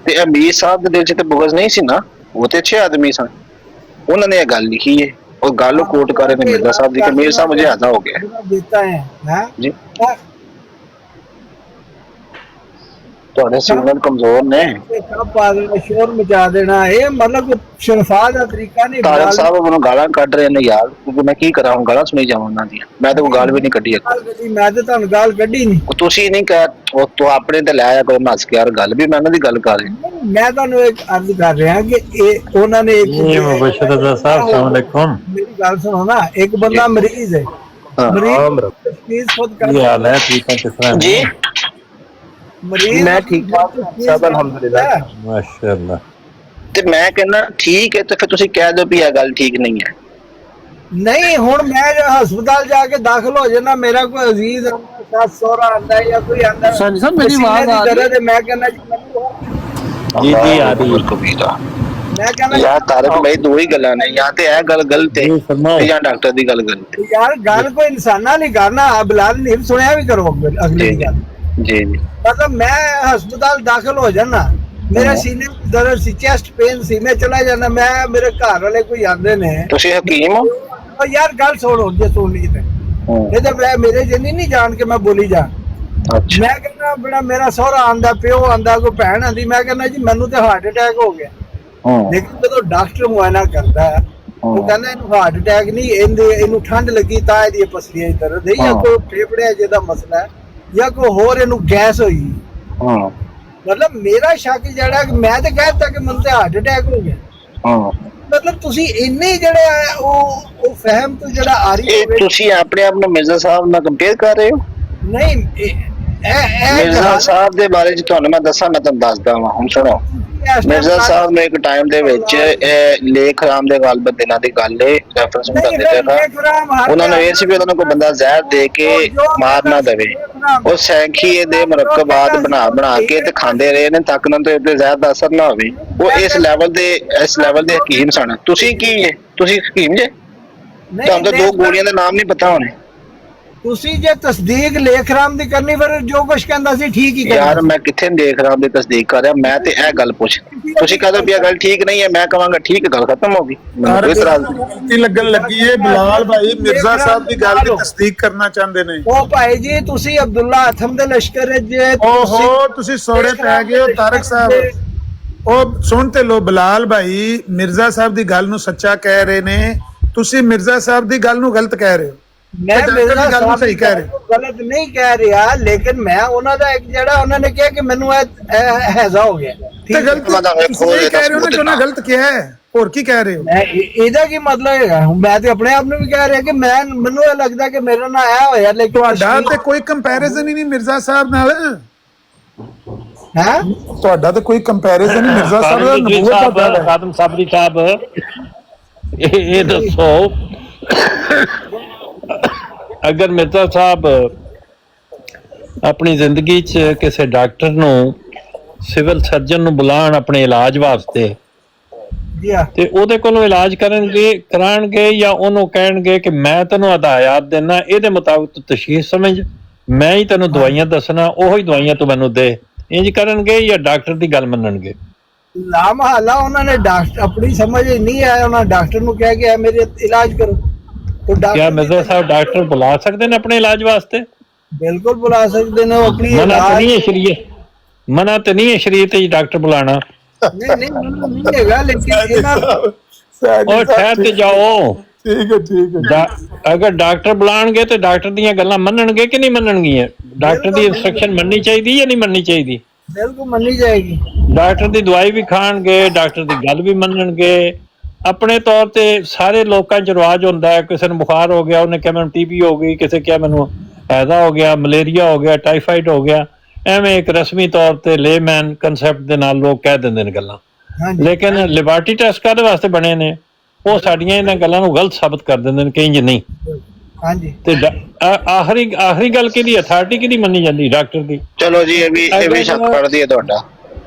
ते मीर साहब दे दिल च ते बुगज नहीं सी ना, वो ते अच्छे आदमी सन, उन्होंने ये गल लिखी है और गल कोट कर रहे ने मिर्जा साहब दी कि मीर साहब मुझे ऐसा हो गया देता है जी। ਤੁਹਾਡੇ ਸਿਗਨਲ ਕਮਜ਼ੋਰ ਨੇ। ਸਭ ਪਾ ਦੇਣਾ, ਸ਼ੋਰ ਮਚਾ ਦੇਣਾ, ਇਹ ਮਤਲਬ ਸ਼ਰਫਾ ਦਾ ਤਰੀਕਾ ਨਹੀਂ। ਤਾਰਕ ਸਾਹਿਬ ਮੈਨੂੰ ਗਾਲਾਂ ਕੱਢ ਰਹੇ ਨੇ ਯਾਰ, ਕਿਉਂਕਿ ਮੈਂ ਕੀ ਕਰਾਂ, ਹੁਣ ਗਾਲਾਂ ਸੁਣੀ ਜਾਵਾਂ ਉਹਨਾਂ ਦੀਆਂ। ਮੈਂ ਤਾਂ ਕੋਈ ਗਾਲ ਵੀ ਨਹੀਂ ਕੱਢੀ ਇੱਕ। ਮੈਂ ਤੇ ਤੁਹਾਨੂੰ ਗਾਲ ਕੱਢੀ ਨਹੀਂ। ਤੁਸੀਂ ਨਹੀਂ ਕਹਿ, ਉਹ ਤੋਂ ਆਪਣੇ ਤੇ ਲੈ ਆਇਆ ਕਰੋ ਨੱਸ ਕੇ ਯਾਰ, ਗੱਲ ਵੀ ਮੈਂ ਉਹਨਾਂ ਦੀ ਗੱਲ ਕਰ ਰਿਹਾ। ਮੈਂ ਤੁਹਾਨੂੰ ਇੱਕ ਅਰਜ਼ ਕਰ ਰਿਹਾ ਕਿ ਇਹ ਉਹਨਾਂ ਨੇ ਜੀ ਮੁਬਸ਼ਰ ਰਜ਼ਾ ਸਾਹਿਬ, अस्सलाम वालेकुम। ਮੇਰੀ ਗੱਲ ਸੁਣੋ ਨਾ, ਇੱਕ ਬੰਦਾ ਮਰੀਜ਼ ਹੈ, ਮਰੀਜ਼ ਤਸ਼ਖੀਸ ਖੁਦ ਕਰ ਕੀ ਹਾਲ ਹੈ? ਠੀਕ ਹੈ, ਕਿਸ ਤਰ੍ਹਾਂ ਜੀ ਮਰੀਜ਼ ਮੈਂ ਠੀਕ ਠਾਕ ਸਭ ਅਲਹਮਦੁਲਿਲਾ। ਮਾਸ਼ਾਅੱਲਾ। ਤੇ ਮੈਂ ਕਹਿੰਦਾ ਠੀਕ ਹੈ, ਤੇ ਫਿਰ ਤੁਸੀਂ ਕਹਿ ਦਿਓ ਵੀ ਇਹ ਗੱਲ ਠੀਕ ਨਹੀਂ ਹੈ। ਨਹੀਂ, ਹੁਣ ਮੈਂ ਹਸਪਤਾਲ ਜਾ ਕੇ ਦਾਖਲ ਹੋ ਜਾਣਾ, ਮੇਰਾ ਕੋਈ ਅਜ਼ੀਜ਼ ਸੱਸ ਸਹੁਰਾ ਆਂਦਾ ਜਾਂ ਕੋਈ ਆਂਦਾ, ਸੰਜੀ ਸਾਹਿਬ ਮੇਰੀ ਆਵਾਜ਼ ਆ ਰਹੀ ਹੈ? ਮੈਂ ਕਹਿੰਦਾ ਜੀ ਜੀ ਜੀ ਆ ਰਹੀ ਹੈ। ਮੈਂ ਕਹਿੰਦਾ ਯਾਰ ਤਾਰਕ ਭਾਈ, ਦੋ ਹੀ ਗੱਲਾਂ ਨੇ, ਜਾਂ ਤੇ ਇਹ ਗੱਲ ਗਲਤ ਹੈ ਜੀ ਫਰਮਾਓ। ਜਾਂ ਡਾਕਟਰ ਦੀ ਗੱਲ ਗਲਤ ਹੈ। ਯਾਰ ਗੱਲ ਕੋਈ ਇਨਸਾਨਾਂ ਨਹੀਂ ਕਰਨਾ, ਬਿਲਾਲ ਨਹੀਂ ਸੁਣਿਆ ਵੀ ਕਰੋ ਅਗਲੀ ਜੀ ਗੱਲ। ਜੀ ਜੀ मतलब मैं हस्पताल दाखिल हो जाना, मेरे सीने में दर्द सी, चेस्ट पेन सी, मैं चला जाना, मैं मेरे घर वाले कोई आंदे ने, ਤੁਸੀਂ ਹਕੀਮ ਹੋ? और यार गल सुनो जे सुननी ते ये तो मैं मेरे जनी नहीं जान के मैं बोली जा। ਅੱਛਾ मैं कहना बड़ा मेरा सहुरा आंदा, प्यो आंदा, कोई भैन आंदी, मैं कहना जी मैनू ते हार्ट अटैक हो गया। लेकिन जो डॉक्टर मुआयना करता है वो कहना इनू हार्ट अटैक नहीं, इनू ठंड लगी तां इहदी पसलियां च दर्द है, या कोई फेफड़े जेदा मसला है, या कोई होर इनू गैस होई। मतलब मेरा शक जड़ा कि मैं तो कहता कि मन ते हार्ट अटैक हो गया। मतलब तुसी इन्ने जड़े ਉਹ ਫਹਿਮ ਤੋਂ ਜਿਹੜਾ ਆ ਰਹੀ ਇਹ ਤੁਸੀਂ ਆਪਣੇ ਆਪ ਨੂੰ ਮਿਰਜ਼ਾ ਸਾਹਿਬ ਨਾਲ ਕੰਪੇਅਰ ਕਰ ਰਹੇ ਹੋ? ਨਹੀਂ ਮਿਰਜ਼ਾ ਸਾਹਿਬ ਦੇ ਬਾਰੇ ਚ ਤੁਹਾਨੂੰ ਮੈਂ ਦੱਸਾਂ, ਮੈਂ ਤੁਹਾਨੂੰ ਦੱਸਦਾ ਵਾਂ, ਹੁਣ ਸੁਣੋ। ਮਿਰਜ਼ਾ ਸਾਹਿਬ ਨੂੰ ਇੱਕ ਟਾਈਮ ਦੇ ਵਿੱਚ ਲੇਖ ਰਾਮ ਦੇ ਗਲਬਤ ਦਿਨਾਂ ਦੀ ਗੱਲ ਹੈ, ਰੈਫਰੈਂਸ ਮੈਂ ਕਰ ਦਿੱਤਾ था। ਉਹਨਾਂ ਨੂੰ ਇਹ ਸੀ ਵੀ ਉਹਨਾਂ ਨੂੰ ਕੋਈ ਬੰਦਾ ਜ਼ਹਿਰ ਦੇ ਕੇ ਮਾਰ ਨਾ ਦੇਵੇ, ਉਹ ਸੈਂਖੀਏ ਦੇ ਮੁਰੱਕਬਾਤ ਬਣਾ ਕੇ ਤੇ ਖਾਂਦੇ ਰਹੇ ਨੇ ਤਾਂ ਕਿ ਉਹਨਾਂ ਤੇ ਜ਼ਹਿਰ ਦਾ ਅਸਰ ਨਾ ਹੋਵੇ। ਉਹ ਇਸ ਲੈਵਲ ਦੇ ਹਕੀਮ ਸਨ। ਤੁਸੀਂ ਕੀ ਹੈ? ਤੁਸੀਂ ਹਕੀਮ ਜੇ? ਤੁਹਾਨੂੰ ਤਾਂ ਦੋ ਗੋਲੀਆਂ ਦੇ ਨਾਮ ਨਹੀਂ ਪਤਾ ਹੋਣੇ। ਤੁਸੀਂ ਜੇ ਤਸਦੀਕ ਲੇਖ ਰਾਮ ਦੀ ਕਰਨੀ, ਫਿਰ ਜੋ ਕੁਝ ਕਹਿੰਦਾ ਸੀ ਠੀਕ ਹੀ ਕਰਨਾ। ਯਾਰ ਮੈਂ ਕਿੱਥੇ ਦੇਖ ਰਹਾ ਦੀ ਤਸਦੀਕ ਕਰ ਰਿਹਾ, ਮੈਂ ਤੇ ਇਹ ਗੱਲ ਪੁੱਛ, ਤੁਸੀਂ ਕਹਦੇ ਵੀ ਇਹ ਗੱਲ ਠੀਕ ਨਹੀਂ ਹੈ, ਮੈਂ ਕਹਾਂਗਾ ਠੀਕ ਹੈ, ਗੱਲ ਖਤਮ ਹੋ ਗਈ। ਮੈਨੂੰ ਕੋਈ ਇਤਰਾਜ਼ ਨਹੀਂ। ਕੀ ਲੱਗਣ ਲੱਗੀ ਏ ਬਿਲਾਲ ਭਾਈ ਮਿਰਜ਼ਾ ਸਾਹਿਬ ਦੀ ਗੱਲ ਦੀ ਤਸਦੀਕ ਕਰਨਾ ਚਾਹੁੰਦੇ ਨੇ। ਉਹ ਭਾਈ ਜੀ ਤੁਸੀਂ ਅਬਦੁੱਲਾ ਹਥਮ ਦੇ ਲਸ਼ਕਰ ਜੇ ਓਹੋ ਤੁਸੀਂ ਸੋੜੇ ਪੈ ਗਏ ਹੋ ਤਾਰਕ ਸਾਹਿਬ। ਉਹ ਸੁਣ ਤੇ ਲੋ, ਬਿਲਾਲ ਭਾਈ ਮਿਰਜ਼ਾ ਸਾਹਿਬ ਦੀ ਗੱਲ ਨੂੰ ਸੱਚਾ ਕਹਿ ਰਹੇ ਨੇ, ਤੁਸੀਂ ਮਿਰਜ਼ਾ ਸਾਹਿਬ ਦੀ ਗੱਲ ਨੂੰ ਗਲਤ ਕਹਿ ਰਹੇ ਹੋ। ਮੈਂ ਮਿਰਜ਼ਾ ਸਾਹਿਬ ਸਹੀ ਕਹਿ ਰਹੇ, ਗਲਤ ਨਹੀਂ ਕਹਿ ਰਿਹਾ, ਲੇਕਿਨ ਮੈਂ ਉਹਨਾਂ ਦਾ ਇੱਕ ਜਿਹੜਾ ਉਹਨਾਂ ਨੇ ਕਿਹਾ ਕਿ ਮੈਨੂੰ ਇਹ ਹੈਜ਼ਾ ਹੋ ਗਿਆ, ਤੇ ਗਲਤ ਤੁਸੀਂ ਕਹਿ ਰਹੇ ਹੋ ਨਾ ਕਿ ਉਹਨਾਂ ਗਲਤ ਕਿਹਾ ਹੈ, ਹੋਰ ਕੀ ਕਹਿ ਰਹੇ ਹੋ? ਮੈਂ ਇਹਦਾ ਕੀ ਮਤਲਬ ਹੈਗਾ? ਮੈਂ ਤੇ ਆਪਣੇ ਆਪ ਨੂੰ ਵੀ ਕਹਿ ਰਿਹਾ ਕਿ ਮੈਨੂੰ ਇਹ ਲੱਗਦਾ ਕਿ ਮੇਰੇ ਨਾਲ ਆਇਆ ਹੋਇਆ, ਲੇਕਿਨ ਤੁਹਾਡਾ ਤੇ ਕੋਈ ਕੰਪੈਰੀਜ਼ਨ ਹੀ ਨਹੀਂ ਮਿਰਜ਼ਾ ਸਾਹਿਬ ਨਾਲ। ਹੈ ਤੁਹਾਡਾ ਤੇ ਕੋਈ ਕੰਪੈਰੀਜ਼ਨ ਨਹੀਂ ਮਿਰਜ਼ਾ ਸਾਹਿਬ ਨਾਲ। ਨਬੂਵਤ ਦਾ ਖਾਤਮ ਸਾਬਰੀ ਸਾਹਿਬ ਇਹ ਦੱਸੋ, ਅਗਰ ਮਿਰਜ਼ਾ ਸਾਹਿਬ ਆਪਣੀ ਜ਼ਿੰਦਗੀ 'ਚ ਕਿਸੇ ਡਾਕਟਰ ਨੂੰ, ਸਿਵਲ ਸਰਜਨ ਨੂੰ ਬੁਲਾਉਣ ਆਪਣੇ ਇਲਾਜ ਵਾਸਤੇ, ਤੇ ਉਹਦੇ ਕੋਲੋਂ ਇਲਾਜ ਕਰਾਣਗੇ ਜਾਂ ਉਹਨੂੰ ਕਹਿਣਗੇ ਕਿ ਮੈਂ ਤੈਨੂੰ ਹਦਾਇਤ ਦੇਣਾ, ਇਹਦੇ ਮੁਤਾਬਕ ਤੂੰ ਤਸ਼ਖੀਸ ਸਮਝ, ਮੈਂ ਹੀ ਤੈਨੂੰ ਦਵਾਈਆਂ ਦੱਸਣਾ, ਉਹੀ ਦਵਾਈਆਂ ਤੂੰ ਮੈਨੂੰ ਦੇ, ਇੰਜ ਕਰਨਗੇ ਜਾਂ ਡਾਕਟਰ ਦੀ ਗੱਲ ਮੰਨਣਗੇ? ਲਾਮਹਲਾ ਉਹਨਾਂ ਨੇ ਡਾਕਟਰ ਆਪਣੀ ਸਮਝ ਨਹੀਂ ਆਇਆ, ਉਹਨਾਂ ਡਾਕਟਰ ਨੂੰ ਕਹਿ ਕੇ ਮੇਰੇ ਇਲਾਜ ਕਰੋ। क्या मिर्जा साहब डॉक्टर बुला सकते हैं अपने इलाज वास्ते? बिल्कुल बुला सकते हैं, अपनी मना तो नहीं है शरीयत, मना तो नहीं है शरीयत डॉक्टर बुलाना। नहीं हैगा, लेकिन और ठहर के जाओ, ठीक है। अगर डॉक्टर बुलाएंगे तो डॉक्टर दी गल्लां मनणगे कि नहीं मनणगियां? डॉक्टर दी इंस्ट्रक्शन मननी चाहिए या नहीं मननी चाहिए? बिल्कुल मननी जाएगी। डॉक्टर दी दवाई भी खाणगे, डॉक्टर दी गल भी मनणगे। अपने तौर ते सारे लोगों च रिवाज होंदा है, किसी नूं बुखार हो गया उन्हें क्या मैनूं टीबी हो गई, किसी क्या मैनूं हैजा हो गया, मलेरिया हो गया, टाइफाइड हो गया, एवें एक रस्मी तौर ते लेमैन कंसैप्ट दे नाल लोग कह दिंदे ने गल्लां। लेकिन लिबर्टी टेस्ट काहदे वास्ते बने ने? ਉਹ ਸਾਡੀਆਂ ਇਹਨਾਂ ਗੱਲਾਂ ਨੂੰ ਗਲਤ ਸਾਬਤ ਕਰ ਦਿੰਦੇ ਨੇ ਕਿ ਇੰਜ ਨਹੀਂ। ਹਾਂਜੀ, ਤੇ ਆਖਰੀ ਗੱਲ ਕਿਹਦੀ ਅਥਾਰਟੀ ਕਿਹਦੀ ਮੰਨੀ ਜਾਂਦੀ? ਡਾਕਟਰ ਦੀ। ਚਲੋ ਜੀ ਇਹ ਵੀ ਸ਼ੱਕ ਕਰਦੀ ਹੈ ਤੁਹਾਡਾ,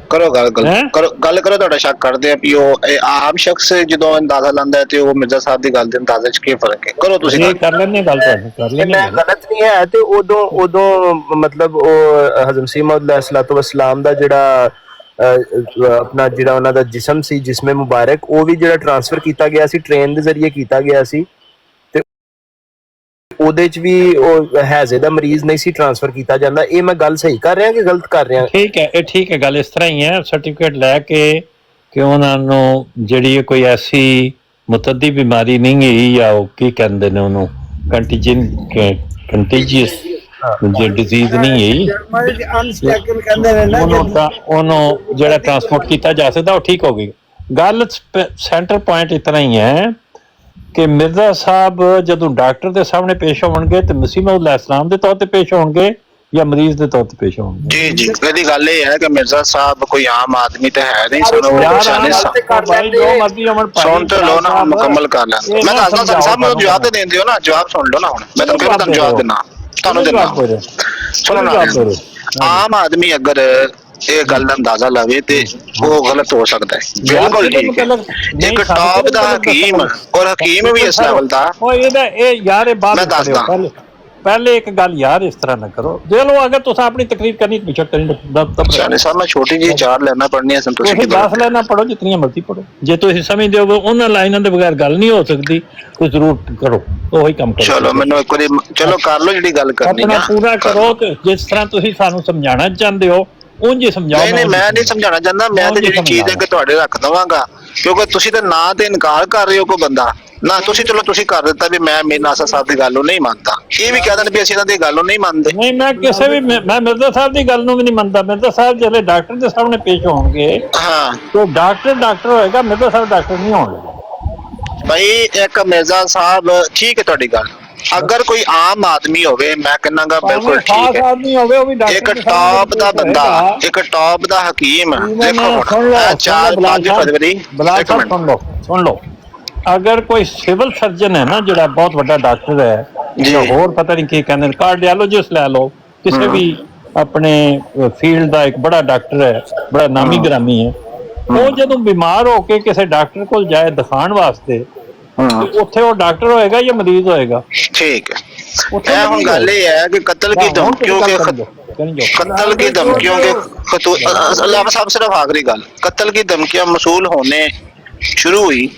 ਕਰੋ ਗੱਲ ਕਰੋ, ਤੁਹਾਡਾ ਸ਼ੱਕ ਕਰਦੇ ਆ ਵੀ ਉਹ ਆਮ ਸ਼ਖਸ ਜਦੋਂ ਅੰਦਾਜ਼ਾ ਲਾਉਂਦਾ ਹੈ ਤੇ ਉਹ ਮਿਰਜ਼ਾ ਸਾਹਿਬ ਦੀ ਗੱਲ ਦੇ ਅੰਦਾਜ਼ੇ 'ਚ ਕੀ ਫਰਕ ਹੈ? ਕਰੋ ਤੁਸੀਂ ਕਰ ਲੈਣੇ ਗੱਲ, ਕਰ ਲੈਣੇ। ਮੈਂ ਗਲਤ ਨਹੀਂ ਹੈ ਤੇ ਉਦੋਂ ਮਤਲਬ ਉਹ ਹਜ਼ਰਤ ਮਸੀਹ ਮੌਊਦ ਅਲੈਹਿਸਸਲਾਤੁ ਵਸਸਲਾਮ ਦਾ ਜਿਹੜਾ ਆਪਣਾ ਜਿਹੜਾ ਉਹਨਾਂ ਦਾ ਜਿਸਮ ਸੀ, ਜਿਸਮੇ ਮੁਬਾਰਕ, ਉਹ ਵੀ ਜਿਹੜਾ ਟ੍ਰਾਂਸਫਰ ਕੀਤਾ ਗਿਆ ਸੀ ਟ੍ਰੇਨ ਦੇ ਜ਼ਰੀਏ ਕੀਤਾ ਗਿਆ ਸੀ, ਤੇ ਉਹਦੇ 'ਚ ਵੀ ਉਹ ਹੈਜ਼ੇ ਦਾ ਮਰੀਜ਼ ਨਹੀਂ ਸੀ ਟ੍ਰਾਂਸਫਰ ਕੀਤਾ ਜਾਂਦਾ। ਇਹ ਮੈਂ ਗੱਲ ਸਹੀ ਕਰ ਰਿਹਾ ਕਿ ਗਲਤ ਕਰ ਰਿਹਾ? ਠੀਕ ਹੈ, ਇਹ ਠੀਕ ਹੈ, ਗੱਲ ਇਸ ਤਰ੍ਹਾਂ ਹੀ ਹੈ। ਸਰਟੀਫਿਕੇਟ ਲੈ ਕੇ ਕਿ ਉਹਨਾਂ ਨੂੰ ਜਿਹੜੀ ਕੋਈ ਐਸੀ ਮੁਤੱਦੀ ਬਿਮਾਰੀ ਨਹੀਂ ਗਈ, ਜਾਂ ਉਹ ਕੀ ਕਹਿੰਦੇ ਨੇ ਉਹਨੂੰ, ਕੰਟੀਜੀਅਸ ਜੇ ਡਿਜ਼ੀਜ਼ ਨਹੀਂ ਗਈ, ਅਨਸਟੇਬਲ ਕਹਿੰਦੇ ਨੇ ਨਾ, ਉਹਨੂੰ ਜਿਹੜਾ ਟ੍ਰਾਂਸਪੋਰਟ ਕੀਤਾ ਜਾ ਸਕਦਾ, ਉਹ ਠੀਕ ਹੋ ਗਈ। ਗੱਲ ਸੈਂਟਰ ਪੁਆਇੰਟ ਇਤਨਾ ਹੀ ਹੈ ਕਿ ਮਿਰਜ਼ਾ ਸਾਹਿਬ ਜਦੋਂ ਡਾਕਟਰ ਦੇ ਸਾਹਮਣੇ ਪੇਸ਼ ਹੋਣਗੇ ਤੇ ਮਸੀਹ ਮਊਦ अलैहिस्सलाम ਦੇ ਤੌਰ ਤੇ ਪੇਸ਼ ਹੋਣਗੇ ਜਾਂ ਮਰੀਜ਼ ਦੇ ਤੌਰ ਤੇ ਪੇਸ਼ ਹੋਣਗੇ? ਜੀ ਜੀ, ਇਹਦੀ ਗੱਲ ਇਹ ਹੈ ਕਿ ਮਿਰਜ਼ਾ ਸਾਹਿਬ ਕੋਈ ਆਮ ਆਦਮੀ ਤੇ ਹੈ ਨਹੀਂ। ਸੁਣ ਤੇ ਲੋ ਨਾ, ਮੁਕੰਮਲ ਕਰ ਲੈਣ। ਮੈਂ ਦੱਸਦਾ ਸਰ ਸਾਹਿਬ, ਮੈਨੂੰ ਜਵਾਬ ਤੇ ਦੇਂਦੇ ਹੋ ਨਾ, ਜਵਾਬ ਸੁਣ ਲਓ ਨਾ। ਹੁਣ ਮੈਂ ਤੁਹਾਨੂੰ ਜਵਾਬ ਦੇਣਾ, ਤੁਹਾਨੂੰ ਦੇਣਾ, ਸੁਣੋ ਨਾ। ਆਮ ਆਦਮੀ ਅਗਰ ਇਹ ਗੱਲ ਦਾ ਅੰਦਾਜ਼ਾ ਲਾਵੇ ਤੇ ਉਹ ਗਲਤ ਹੋ ਸਕਦਾ ਹੈ। ਬਿਲਕੁਲ ਠੀਕ ਹੈ। ਇੱਕ ਟਾਪ ਦਾ ਹਕੀਮ, ਔਰ ਹਕੀਮ ਵੀ ਇਸ ਲੈਵਲ ਦਾ। मैं ਦੱਸਦਾ पहले एक गल यार इस तरह ना करो। देख लो, अगर तुम अपनी तकरीर करनी बेशक करनी, साने साहब मैं छोटी जी चार लेना पढ़नी है, संतोष की 10 लाइनां पढ़ो, जितनी मर्जी पढ़ो। जे तुम समझते हो उन्होंने लाइनां दे बगैर गल नहीं हो सकती, तो जरूर करो, वही काम करो। चलो मैनू एक बारी चलो कर लो जिहड़ी गल करनी है, पूरा करो। कि जिस तरह तुम सानू समझाना चाहते हो उंज ही समझाओ। नहीं मैं नहीं समझाना चाहता, मैं तो जिहड़ी चीज है कि तुहाडे रख दवांगा, क्योंकि तुसीं ते ना ते इनकार कर रहे हो कोई बंदा ना। तुसीं चलो तुसीं कर दिता भी मैं मीर नासर साहब दी गल नूं नहीं मानता, ये भी कह देण भी असीं इन्हां दी गल नूं नहीं मानदे। नहीं, मैं किसी भी मैं मिर्जा साहब की गल नूं भी नहीं मानता। मिर्जा साहब जब डॉक्टर के सामने पेश होंगे, हाँ तो डॉक्टर होएगा, मिर्जा साहब डॉक्टर नहीं होंगे। भाई एक मिर्जा साहब ठीक है तुहाडी गल, अगर कोई आम आदमी होवे मैं कहनागा बिल्कुल ठीक है। एक टॉप दा बंदा, एक टॉप दा हकीम, देखो हुण 4-5 फरवरी सुन लो, अगर कोई सिविल सर्जन है ना, जो बहुत बड़ा डॉक्टर है, होर पता नहीं की कहते, कार्डियोलॉजिस्ट लै लो, किसी भी अपने फील्ड का एक बड़ा डॉक्टर है, बड़ा नामी ग्रामी है, वो जदों बीमार होके किसी डॉक्टर को जाए दिखाने वास्ते, उत्थे वो डॉक्टर होएगा या मरीज होएगा? ठीक है। हुण गल ये है कि कत्ल की धमकियों के कत्ल की धमकियों के अल्लाह साहब सिर्फ आखिरी गल, कत्ल की धमकियां मसूल होने शुरू हुई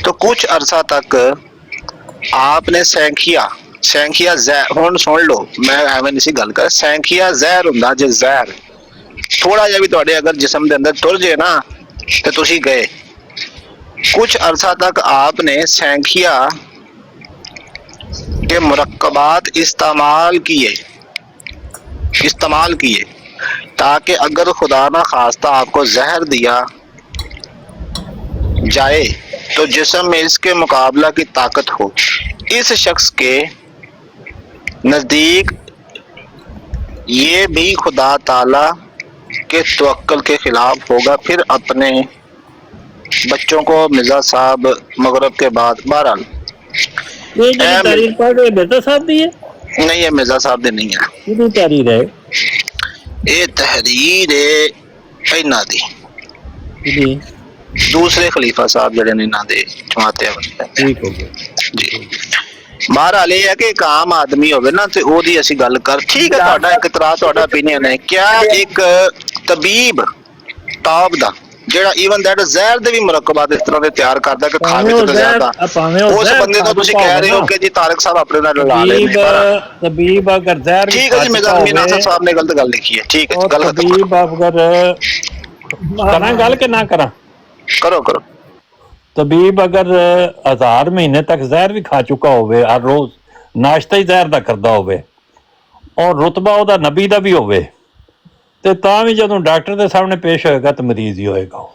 तो कुछ अरसा तक आपने सैंखिया जहर, हुण सुन लो मैं एवें नहीं सी गल कर, सैंखिया जहर हुंदा, जे जहर थोड़ा जिहा भी तुहाडे अगर जिस्म दे अंदर तुर जे ना ते तुसीं गए। कुछ अरसा तक आपने सैंखिया के मुरक्कबात इस्तेमाल किए ताकि अगर खुदा ना खास्ता आपको जहर दिया जाए तो जिस्म में इसके मुकाबला की ताकत हो। इस शख्स के नजदीक ये भी खुदा ताला के तवक्कुल के खिलाफ होगा। फिर अपने बच्चों को मिर्जा साहब मगरब के बाद बहरहाल मिर्जा साहब दी है नहीं, ये मिर्जा साहब दी नहीं है, तहरीर है, ये तहरीर है इन्हां दी, दूसरे खलीफा साहब जड़े ने इन्हां दे जमाते ठीक हो गया जी। बहरहाल ये है कि एक आम आदमी होवे ना ते ओदी असीं गल कर, ठीक है तुहाडा एक इतराज, तुहाडा ओपीनियन है। क्या एक तबीब टॉप दा ਜਿਹੜਾ ਇਵਨ ਦੈਟ ਜ਼ਹਿਰ ਦੇ ਵੀ ਮੁਰੱਕਬਾਤ ਇਸ ਤਰ੍ਹਾਂ ਦੇ ਤਿਆਰ ਕਰਦਾ ਕਿ ਖਾਵੇ ਤੇ ਜ਼ਿਆਦਾ, ਉਸ ਬੰਦੇ ਤੋਂ ਤੁਸੀਂ ਕਹਿ ਰਹੇ ਹੋ ਕਿ ਜੀ ਤਾਰਿਕ ਸਾਹਿਬ ਆਪਣੇ ਨਾਲ ਲਾ ਲੈਂਦੇ ਤਬੀਬ ਅਗਰ ਜ਼ਹਿਰ ਠੀਕ ਹੈ ਜੀ, ਮਿਰਜ਼ਾ ਨਾਸਰ ਸਾਹਿਬ ਨੇ ਗਲਤ ਗੱਲ ਲਿਖੀ ਹੈ, ਠੀਕ ਹੈ ਗੱਲ ਖਤਮ ਤਬੀਬ ਅਗਰ ਕਰਾਂ ਗੱਲ ਕਿ ਨਾ ਕਰਾਂ? ਕਰੋ ਤਬੀਬ ਅਗਰ 1000 ਮਹੀਨੇ ਤੱਕ ਜ਼ਹਿਰ ਵੀ ਖਾ ਚੁੱਕਾ ਹੋਵੇ, ਹਰ ਰੋਜ਼ ਨਾਸ਼ਤਾ ਹੀ ਜ਼ਹਿਰ ਦਾ ਕਰਦਾ ਹੋਵੇ, ਔਰ ਰੁਤਬਾ ਉਹਦਾ ਨਬੀ ਦਾ ਵੀ ਹੋਵੇ, ਤੇ ਤਾਂ ਵੀ ਜਦੋਂ ਡਾਕਟਰ ਦੇ ਸਾਹਮਣੇ ਪੇਸ਼ ਹੋਏਗਾ ਤਾਂ ਮਰੀਜ਼ ਹੀ ਹੋਏਗਾ।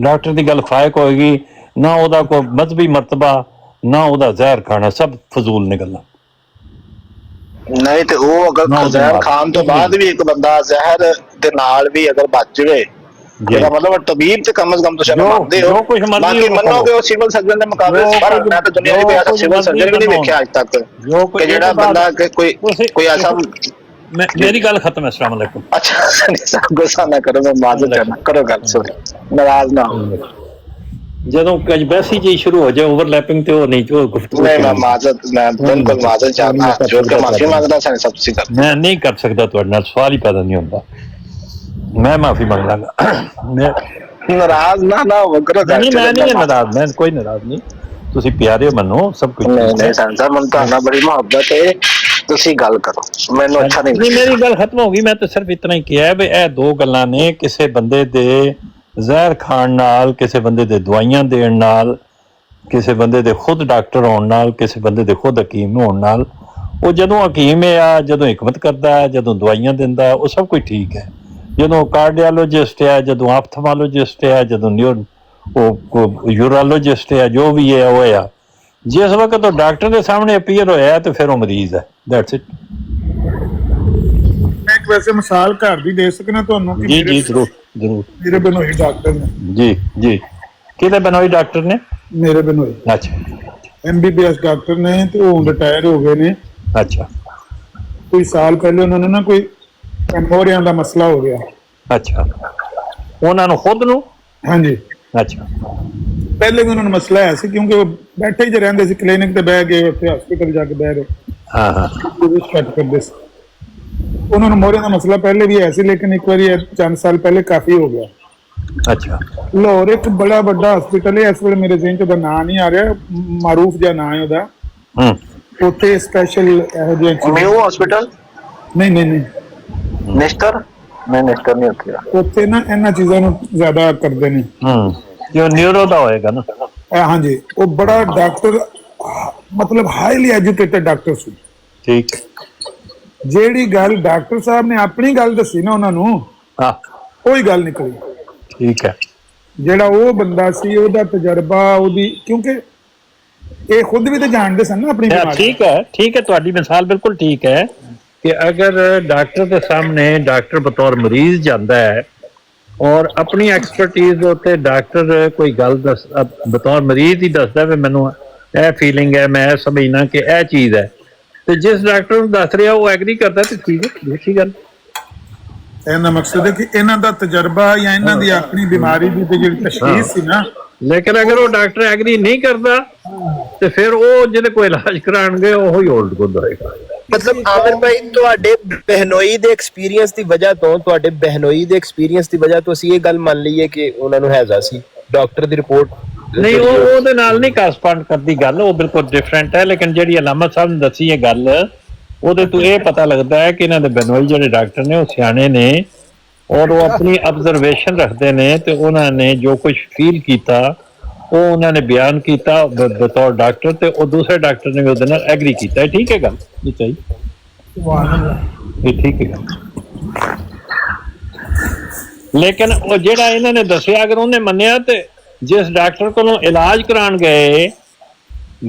ਡਾਕਟਰ ਦੀ ਗੱਲ ਫਾਇਕ ਹੋਏਗੀ ਨਾ, ਉਹਦਾ ਕੋਈ ਮਜ਼ਹਬੀ ਮਰਤਬਾ ਨਾ, ਉਹਦਾ ਜ਼ਹਿਰ ਖਾਣਾ ਸਭ ਫਜ਼ੂਲ ਨੇ ਗੱਲਾਂ। ਨਹੀਂ ਤੇ ਉਹ ਅਗਰ ਜ਼ਹਿਰ ਖਾਣ ਤੋਂ ਬਾਅਦ ਵੀ ਇੱਕ ਬੰਦਾ ਜ਼ਹਿਰ ਦੇ ਨਾਲ ਵੀ ਅਗਰ ਬਚ ਜਾਵੇ, ਇਹਦਾ ਮਤਲਬ ਤਬੀਬ ਤੇ ਕਮ ਸੇ ਕਮ ਤੁਸੀਂ ਮੰਨਦੇ ਹੋ। ਬਾਕੀ ਮੰਨੋਗੇ ਉਹ ਸਿਵਲ ਸਰਜਨ ਦੇ ਮੁਕਾਬਲੇ ਪਰ ਮੈਂ ਤਾਂ ਦੁਨੀਆ ਦੇ ਵਿੱਚ ਸਿਵਲ ਸਰਜਨ ਵੀ ਨਹੀਂ ਵੇਖਿਆ ਅੱਜ ਤੱਕ ਕਿ ਜਿਹੜਾ ਬੰਦਾ ਕੋਈ ਐਸਾ। मेरी गल खत्म है। अस्सलाम वालेकुम। अच्छा गुस्सा ना करो, मैं माजूद करना करो गल सुन, नाराज ना हो। ਜਦੋਂ ਬਹਿਸੀ ਜੀ ਸ਼ੁਰੂ ਹੋ ਜਾਏ ਓਵਰਲੈਪਿੰਗ ਤੇ ਉਹ ਨਹੀਂ ਜੋ ਗੁਫ਼ਤਗੂ ਨਹੀਂ ਮੈਂ ਮਾਜ਼ਰਤ, ਮੈਂ ਬਿਲਕੁਲ ਮਾਜ਼ਰਤ ਚਾਹਨਾ, ਜੋ ਕਿ ਮਾਫੀ ਮੰਗਦਾ ਸਾਂ ਸਭ ਸੇ ਕਰ ਮੈਂ ਨਹੀਂ ਕਰ ਸਕਦਾ, ਤੁਹਾਡੇ ਨਾਲ ਸਵਾਲ ਹੀ ਪੈਦਾ ਨਹੀਂ ਹੁੰਦਾ। ਮੈਂ ਮਾਫੀ ਮੰਗ ਲਾਂਗਾ। ਮੈਂ ਨਾਰਾਜ਼ ਨਾ ਹੋ ਕਰੋ। ਨਹੀਂ ਮੈਂ ਨਹੀਂ ਨਾਰਾਜ਼, ਮੈਂ ਕੋਈ ਨਾਰਾਜ਼ ਨਹੀਂ। ਤੁਸੀਂ ਪਿਆਰੇ ਮੰਨੋ, ਸਭ ਕੁਝ ਨਹੀਂ ਨਹੀਂ ਸੰਸਾ ਮਨ ਤਾਂ ਬੜੀ ਮੁਹੱਬਤ ਹੈ, ਤੁਸੀਂ ਗੱਲ ਕਰੋ, ਮੈਨੂੰ ਅੱਛਾ ਨਹੀਂ ਨਹੀਂ, ਮੇਰੀ ਗੱਲ ਖਤਮ ਹੋ ਗਈ। ਮੈਂ ਤਾਂ ਸਿਰਫ ਇਤਨਾ ਹੀ ਕਿਹਾ ਵੀ ਇਹ ਦੋ ਗੱਲਾਂ ਨੇ, ਕਿਸੇ ਬੰਦੇ ਦੇ ਜ਼ਹਿਰ ਖਾਣ ਨਾਲ, ਕਿਸੇ ਬੰਦੇ ਦੇ ਦਵਾਈਆਂ ਦੇਣ ਨਾਲ, ਕਿਸੇ ਬੰਦੇ ਦੇ ਖੁਦ ਡਾਕਟਰ ਹੋਣ ਨਾਲ, ਕਿਸੇ ਬੰਦੇ ਦੇ ਖੁਦ ਹਕੀਮ ਹੋਣ ਨਾਲ, ਉਹ ਜਦੋਂ ਹਕੀਮ ਆ, ਜਦੋਂ ਹਿਕਮਤ ਕਰਦਾ ਹੈ, ਜਦੋਂ ਦਵਾਈਆਂ ਦਿੰਦਾ ਹੈ, ਉਹ ਸਭ ਕੁਝ ਠੀਕ ਹੈ। ਜਦੋਂ ਕਾਰਡੀਓਲੋਜਿਸਟ ਹੈ, ਜਦੋਂ ਆਫਥਮੋਲੋਜਿਸਟ ਹੈ, ਜਦੋਂ ਯੂਰੋਲੋਜਿਸਟ ਹੈ, ਜੋ ਵੀ ਹੈ ਉਹ ਆ, ਜਿਸ ਵਕਤ ਉਹ ਡਾਕਟਰ ਦੇ ਸਾਹਮਣੇ ਅਪੀਅਰ ਹੋਇਆ ਤੇ ਫਿਰ ਉਹ ਮਰੀਜ਼ ਹੈ। That's it. ਮੈਂ ਇੱਕ ਵੈਸੇ ਮਿਸਾਲ ਘਰ ਦੀ ਦੇ ਸਕਣਾ ਤੁਹਾਨੂੰ ਕਿ ਜੀ ਜੀ, ਜ਼ਰੂਰ ਜ਼ਰੂਰ। ਮੇਰੇ ਬਨੋਈ ਡਾਕਟਰ ਨੇ। ਜੀ ਜੀ, ਕਿਹਦੇ ਬਨੋਈ ਡਾਕਟਰ ਨੇ? ਮੇਰੇ ਬਨੋਈ ਅੱਛਾ MBBS ਡਾਕਟਰ ਨੇ, ਤੇ ਉਹ ਰਿਟਾਇਰ ਹੋ ਗਏ ਨੇ। ਅੱਛਾ ਕੋਈ ਸਾਲ ਪਹਿਲੇ ਉਹਨਾਂ ਨੂੰ ਨਾ ਕੋਈ ਕੈਂਪੋਰੀਆਂ ਦਾ ਮਸਲਾ ਹੋ ਗਿਆ। ਅੱਛਾ, ਉਹਨਾਂ ਨੂੰ ਖੁਦ ਨੂੰ? ਹਾਂਜੀ, ਅੱਛਾ, ਪਹਿਲੇ ਵੀ ਉਹਨਾਂ ਨੂੰ ਮਸਲਾ ਆਇਆ ਸੀ, ਕਿਉਂਕਿ ਉਹ ਬੈਠੇ ਹੀ ਰਹਿੰਦੇ ਸੀ, ਕਲੀਨਿਕ ਤੇ ਬਹਿ ਗਏ, ਉੱਥੇ ਹਸਪੀਟਲ ਜਾ ਕੇ ਬਹਿ ਰਹੇ, ਹਾਂ ਹਾਂ, ਘੱਟ ਕਰਦੇ ਸੀ। ਉਹਨਾਂ ਨੂੰ ਮੋਹਰੇ ਦਾ ਮਸਲਾ ਪਹਿਲੇ ਵੀ ਆਇਆ ਸੀ, ਲੇਕਿਨ ਇੱਕ ਵਾਰੀ 4 ਸਾਲ ਪਹਿਲੇ ਕਾਫੀ ਹੋ ਗਿਆ। ਅੱਛਾ। ਲਾਹੌਰ ਇੱਕ ਬੜਾ ਵੱਡਾ ਹਸਪੀਟਲ ਹੈ, ਇਸ ਵੇਲੇ ਮੇਰੇ ਜ਼ਿਹਨ 'ਚ ਉਹਦਾ ਨਾਂ ਨਹੀਂ ਆ ਰਿਹਾ, ਮਾਰੂਫ ਜਿਹਾ ਨਾਂ ਹੈ ਉਹਦਾ। ਉੱਥੇ ਸਪੈਸ਼ਲ ਇਹੋ ਜਿਹੇ ਨਿਊ ਹਸਪੀਟਲ? ਨਹੀਂ ਨਹੀਂ ਨਹੀਂ, ਨਿਸ਼ਤਰ? ਨਹੀਂ ਨਿਸ਼ਤਰ ਨਹੀਂ ਉੱਥੇ। ਉੱਥੇ ਨਾ ਇਹਨਾਂ ਚੀਜ਼ਾਂ ਨੂੰ ਜ਼ਿਆਦਾ ਕਰਦੇ ਨੇ। ਜੋ ਨਿਊਰੋ ਦਾ ਹੋਏਗਾ ਨਾ। ਹਾਂਜੀ, ਉਹ ਬੜਾ ਡਾਕਟਰ, ਮਤਲਬ ਹਾਈਲੀ ਐਜੂਕੇਟਡ ਡਾਕਟਰ ਸੀ। ਠੀਕ। ਜਿਹੜੀ ਗੱਲ ਡਾਕਟਰ ਸਾਹਿਬ ਨੇ ਆਪਣੀ ਗੱਲ ਦੱਸੀ ਨਾ ਉਹਨਾਂ ਨੂੰ, ਹਾਂ, ਉਹੀ ਗੱਲ ਨਿਕਲੀ। ਠੀਕ ਹੈ। ਜਿਹੜਾ ਉਹ ਬੰਦਾ ਸੀ, ਉਹਦਾ ਤਜਰਬਾ, ਉਹਦੀ, ਕਿਉਂਕਿ ਇਹ ਖੁਦ ਵੀ ਤਾਂ ਜਾਣਦੇ ਸਨ ਨਾ ਆਪਣੀ ਬਿਮਾਰੀ। ਠੀਕ ਹੈ, ਠੀਕ ਹੈ, ਤੁਹਾਡੀ ਮਿਸਾਲ ਬਿਲਕੁਲ ਠੀਕ ਹੈ ਕਿ ਅਗਰ ਡਾਕਟਰ ਦੇ ਸਾਹਮਣੇ ਡਾਕਟਰ ਬਤੌਰ ਮਰੀਜ਼ ਜਾਂਦਾ ਹੈ ਔਰ ਆਪਣੀ ਐਕਸਪਰਟੀਜ਼ ਉੱਤੇ ਡਾਕਟਰ ਕੋਈ ਗੱਲ ਬਤੌਰ ਮਰੀਜ਼ ਹੀ ਦੱਸਦਾ ਵੀ ਮੈਨੂੰ ਇਹ ਫੀਲਿੰਗ ਹੈ, ਮੈਂ ਸਮਝਣਾ ਕਿ ਇਹ ਚੀਜ਼ ਹੈ, ਤੇ ਜਿਸ ਡਾਕਟਰ ਨੂੰ ਦੱਸ ਰਿਹਾ ਉਹ ਐਗਰੀ ਕਰਦਾ ਤੇ ਠੀਕ ਹੈ, ਦੂਸਰੀ ਗੱਲ। ਇਹਦਾ ਮਕਸਦ ਹੈ ਕਿ ਇਹਨਾਂ ਦਾ ਤਜਰਬਾ ਜਾਂ ਇਹਨਾਂ ਦੀ ਆਪਣੀ ਬਿਮਾਰੀ ਦੀ ਜਿਹੜੀ ਤਸ਼ਖੀਸ ਸੀ ਨਾ। ਲੇਕਿਨ ਅਗਰ ਉਹ ਡਾਕਟਰ ਐਗਰੀ ਨਹੀਂ ਕਰਦਾ ਤੇ ਫਿਰ ਉਹ ਜਿਹਦੇ ਕੋਈ ਇਲਾਜ ਕਰਾਉਣਗੇ ਉਹ ਹੀ ਹੋਲਡ ਕਰਦਾ ਹੋਏਗਾ। ਮਤਲਬ ਆਮਿਰ ਭਾਈ, ਤੁਹਾਡੇ ਬਹਿਨੋਈ ਦੇ ਐਕਸਪੀਰੀਅੰਸ ਦੀ ਵਜ੍ਹਾ ਤੋਂ ਅਸੀਂ ਇਹ ਗੱਲ ਮੰਨ ਲਈਏ ਕਿ ਉਹਨਾਂ ਨੂੰ ਹੈਜ਼ਾ ਸੀ, ਡਾਕਟਰ ਦੀ ਰਿਪੋਰਟ ਨਹੀਂ, ਉਹ ਉਹਦੇ ਨਾਲ ਨਹੀਂ ਕਰਸਪੌਂਡ ਕਰਦੀ ਗੱਲ, ਉਹ ਬਿਲਕੁਲ ਡਿਫਰੈਂਟ ਹੈ। ਲੇਕਿਨ ਜਿਹੜੀ ਅਲਾਮਾ ਸਾਹਿਬ ਨੇ ਦੱਸੀ ਇਹ ਗੱਲ, ਉਹਦੇ ਤੋਂ ਇਹ ਪਤਾ ਲੱਗਦਾ ਹੈ ਕਿ ਇਹਨਾਂ ਦੇ ਬਨੋਈ ਜਿਹੜੇ ਡਾਕਟਰ ਨੇ ਉਹ ਸਿਆਣੇ ਨੇ ਔਰ ਉਹ ਆਪਣੀ ਆਬਜ਼ਰਵੇਸ਼ਨ ਰੱਖਦੇ ਨੇ, ਤੇ ਉਹਨਾਂ ਨੇ ਜੋ ਕੁਝ ਫੀਲ ਕੀਤਾ ਉਹ ਉਹਨਾਂ ਨੇ ਬਿਆਨ ਕੀਤਾ ਬਤੌਰ ਡਾਕਟਰ, ਤੇ ਉਹ ਦੂਸਰੇ ਡਾਕਟਰ ਨੇ ਵੀ ਉਹਦੇ ਨਾਲ ਐਗਰੀ ਕੀਤਾ। ਠੀਕ ਹੈ ਗੱਲ, ਇਹ ਚਾਹੀਏ, ਇਹ ਠੀਕ ਹੈ ਗੱਲ। ਲੇਕਿਨ ਉਹ ਜਿਹੜਾ ਇਹਨਾਂ ਨੇ ਦੱਸਿਆ, ਅਗਰ ਉਹਨੇ ਮੰਨਿਆ ਤੇ ਜਿਸ ਡਾਕਟਰ ਕੋਲੋਂ ਇਲਾਜ ਕਰਾਉਣ ਗਏ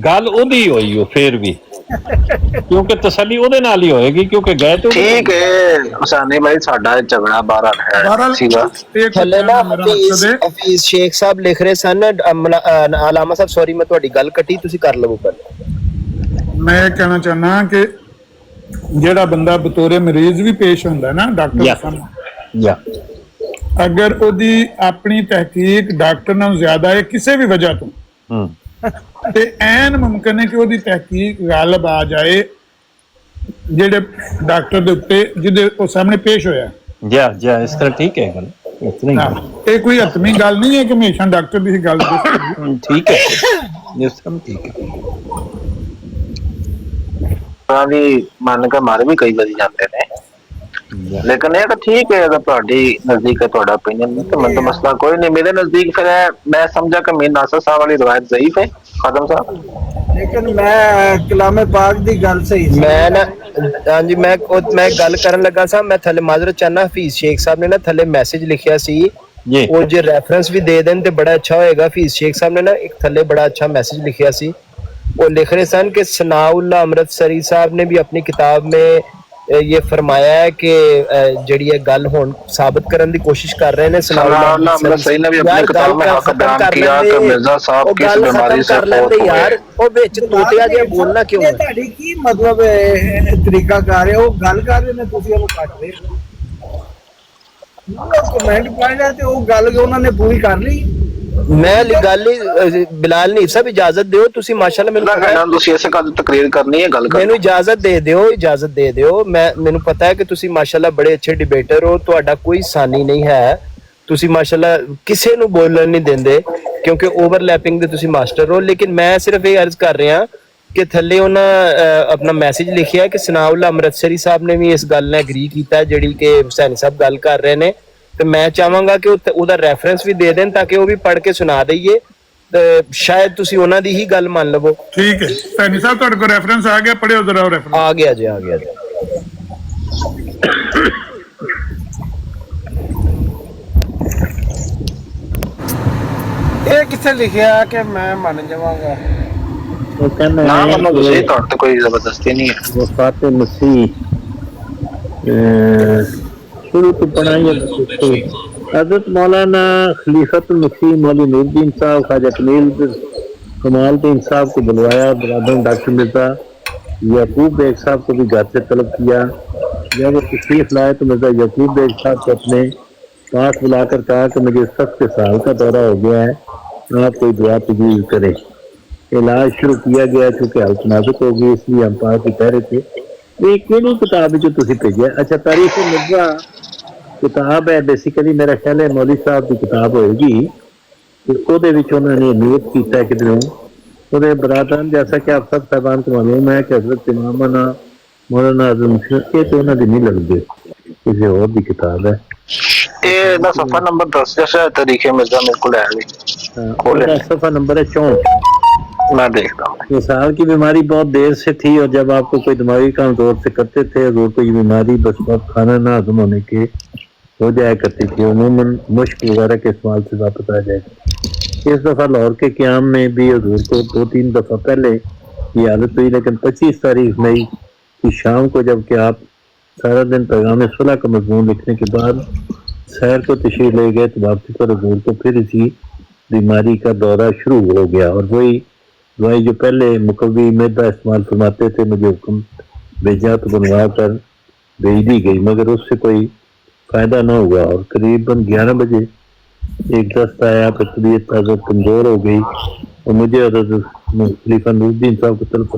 ਗੱਲ ਉਹਦੀ ਹੋਈ, ਉਹ ਫੇਰ ਵੀ, ਕਿਉਂਕਿ ਤਸੱਲੀ ਉਹਦੇ ਨਾਲ ਹੀ ਹੋਏਗੀ, ਕਿਉਂਕਿ ਗਏ ਤੇ ਠੀਕ ਹੈ। ਹੁਸੈਨੀ ਭਾਈ, ਸਾਡਾ ਝਗੜਾ ਬਾਹਰ ਹੈ ਸੀਗਾ। ਥੱਲੇ ਨਾ ਹਫੀਜ਼ ਸ਼ੇਖ ਸਾਹਿਬ ਲਿਖ ਰਹੇ ਸਨ, ਅਲਾਮਾ ਸਾਹਿਬ ਸੌਰੀ ਮੈਂ ਤੁਹਾਡੀ ਗੱਲ ਕੱਟੀ, ਤੁਸੀਂ ਕਰ ਲਵੋ ਪਹਿਲੇ। ਮੈਂ ਕਹਿਣਾ ਚਾਹੁੰਦਾ ਕਿ ਜਿਹੜਾ ਬੰਦਾ ਬਤੌਰੇ ਮਰੀਜ਼ ਵੀ ਪੇਸ਼ ਹੁੰਦਾ ਨਾ ਡਾਕਟਰ ਸਾਹਮਣੇ, ਅਗਰ ਉਹਦੀ ਆਪਣੀ ਤਹਿਕੀਕ ਡਾਕਟਰ ਨਾਲੋਂ ਜ਼ਿਆਦਾ ਹੈ ਕਿਸੇ ਵੀ ਵਜ੍ਹਾ ਤੋਂ, ਤੇ ਐਨ ਮੁਮਕਿਨ ਹੈ ਕਿ ਉਹਦੀ ਤਹਿਕੀਕ ਗਾਲਬ ਆ ਜਾਏ ਜਿਹੜੇ ਡਾਕਟਰ ਦੇ ਉੱਤੇ ਜਿਹਦੇ ਉਹ ਸਾਹਮਣੇ ਪੇਸ਼ ਹੋਇਆ। ਇਸ ਤਰ੍ਹਾਂ ਠੀਕ ਹੈ ਗੱਲ, ਇਹ ਕੋਈ ਹਤਮੀ ਗੱਲ ਨਹੀਂ ਹੈ ਕਿ ਹਮੇਸ਼ਾ ਡਾਕਟਰ ਦੀ ਗੱਲ ਠੀਕ ਹੈ, ਇਸ ਤਰ੍ਹਾਂ ਠੀਕ ਹੈ। ਵੀ ਮੰਨ ਕੇ ਮਾਰੇ ਵੀ ਕਈ ਵਾਰੀ ਜਾਂਦੇ ਨੇ, ਲੇਕਿਨ ਇਹ ਤਾਂ ਠੀਕ ਹੈ, ਅਗਰ ਤੁਹਾਡੀ ਨਜ਼ਦੀਕ ਹੈ, ਤੁਹਾਡਾ ਓਪੀਨੀਅਨ, ਤਾਂ ਮੈਨੂੰ ਤਾਂ ਮਸਲਾ ਕੋਈ ਨਹੀਂ। ਮੇਰੇ ਨਜ਼ਦੀਕ ਫਿਰ ਮੈਂ ਸਮਝਾ ਕਿ ਮੀਰ ਨਾਸਰ ਸਾਹਿਬ ਵਾਲੀ ਰਵਾਇਤ ਜ਼ਈਫ ਹੈ, ਖਾਦਮ ਸਾਹਿਬ। ਲੇਕਿਨ ਮੈਂ ਕਲਾਮੇ ਪਾਕ ਦੀ ਗੱਲ ਸਹੀ ਸੀ। ਮੈਂ ਨਾ ਹਾਂਜੀ, ਮੈਂ ਗੱਲ ਕਰਨ ਲੱਗਾ ਸਾਂ, ਮੈਂ ਥੱਲੇ ਮਾਜ਼ਰਤ ਚਾਹਨਾ, ਹਫੀਜ਼ ਸ਼ੇਖ ਸਾਹਿਬ ਨੇ ਨਾ ਥੱਲੇ ਮੈਸੇਜ ਲਿਖਿਆ ਸੀ, ਉਹ ਜੇ ਰੈਫਰੈਂਸ ਵੀ ਦੇ ਦੇਣ ਤੇ ਬੜਾ ਅੱਛਾ ਹੋਏਗਾ। ਹਫੀਜ਼ ਸ਼ੇਖ ਸਾਹਿਬ ਨੇ ਨਾ ਇੱਕ ਥੱਲੇ ਬੜਾ ਅੱਛਾ मैसेज लिखा सी, वो लिख रहे सन कि सनाउल्लाह अमृतसरी साहब ने भी अपनी किताब में ये फरमाया है कि जड़ी ये गल हुण साबित करने की कोशिश कर रहे हैं। सनाउल्लाह अमृतसरी ने भी अपनी किताब में हक बयान किया कि मिर्जा साहब किस बीमारी से फौत हो गए। ओ विच तोतिया जिहा बोलना क्यों है? ਤੁਹਾਡੀ ਕੀ ਮਤਲਬ ਤਰੀਕਾ ਕਰ ਰਹੇ ਹੋ, ਗੱਲ ਕਰ ਰਹੇ ਨੇ ਤੁਸੀਂ ਉਹਨੂੰ ਕੱਟ ਰਹੇ ਹੋ। ਕਮੈਂਟ ਪੜ੍ਹਨਾ ਤੇ ਉਹ ਗੱਲ ਉਹਨਾਂ ਨੇ ਪੂਰੀ ਕਰ ਲਈ। ਮੈਂ ਗੱਲ ਬਿਲਾਲ ਨਹੀਂ ਸਾਹਿਬ ਇਜਾਜ਼ਤ ਦਿਓ, ਤੁਸੀਂ ਮਾਸ਼ਾਅੱਲਾ ਮੈਨੂੰ ਤੁਸੀਂ ਐਸੇ ਗੱਲ ਤਕਰੀਰ ਕਰਨੀ ਹੈ, ਗੱਲ ਕਰਨੀ, ਮੈਨੂੰ ਇਜਾਜ਼ਤ ਦੇ ਦਿਓ। ਮੈਨੂੰ ਪਤਾ ਹੈ ਕਿ ਤੁਸੀਂ ਮਾਸ਼ਾਅੱਲਾ ਬੜੇ ਅੱਛੇ ਡਿਬੇਟਰ ਹੋ, ਤੁਹਾਡਾ ਕੋਈ ਸਾਨੀ ਨਹੀਂ ਹੈ, ਤੁਸੀਂ ਮਾਸ਼ਾਅੱਲਾ ਕਿਸੇ ਨੂੰ ਬੋਲਣ ਨਹੀਂ ਦਿੰਦੇ। ਕਿਉਂਕਿ ਓਵਰਲੈਪਿੰਗ ਦੇ ਤੁਸੀਂ ਮਾਸਟਰ ਹੋ, ਲੇਕਿਨ ਮੈਂ ਸਿਰਫ ਇਹ ਅਰਜ਼ ਕਰ ਰਿਹਾ ਕਿ ਥੱਲੇ ਉਹਨਾਂ ਆਪਣਾ ਮੈਸੇਜ ਲਿਖਿਆ ਕਿ ਸਨਾਉਲਾ ਅੰਮ੍ਰਿਤਸਰੀ ਸਾਹਿਬ ਨੇ ਵੀ ਇਸ ਗੱਲ ਨਾਲ ਐਗਰੀ ਕੀਤਾ ਜਿਹੜੀ ਕਿ ਹੁਸੈਨੀ ਸਾਹਿਬ ਗੱਲ ਕਰ ਰਹੇ ਨੇ, ਤੇ ਮੈਂ ਚਾਹਾਂਗਾ ਕਿ ਉਹਦਾ ਰੈਫਰੈਂਸ ਵੀ ਦੇ ਦੇਣ ਤਾਂ ਕਿ ਉਹ ਵੀ ਪੜ੍ਹ ਕੇ ਸੁਣਾ ਦਈਏ, ਸ਼ਾਇਦ ਤੁਸੀਂ ਉਹਨਾਂ ਦੀ ਹੀ ਗੱਲ ਮੰਨ ਲਵੋ। ਠੀਕ ਹੈ ਸੈਣੀ ਸਾਹਿਬ, ਤੁਹਾਡੇ ਕੋਲ ਰੈਫਰੈਂਸ ਆ ਗਿਆ, ਪੜ੍ਹਿਓ ਜ਼ਰਾ ਰੈਫਰੈਂਸ। ਆ ਗਿਆ ਜੀ। ਇਹ ਕਿੱਥੇ ਲਿਖਿਆ ਕਿ ਮੈਂ ਮੰਨ ਜਾਵਾਂਗਾ? ਉਹ ਕਹਿੰਦਾ ਨਾ ਮੰਨੋ ਤੁਸੀਂ, ਤੁਹਾਡੇ ਤੇ ਕੋਈ ਜ਼ਬਰਦਸਤੀ ਨਹੀਂ ਹੈ। ਵਫਾਤ ਮਸੀਹ शुरू तो पढ़ाई हजरत मौलाना खलीफत मसीह मौलवी नूरुद्दीन साहब, ख्वाजा कमालुद्दीन साहब को बुलवाया, बराबर डॉक्टर मिर्जा याकूब बेग साहब को भी घर से तलब किया। जब वो तशरीफ लाए तो मिर्जा याकूब बेग साहब को अपने पास बुलाकर कहा कि मुझे सख्त साल का दौरा हो गया है, आप कोई दुआ तजवीज़ करें। इलाज शुरू किया गया, चूँकि हालत नाजुक हो गई इसलिए हम पास ही कह रहे थे। ਇਹ ਕਿਹੜੀ ਕਿਤਾਬ ਜੋ ਤੁਸੀਂ ਭੇਜਿਆ? ਅੱਛਾ, ਤਾਰੀਖ ਮਿਰਜ਼ਾ ਕਿਤਾਬ ਹੈ, ਬੇਸਿਕਲੀ ਮੇਰਾ ਖਿਆਲ ਹੈ ਮੌਲੀ ਸਾਹਿਬ ਦੀ ਕਿਤਾਬ ਹੋਏਗੀ, ਤੇ ਉਹਦੇ ਵਿੱਚ ਉਹਨਾਂ ਨੇ ਨਿਯਤ ਕੀਤਾ ਕਿਧਰੋਂ ਉਹਦੇ ਬਰਾਦਰਾਂ, ਜੈਸਾ ਕਿ ਆਪ ਸਭ ਸਾਹਿਬਾਨ को मालूम है कि हजरत इमामना मौलाना आज़म ये तो ਉਹਨਾਂ ਦੀ ਨਹੀਂ ਲੱਗਦੇ, ਕਿਸੇ ਹੋਰ ਦੀ ਕਿਤਾਬ ਹੈ। ਇਹ ਦਾ ਸਫਾ ਨੰਬਰ 10 ਜੈਸਾ ਤਾਰੀਖ ਮਿਰਜ਼ਾ ਮੇਰੇ ਕੋਲ ਹੈ ਜੀ, ਉਹਦਾ ਸਫਾ ਨੰਬਰ है 64। मैं देखता हूँ। ये साल की बीमारी बहुत देर से थी और जब आपको कोई दिमागी काम जोर से करते थे, जोर को ये बीमारी बस वक्त खाना ना हजम होने के हो जाया करती थी, उमूमन मुश्क वगैरह के इस्तेमाल से वापस आ जाएगी। इस दफ़ा लाहौर के क़याम में भी हजूर को 2-3 दफ़ा पहले ये हालत हुई, लेकिन 25 तारीख मई की शाम को जबकि आप सारा दिन पैगाम सुलह का मजमून लिखने के बाद सैर को तशरीफ ले गए तो वापसी पर हजूर को फिर इसी बीमारी का दौरा शुरू हो गया और वही दवाई जो पहले मुकवी मैदा इस्तेमाल फरमाते थे, मुझे हुक्म भेजा तो बनवा कर भेज दी गई, मगर उससे कोई फ़ायदा न हुआ और करीबन 11 बजे एक दस्त आया, फिर तबीयत ताज़ा कमज़ोर हो गई और मुझे खलीफा नूरुद्दीन साहब को तलब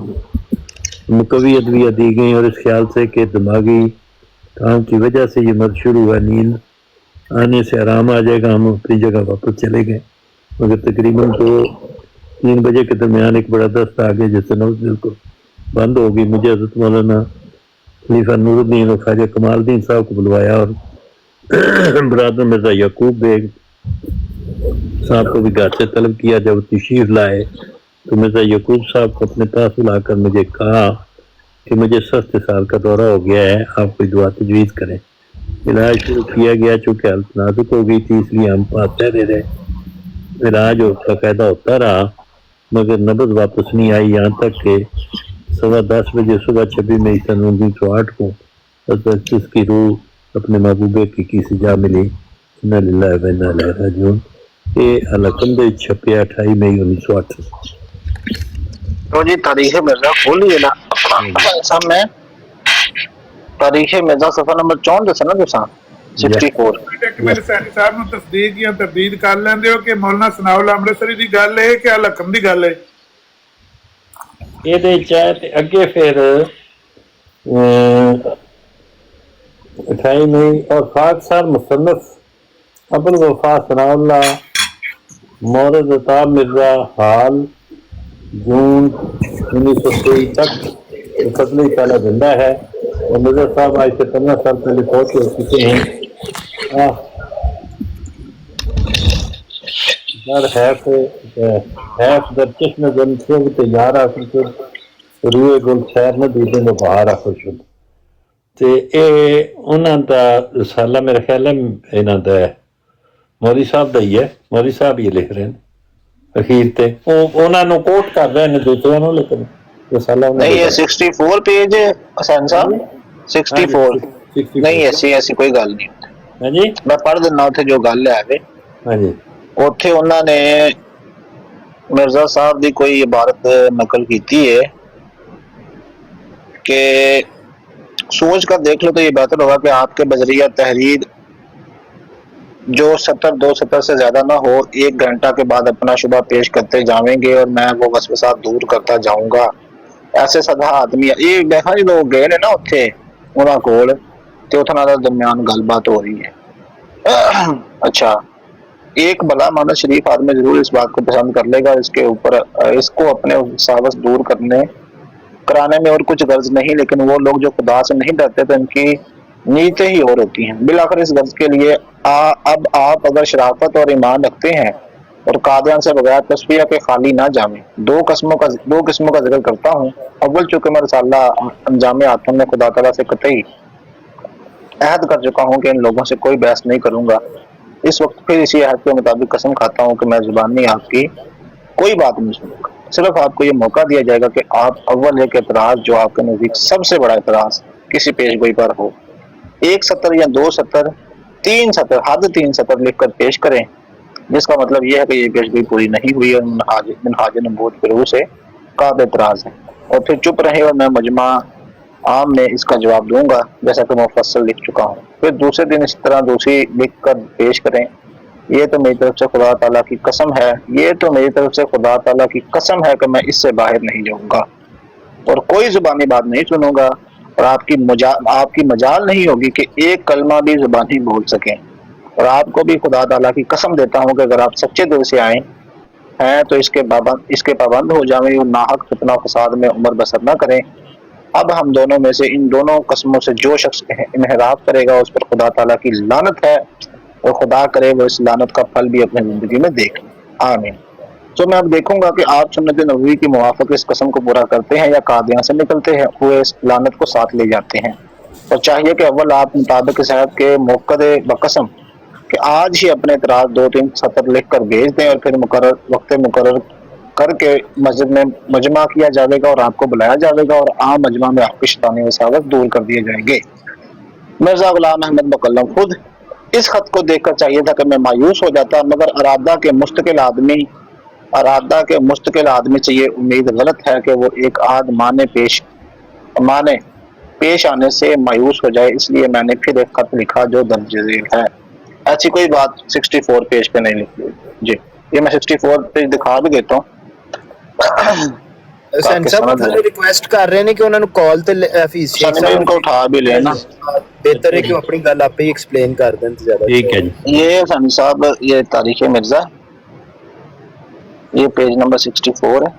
मुकवी अदविया दी गई और इस ख्याल से कि दिमागी काम की वजह से ये मर्ज शुरू हुआ, नींद आने से आराम आ जाएगा, हम अपनी जगह वापस चले गए। मगर तकरीबन 2-3 बजे के दरमियान एक बड़ा दस्त आ गया जिससे नब्ज़ बिल्कुल बंद हो गई। मुझे हज़रत मौलाना खलीफा नूरुद्दीन और ख्वाजा कमालुद्दीन साहब को बुलवाया और बरादर मिर्ज़ा याकूब बेग साहब को भी घर से तलब किया। जब तशरीफ लाए तो मिर्ज़ा याकूब साहब को अपने पास बुलाकर मुझे कहा कि मुझे सख्त साल का दौरा हो गया है, आप कोई दुआ तजवीज़ करें। इलाज शुरू किया गया, चूँकि हालत नाजुक हो गई थी इसलिए हम पास ठहरे रहे। इलाज बाकायदा होता रहा मगर नब्ज़ वापस नहीं आई, यहाँ तक कि 10:15 बजे सुबह 26 मई सन 1908 को जिसकी रूह अपने महबूबे की सजा मिली। इन्ना लिल्लाहि व इन्ना इलैहि राजिऊन। ये अलकम दे छपे 28 मई 1908। तो जी तारीख मिर्जा खोलिए ना सामने, तारीख मिर्जा सफा नंबर 64 दसा ना तुसा 64। ਮੇਰੇ ਸੈਣੀ ਸਾਹਿਬ ਨੂੰ ਤਸਦੀਕ ਜਾਂ ਤਰਦੀਦ ਕਰ ਲੈਂਦੇ ਹੋ ਕਿ ਮੌਲਾਨਾ ਸਨਾਉਲ ਅੰਮ੍ਰਿਤਸਰੀ ਦੀ ਗੱਲ ਹੈ ਕਿ ਅਲਕਮ ਦੀ ਗੱਲ ਹੈ? ਇਹਦੇ ਚ ਤੇ ਅੱਗੇ ਫਿਰ 28 मई और खाकसार मुसन्नफ अबुल वफा सनाउल्लाह मौरद अताब मिर्जा हाल जून 1923 तक फजली ताला जिंदा है और मिर्जा साहब आज से 15 साल पहले पहुंच चुके हैं। दर हैफ दर चश्म जंतों के यार आकर रूए गुल खैर न दीदे में बाहर आकर शुद्ध ਤੇ ਇਹ ਉਹਨਾਂ ਦਾ ਰਸਾਲਾ ਮੇਰੇ ਖਿਆਲ ਹੈ ਇਹਨਾਂ ਦਾ ਮੌਲੀ ਸਾਹਿਬ ਦਾ ਹੀ ਹੈ, ਮੌਲੀ ਸਾਹਿਬ ਹੀ ਲਿਖ ਰਹੇ ਨੇ ਅਖੀਰ ਤੇ, ਉਹ ਉਹਨਾਂ ਨੂੰ ਕੋਟ ਕਰ ਰਹੇ ਨੇ ਦੂਸਰਿਆਂ ਨੂੰ, ਲੇਕਿਨ ਰਸਾਲਾ ਨਹੀਂ ਇਹ 64 पेज है हसन साहब 64 नहीं ऐसी कोई गल नहीं। ਹਾਂਜੀ मैं पढ़ दिना उत्थे जो गल है वे ਹਾਂਜੀ उत्थे उन्होंने मिर्जा साहब की कोई इबारत नकल की है कि सोच कर देख लो तो ये बेहतर होगा कि आपके बजरिया तहरीर जो 270 से ज्यादा ना हो, 1 घंटा के बाद अपना शुबा पेश करते जाएंगे और मैं वो वसवसा दूर करता जाऊंगा। ऐसे सदा आदमी ये देखा जो लोग गए ने ना उत्थे उन्होंने कोल ते उत्थे नाल दरमियान गलबात हो रही है। अच्छा एक भला मानस शरीफ आदमी जरूर इस बात को पसंद कर लेगा, इसके ऊपर इसको अपने सावस दूर कराने में और कुछ गर्ज नहीं, लेकिन वो लोग जो खुदा से नहीं डरते तो इनकी नीयतें ही और होती हैं। बिलाखिर इस गर्ज के लिए अब आप अगर शराफत और ईमान रखते हैं और कादियान से बगैर तस्वीर के खाली ना जामे, दो किस्मों का जिक्र करता हूँ। अव्वल चूंकि मैं रसाला अंजाम आत्म में खुदा तआला से कतई अहद कर चुका हूँ कि इन लोगों से कोई बहस नहीं करूंगा, इस वक्त फिर इसी अहद के मुताबिक कसम खाता हूँ कि मैं जुबानी आपकी कोई बात नहीं सुनूंगा। सिर्फ आपको ये मौका दिया जाएगा कि आप अव्वल एक एतराज जो आपके नजदीक सबसे बड़ा एतराज किसी पेशगोई पर हो, 1 सतर या 2 सतर 3 सतर हद 3 सतर लिखकर पेश करें, जिसका मतलब यह है कि ये पेशगोई पूरी नहीं हुई और मिनहाज नबूवत के रूह से काबिल एतराज है, और फिर चुप रहे और मैं मजमा आम में इसका जवाब दूंगा जैसा कि मुफस्सल लिख चुका हूँ। फिर दूसरे दिन इस तरह दूसरी लिख कर पेश करें, ये तो मेरी तरफ से खुदा ताला की कसम है, ये तो मेरी तरफ से खुदा ताला की कसम है कि मैं इससे बाहर नहीं जाऊंगा और कोई जुबानी बात नहीं सुनूंगा, और आपकी मजाल नहीं होगी कि एक कलमा भी जुबानी बोल सकें। और आपको भी खुदा ताला की कसम देता हूँ कि अगर आप सच्चे दिल से आए हैं तो इसके पाबंद हो जाएं और नाहक फितना फसाद में उम्र बसर न करें। अब हम दोनों में से इन दोनों कस्मों से जो शख्स इनहराफ करेगा उस पर खुदा ताला की लानत है, और खुदा करे वो इस लानत का फल भी अपनी जिंदगी में देख ले। आमीन। तो मैं अब देखूंगा कि आप सुन्नत नबवी की मुवाफिक इस कसम को पूरा करते हैं या कादियां से निकलते हैं हुए इस लानत को साथ ले जाते हैं। और चाहिए कि अव्वल आप मुताबिक साहब के मौक़दे बकसम कि आज ही अपने इतराज 2-3 सतर लिख कर भेज दें, और फिर मुकर्रर करके मस्जिद में मजमा किया जाएगा और आपको बुलाया जाएगा और आम मजमा में आपकी शैतानी वसावत दूर कर दिए जाएंगे। मिर्जा गुलाम अहमद मुकल्लम खुद इस खत को देखकर चाहिए था कि मैं मायूस हो जाता, मगर अरादा के मुस्तकिल आदमी से ये उम्मीद गलत है कि वो एक आध माने पेश आने से मायूस हो जाए, इसलिए मैंने फिर एक खत लिखा जो दर्ज झेल है। ऐसी कोई बात 64 पेज पे नहीं लिखी जी, ये मैं 64 पेज दिखा भी देता हूँ। रिक्वेस्ट कर रहे हैं कि उन्होंने कॉल ते हफीज शेख साहब उनको उठा भी लेना, बेहतर है कि अपनी गल आप ही एक्सप्लेन कर दें तो ज्यादा ठीक है जी। ये सनी साहब, ये तारीख मिर्जा, ये पेज नंबर 64 है।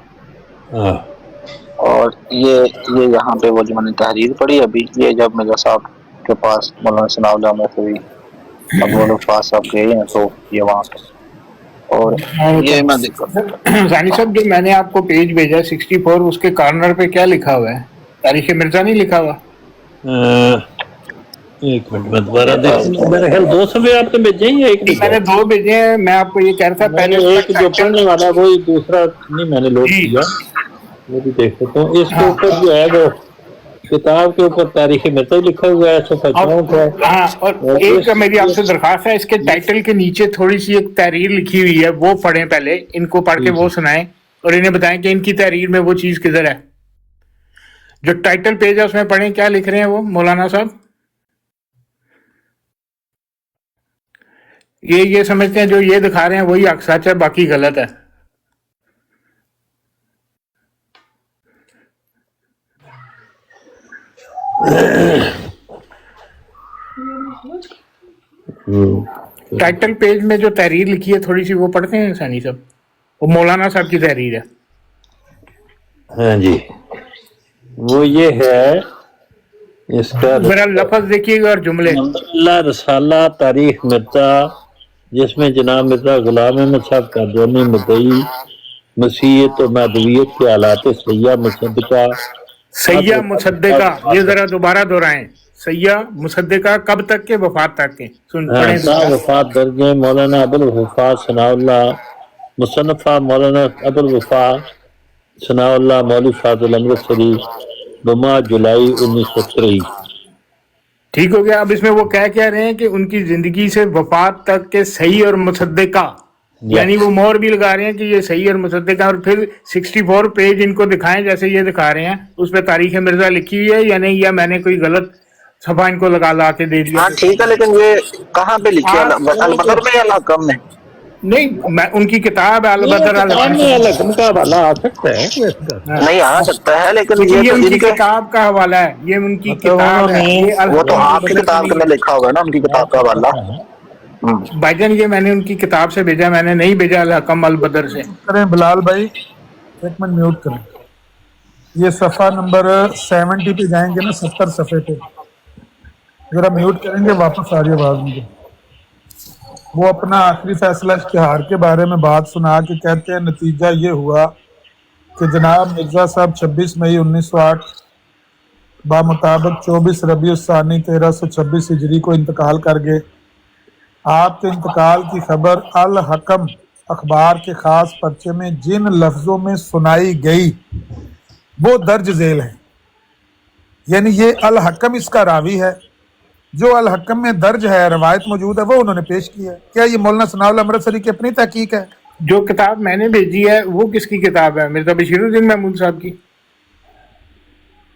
हाँ। और ये यहाँ पे वो जो मैंने तहरीर पढ़ी अभी, ये जब मिर्जा साहब के पास मौलाना सनाउल्लाह में हुई, अब वो लोग पास साहब गए हैं तो ये वहाँ पे, और ये मैं सानी साहब जो मैंने आपको पेज भेजा 64, उसके कॉर्नर पे क्या लिखा हुआ है? तारीख मिर्जा नहीं लिखा हुआ? एक मिनट में दोबारा देखो, मेरे ख्याल 2 सफे आपने भेजे हैं या एक? मैंने 2 भेजे हैं। मैं आपको ये कह रहा था पहले एक जो पढ़ने वाला वो दूसरा नहीं मैंने लोड किया, वो भी देख सकता हूँ। इसके ऊपर जो है वो किताब के ऊपर तारीख मिर्जा लिखा हुआ है, सफा 64 है। हाँ, और एक मेरी आपसे दरखास्त है, इसके टाइटल के नीचे थोड़ी सी एक तहरीर लिखी हुई है, वो पढ़ें पहले, इनको पढ़ के वो सुनाएं और इन्हें बताएं कि इनकी तहरीर में वो चीज किधर है। जो टाइटल पेज है उसमें पढ़ें क्या लिख रहे हैं वो मौलाना साहब। ये समझते हैं जो ये दिखा रहे हैं वही हक सच है, बाकी गलत है। टाइटल पेज में जो तहरीर लिखी है थोड़ी सी वो पढ़ते हैं सानी साहब, वो मौलाना साहब की तहरीर है। हाँ जी, वो ये है, इसका मेरा लफ्ज देखिएगा और जुमले। अल्लाह रसाला तारीख मिर्जा, जिसमें जनाब मिर्जा गुलाम अहमद साहब का दोनों मुद्दई मसीहत और महदवियत के हालात सैया मुसद्दिका, ये जरा दोबारा दोहराएं, सैया मुसद्दिका कब तक के? वफात तक के। सुन पढ़ें। वफात दर्जे मौलाना अबुल वफा सनाउल्लाह, मुसन्नफा मौलाना अबुल वफा सनाउल्लाह मौलवी फाजिल अमृतसरी, 2 जुलाई 1923। ठीक हो गया। अब इसमें वो क्या कह रहे हैं कि उनकी जिंदगी से वफात तक के सही और मुसद्दिका, यानी वो मोहर भी लगा रहे हैं कि ये सही और मुसद्दिका। और फिर 64 पेज इनको दिखाएं जैसे ये दिखा रहे हैं, उस पर तारीख मिर्जा लिखी हुई है या नहीं, या मैंने कोई गलत सफा इनको लगा के दे दिया? हाँ ठीक है, लेकिन ये कहाँ पे लिखी है? अल-बदर में या अल-हकम में? नहीं, मैं उनकी किताब अल-बदर अल-हकम का हवाला आ सकता है, नहीं आ सकता है, लेकिन ये उनकी किताब का हवाला है, ये उनकी किताब है। वो तो आपकी किताब में लिखा होगा ना, उनकी किताब का हवाला। भाईजान ये मैंने उनकी किताब से भेजा, मैंने नहीं भेजा अल हकम अल बदर से। करें बिलाल भाई, एक मिनट म्यूट करें। ये सफ़ा नंबर 70 पे जाएंगे ना, 70 सफ़े पे जरा म्यूट करेंगे, वापस आ रही आवाज़ मुझे। वो अपना आखिरी फैसला इश्तिहार के बारे में बात सुना के कहते हैं नतीजा ये हुआ कि जनाब मिर्ज़ा साहब 26 मई 1908 बामुताबिक 24 रबीउस्सानी 1326 हिजरी को इंतकाल कर गए। आपके इंतकाल की खबर अल हकम अखबार के ख़ास पर्चे में जिन लफ्ज़ों में सुनाई गई वो दर्ज झेल है, यानी ये अल हकम इसका रावी है, जो अल हकम में दर्ज है, रवायत मौजूद है, वो उन्होंने पेश की है। क्या ये मौलाना सनाउल अमृतसरी की अपनी तहकीक है? जो किताब मैंने भेजी है वो किसकी किताब है? मिर्जा बशीरुद्दीन महमूद साहब की।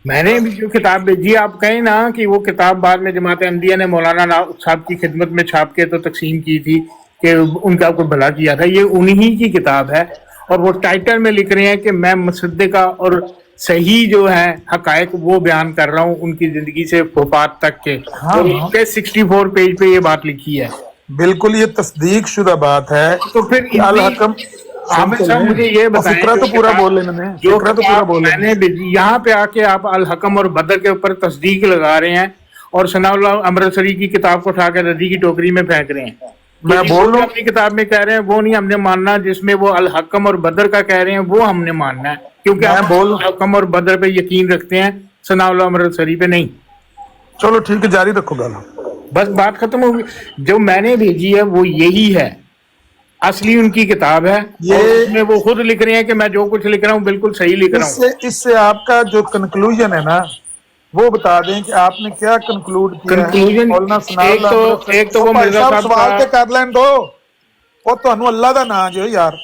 मैंने भी जो किताब भेजी, आप कहें ना कि वो किताब बाद में जमात अहमदिया ने मौलाना साहब की खिदमत में छाप के तो तकसीम की थी कि उनका कोई भला किया था, ये उन्हीं की किताब है। और वो टाइटल में लिख रहे हैं कि मैं मुसद्दिका और सही जो है हकायक वो बयान कर रहा हूँ उनकी जिंदगी से वफात तक के। हाँ, तो 64 पेज पे ये बात लिखी है। बिल्कुल ये तस्दीक शुदा बात है। तो फिर अल हकम आमिर साहब मुझे ये बताएं, फिक्रा तो पूरा बोल लेने दें, जो फिक्रा तो पूरा बोल लेने मैंने भेजी यहाँ पे आके आप अल हकम और बदर के ऊपर तस्दीक लगा रहे हैं और सनाउल्लाह अमृतसरी की किताब को उठा कर रद्दी की टोकरी में फेंक रहे हैं। मैं बोल रहा हूँ अपनी किताब में कह रहे हैं वो नहीं हमने मानना, जिसमें वो अल हकम और बदर का कह रहे हैं वो हमने मानना है, क्योंकि आप अल हकम और बदर पे यकीन रखते हैं, सनाउल्लाह अमृतसरी पे नहीं। चलो ठीक है, जारी रखो गाना, बस बात खत्म होगी। जो मैंने भेजी है वो यही है, असली उनकी किताब है। ये उसमें वो खुद लिख रहे हैं कि मैं जो कुछ लिख रहा हूँ बिल्कुल सही लिख रहा हूँ। इससे आपका जो कंक्लूजन है ना वो बता दें कि आपने क्या कंक्लूड किया है। कंक्लूजन मौलाना सनाउल्लाह एक तो वो भाई मिर्जा साहब साहब सवाल का ते कर लें दो, ਉਹ ਤੁਹਾਨੂੰ ਅੱਲਾ ਦਾ ਨਾਮ ਜੋ ਯਾਰ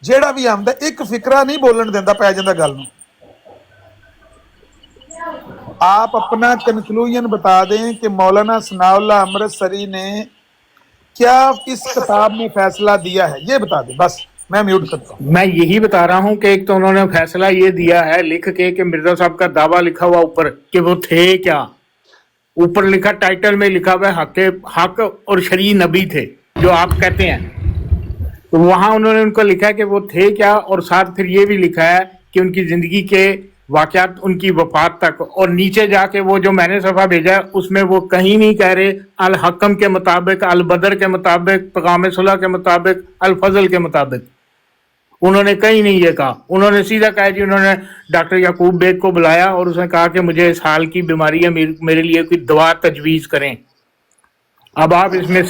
ਜਿਹੜਾ ਵੀ ਆਉਂਦਾ ਇੱਕ ਫਿਕਰਾ ਨਹੀਂ ਬੋਲਣ ਦਿੰਦਾ, ਪੈ ਜਾਂਦਾ ਗੱਲ ਨੂੰ। आप अपना कंक्लूजन बता दें कि मौलाना सनाउल्लाह अमृतसरी ने क्या इस किताब में फैसला दिया है, ये बता दें बस। मैं म्यूट करता हूँ। मैं यही बता रहा हूँ कि एक तो उन्होंने फैसला ये दिया है लिख के कि मिर्जा साहब का दावा लिखा हुआ ऊपर कि वो थे क्या, ऊपर लिखा टाइटल में लिखा हुआ हक और शरी नबी थे जो आप कहते हैं, तो वहां उन्होंने उनको लिखा है कि वो थे क्या, और साथ फिर ये भी लिखा है कि उनकी जिंदगी के वाकयात उनकी वफात तक। और नीचे जाके वो जो मैंने सफ़ा भेजा है उसमें वो कहीं नहीं कह रहे अल हकम के मुताबिक, अल बदर के मुताबिक, पैगाम सुलह के मुताबिक, अल फजल के मुताबिक, उन्होंने कहीं नहीं ये कहा। उन्होंने सीधा कहा जी, उन्होंने डॉक्टर याकूब बेग को बुलाया और उसने कहा कि मुझे इस हाल की बीमारी है, मेरे लिए कोई दवा तजवीज़ करें। अब आप इसमें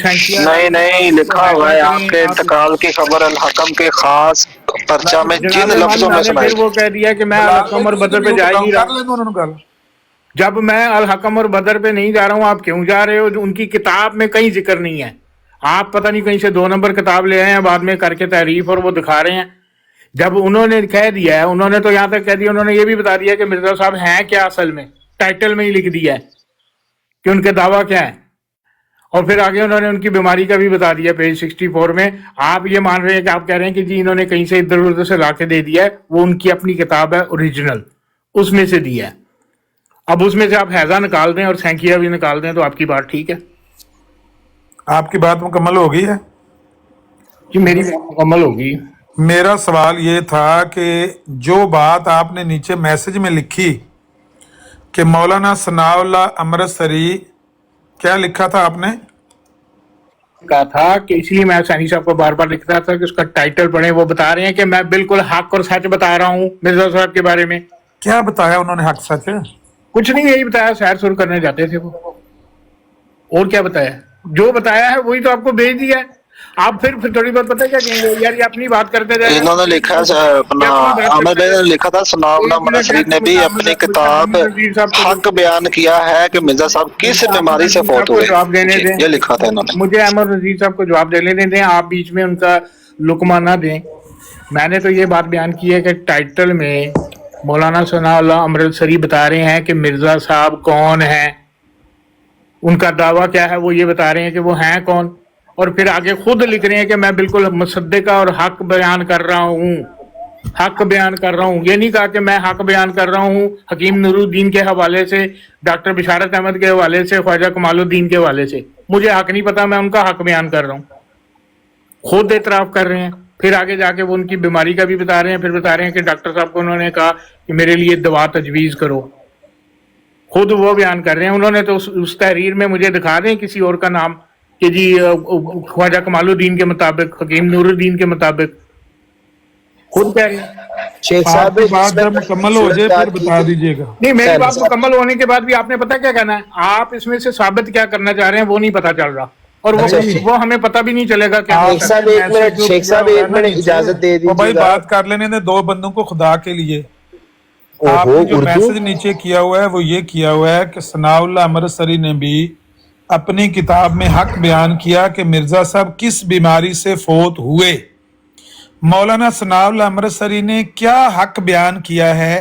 नहीं लिखा हुआ है आपके इंतकाल की खबर अल हकम के खास पर्चा में जिन लफ्जों में सुनाई। फिर वो कह दिया कि मैं अल हकम और बदर पे जा ही नहीं रहा। जब मैं अल हकम और बदर पे नहीं जा रहा हूँ, आप क्यों जा रहे हो? उनकी किताब में कहीं जिक्र नहीं है। आप पता नहीं कहीं से 2 नंबर किताब ले आए हैं बाद में करके तारीफ, और वो दिखा रहे हैं। जब उन्होंने कह दिया है, उन्होंने तो यहाँ तक कह दिया, उन्होंने ये भी बता दिया कि मिर्जा साहब हैं क्या, असल में टाइटल में ही लिख दिया है कि उनके दावा क्या है। और फिर आगे उन्होंने उनकी बीमारी का भी बता दिया पेज 64 में। आप ये मान रहे हैं कि आप कह रहे हैं कि जी इन्होंने कहीं से इधर उधर से लाके दे दिया है, वो उनकी अपनी किताब है ओरिजिनल, उसमें से दिया है। अब उसमें से आप हैजा निकाल दें और सैंकिया भी निकाल दें तो आपकी बात ठीक है। आपकी बात मुकम्मल हो गई है जी, मेरी बात मुकम्मल होगी। मेरा सवाल ये था कि जो बात आपने नीचे मैसेज में लिखी कि मौलाना सनाउल्लाह अमृतसरी, क्या लिखा था आपने? कहा था कि इसलिए मैं सैनी साहब को बार बार लिख रहा था कि उसका टाइटल पढ़े। वो बता रहे हैं कि मैं बिल्कुल हक और सच बता रहा हूँ मिर्जा साहब के बारे में। क्या बताया उन्होंने हक सच? कुछ नहीं, यही बताया, सैर सुर करने जाते थे वो, और क्या बताया? जो बताया है वही तो आपको भेज दिया है। आप फिर थोड़ी बहुत पता क्या कहेंगे यार, ये अपनी बात करते रहे। इन्होंने लिखा अपना आमिर भाई ने लिखा था सनाउल्लाह अमृतसरी ने भी अपनी किताब हक बयान किया है कि मिर्जा साहब किस बीमारी से फौत हुए, ये लिखा था इन्होंने। मुझे अहमद नजीर साहब को जवाब देने दें, आप बीच में उनका लुकमा ना दें। मैंने तो ये बात बयान की है कि टाइटल में मौलाना सनाउल्लाह अमृतसरी बता रहे हैं कि मिर्जा साहब कौन है, उनका दावा क्या है, वो ये बता रहे हैं कि वो हैं कौन। और फिर आगे खुद लिख रहे हैं कि मैं बिल्कुल मुसद्दिका और हक बयान कर रहा हूँ, हक बयान कर रहा हूँ। ये नहीं कहा कि मैं हक बयान कर रहा हूँ हकीम नूरुद्दीन के हवाले से, डॉक्टर बिशारत अहमद के हवाले से, ख्वाजा कमालुद्दीन के हवाले से। मुझे हक नहीं पता, मैं उनका हक बयान कर रहा हूँ। खुद एतराफ कर रहे हैं, फिर आगे जाके वो उनकी बीमारी का भी बता रहे हैं, फिर बता रहे हैं कि डॉक्टर साहब को उन्होंने कहा कि मेरे लिए दवा तजवीज़ करो, खुद वो बयान कर रहे हैं। उन्होंने तो उस तहरीर में मुझे दिखा दें किसी और का नाम कि जी ख्वाजा कमालुद्दीन के मुताबिक, हकीम नूरुद्दीन के मुताबिक, खुद कह रहे हैं। शेख साहब आपकी बात जब मुकम्मल हो जाए फिर बता दीजिएगा। नहीं, मेरी बात मुकम्मल होने के बाद भी आपने पता क्या कहना है, आप इसमें से साबित क्या करना चाह रहे हैं वो नहीं पता चल रहा, और वो हमें पता भी नहीं चलेगा क्या। शेख साहब एक मिनट, शेख साहब एक मिनट इजाजत दे भाई दीजिएगा। बात कर लेने दे दो बंदों को खुदा के लिए। ओहो, आपने जो उर्दू? मैसेज नीचे किया हुआ है वो ये किया हुआ है कि सनाउल्लाह अमृतसरी ने भी अपनी किताब में हक बयान किया कि मिर्जा साहब किस बीमारी से फोत हुए। मौलाना सनाउल्लाह अमृतसरी ने क्या हक बयान किया है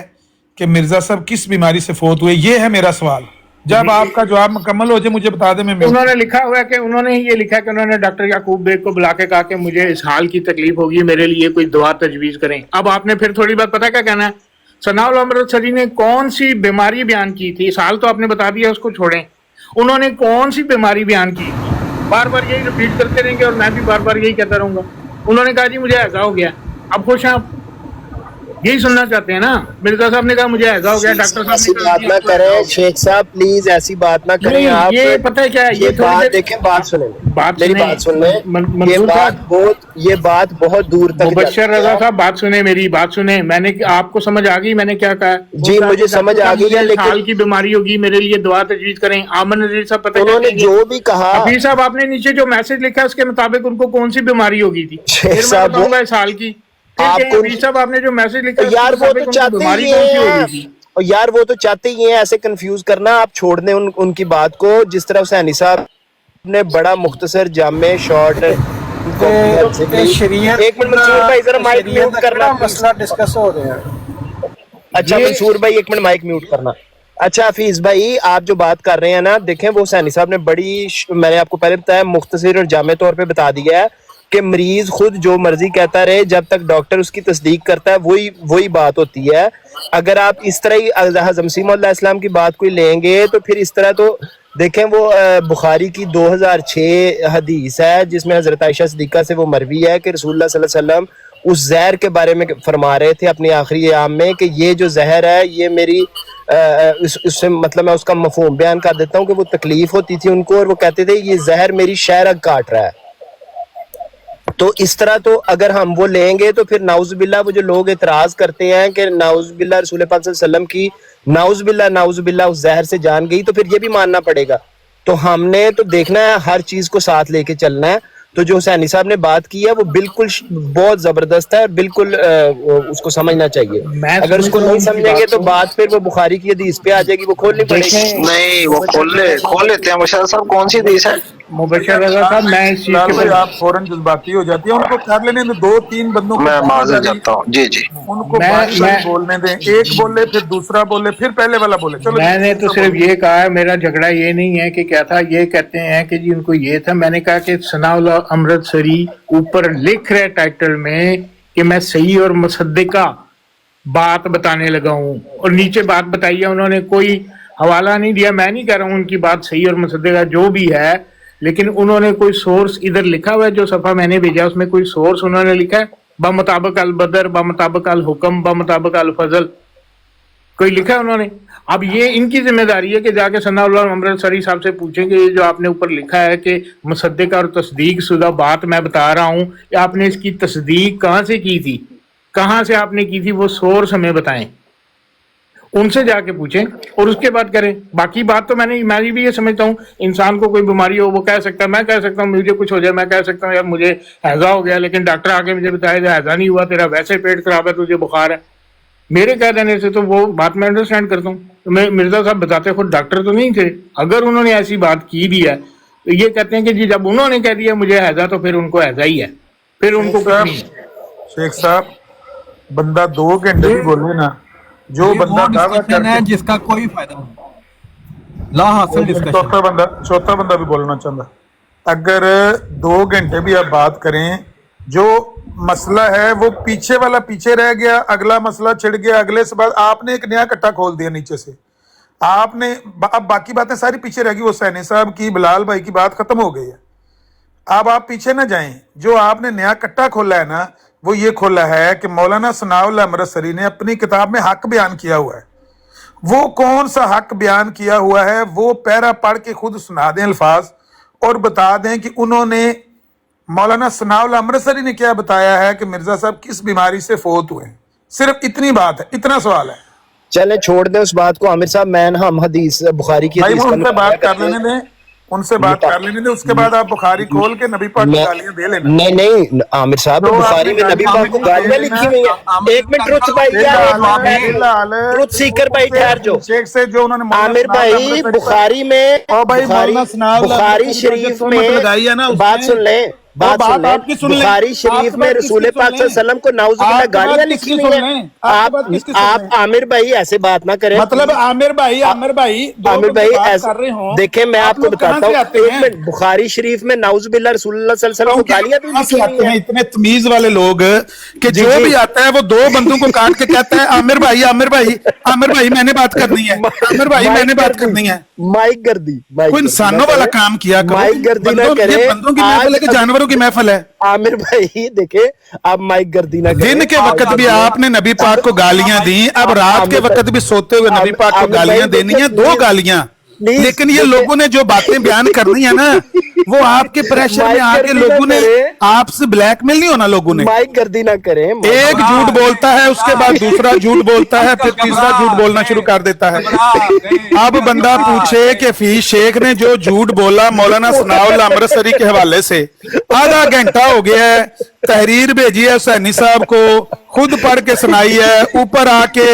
कि मिर्जा साहब किस बीमारी से फोत हुए? ये है मेरा सवाल। जब आपका जवाब मुकम्मल हो जाए मुझे बता दें। मैं उन्होंने लिखा हुआ है कि उन्होंने ये लिखा है कि उन्होंने डॉक्टर याकूब बेग को बुला के कहा कि मुझे इस हाल की तकलीफ होगी, मेरे लिए कोई दवा तजवीज करें। अब आपने फिर थोड़ी बात पता क्या कहना है, सनाउल्लाह अमृतसरी ने कौन सी बीमारी बयान की थी? इस हाल तो आपने बता दिया, उसको छोड़ें। उन्होंने कौन सी बीमारी बयान की? बार बार यही रिपीट करते रहेंगे और मैं भी बार बार यही कहता रहूंगा। उन्होंने कहा जी मुझे ऐसा हो गया। अब खुश हैं आप? यही सुनना चाहते हैं ना? मिर्जा साहब ने कहा मुझे ऐसा हो गया, डॉक्टर साहब ऐसी ने बात ना करें शेख साहब, प्लीज ऐसी बात ना करें आप। ये पता है क्या है, ये बात देखें, बात सुने, मेरी बात सुन लें। ये बात बहुत दूर तक मुबश्शिर रजा साहब बात सुने, मेरी बात सुने। मैंने आपको समझ आ गई मैंने क्या कहा? जी मुझे समझ आ गई है, लेकिन हाल की बीमारी होगी, मेरे लिए दुआ तजवीज करें। आमन नजीर साहब पता उन्होंने जो भी कहा, हफीज साहब आपने नीचे जो मैसेज लिखा उसके मुताबिक उनको कौन सी बीमारी होगी थी? शेख साहब इस हाल की आपको साहब आपने जो मैसेज लिखा यार वो तो चाहते ही हैं, और यार वो तो चाहते ही हैं ऐसे कंफ्यूज करना। आप छोड़ दें उनकी बात को। जिस तरह हुसैनी साहब ने बड़ा मुख्तसर जामे शॉर्ट एक मिनट मंसूर भाई जरा माइक म्यूट करना, मसला डिस्कस हो रहा है। अच्छा मंसूर भाई एक मिनट माइक म्यूट करना। अच्छा हफीज भाई आप जो बात कर रहे हैं ना, देखें वो हुसैनी साहब ने बड़ी, मैंने आपको पहले बताया, मुख्तसर और जामे तौर पे बता दिया है कि मरीज खुद जो मर्जी कहता रहे, जब तक डॉक्टर उसकी तस्दीक करता है वही बात होती है। अगर आप इस तरह ही हज़रत मसीह मौद अलैहिस्सलाम की बात कोई लेंगे तो फिर इस तरह तो देखें वो बुखारी की 2006 हदीस है जिसमें हजरत आयशा सिद्दीक़ा से वो मरवी है कि रसूलुल्लाह सल्लल्लाहु अलैहि वसल्लम उस जहर के बारे में फरमा रहे थे अपनी आखिरी अयाम में कि ये जो जहर है ये मेरी उससे मतलब मैं उसका मफहूम बयान कर देता हूँ कि वो तकलीफ होती थी उनको, और वो कहते थे ये जहर मेरी शहरग काट रहा है। तो इस तरह तो अगर हम वो लेंगे तो फिर नाउज़ुबिल्लाह वो जो लोग एतराज करते हैं कि नाउज़ुबिल्लाह रसूल पाक सल्लल्लाहु अलैहि वसल्लम की नाउज़ुबिल्लाह उस जहर से जान गई, तो फिर ये भी मानना पड़ेगा। तो हमने तो देखना है, हर चीज को साथ लेके चलना है। तो जो हुसैनी साहब ने बात की है वो बिल्कुल बहुत जबरदस्त है और बिल्कुल उसको समझना चाहिए। अगर उसको नहीं समझेंगे तो बात फिर वो बुखारी की हदीस पे आ जाएगी, वो खोलनी पड़ेगी। नहीं वो खोल लेते हैं मुबश्शिर साहब, कौन सी हदीस है? मुबश्शिर रजा साहब मैं इस चीज के आप फौरन जज्बाती हो जाती है, उनको कर लेने दें। 2-3 बंदों को मैं माजर जाता हूँ। जी जी उनको बात बोलने दें, एक बोले फिर दूसरा बोले फिर पहले वाला बोले। चलो मैंने तो सिर्फ ये कहा है, मेरा झगड़ा ये नहीं है कि क्या था, ये कहते हैं कि जी उनको ये था। मैंने कहा कि सनाउल्लाह अमृतसरी ऊपर लिख रहे टाइटल में कि मैं सही और मुसद्दिका बात बताने लगा हूँ, और नीचे बात बताई है उन्होंने, कोई हवाला नहीं दिया। मैं नहीं कह रहा हूँ उनकी बात सही और मुसद्दिका जो भी है, लेकिन उन्होंने कोई सोर्स इधर लिखा हुआ है, जो सफा मैंने भेजा उसमें कोई सोर्स उन्होंने लिखा है बमुताबिक अल बदर, बमुताबिक अल हुक्म, बमुताबिक अल फजल, कोई लिखा है उन्होंने? अब ये इनकी जिम्मेदारी है कि जाके सनाउल्लाह अमृतसरी साहब से पूछेंगे ये जो आपने ऊपर लिखा है कि मुसद्दिक और तस्दीक शुदा बात मैं बता रहा हूँ, आपने इसकी तस्दीक कहाँ से की थी, कहाँ से आपने की थी, वो सोर्स हमें बताएं। उनसे जाके पूछें और उसके बाद करें। बाकी बात तो मैं भी ये समझता हूँ, इंसान को कोई बीमारी हो वो कह सकता है, मैं कह सकता हूँ मुझे कुछ हो जाए, मैं कह सकता हूँ यार मुझे हैजा हो गया, लेकिन डॉक्टर आके मुझे बताया हैजा नहीं हुआ, तेरा वैसे पेट खराब है, तुझे बुखार है, मेरे कह देने से तो वो बात मैं अंडरस्टैंड करता हूँ। तो मैं मिर्जा साहब बताते खुद डॉक्टर तो नहीं थे, अगर उन्होंने ऐसी बात की भी है तो ये कहते हैं कि जी जब उन्होंने कह दिया मुझे हैजा तो फिर उनको हैजा ही है, फिर उनको शेख साहब बंदा 2 घंटे भी बोले ना, जो बंदा दावा करता है जिसका कोई फायदा नहीं, ला हासिल डिस्कशन। चौथा बंदा भी बोलना चाहता, अगर 2 घंटे भी आप बात करें, जो मसला है वो पीछे वाला पीछे रह गया, अगला मसला छिड़ गया, अगले से बाद आपने एक नया कट्टा खोल दिया नीचे से। آپ نے اب باقی باتیں ساری پیچھے رہ گئی، وہ سینی صاحب کی، بلال بھائی کی بات ختم ہو گئی ہے. اب آپ پیچھے نہ جائیں. جو آپ نے نیا کٹا کھولا ہے نا، وہ یہ کھولا ہے کہ مولانا ثناء اللہ امرتسری نے اپنی کتاب میں حق بیان کیا ہوا ہے. وہ کون سا حق بیان کیا ہوا ہے وہ پیرا پڑھ کے خود سنا دیں الفاظ، اور بتا دیں کہ انہوں نے مولانا ثناء اللہ امرتسری نے کیا بتایا ہے کہ مرزا صاحب کس بیماری سے فوت ہوئے ہیں. صرف اتنی بات ہے، اتنا سوال ہے. چلیں چھوڑ دیں اس بات کو عامر صاحب. ہم حدیث بخاری کی بھائی حدیث وہ کا ان سے مطالعہ بات کر کرتے ہیں. لینے دیں، ان سے بات کر لینے دیں، اس کے بعد آپ بخاری کھول کے نبی پاک کی گالیاں دے لینا. نہیں عامر صاحب، جو آپ بخاری نے میں نبی پاک کو گالیاں لکھی ہوئی ہیں. ایک منٹ ٹروتھ بھائی ٹروتھ سیکر بھائی ٹھہر جو. شیخ سے جو انہوں نے عامر بھائی بخاری میں بخاری شریف میں بات سن لیں، بات سن لیں. بخاری شریف میں رسول پاک صلی اللہ علیہ وسلم کو نعوذ باللہ گالیاں لکھی ہوئی ہیں. آپ عامر بھائی ایسے بات نہ کریں. مطلب عامر بھائی عامر بھائی ایسے دیکھیں، میں آپ کو بتاتا ہوں. ایک منٹ، بخاری شریف میں نعوذ باللہ رسول اللہ صلی اللہ علیہ وسلم کو گالیاں بھی لکھی ہوئی ہیں. اتنے تمیز والے لوگ کہ جو بھی آتا ہے وہ دو بندوں کو کاٹ کے کہتا ہے عامر بھائی عامر بھائی عامر بھائی میں نے بات کرنی ہے، عامر بھائی میں نے بات کرنی ہے. مائک گردی، کوئی انسانوں والا کام کیا کرو. مائک گردی نہ کریں. بندوں کی محفل ہے کہ جانوروں کی محفل ہے؟ عامر بھائی دیکھیں، آپ مائک گردی نہ کریں. دن کے وقت بھی آپ نے نبی پاک کو گالیاں دیں، اب رات کے وقت بھی سوتے ہوئے نبی پاک کو گالیاں دینی ہیں، دو گالیاں. لیکن یہ لوگوں نے جو باتیں بیان کرنی ہے نا، وہ آپ کے پریشر میں آ کے لوگوں نے آپ سے بلیک میل نہیں ہونا. لوگوں نے مائک گردی نہ کریں. ایک جھوٹ بولتا ہے، اس کے بعد دوسرا جھوٹ بولتا ہے، پھر تیسرا جھوٹ بولنا شروع کر دیتا ہے. اب بندہ پوچھے کہ فی شیخ نے جو جھوٹ بولا مولانا ثناء اللہ امرتسری کے حوالے سے، آدھا گھنٹہ ہو گیا ہے، تحریر بھیجی ہے حسینی صاحب کو، خود پڑھ کے سنائی ہے، اوپر آ کے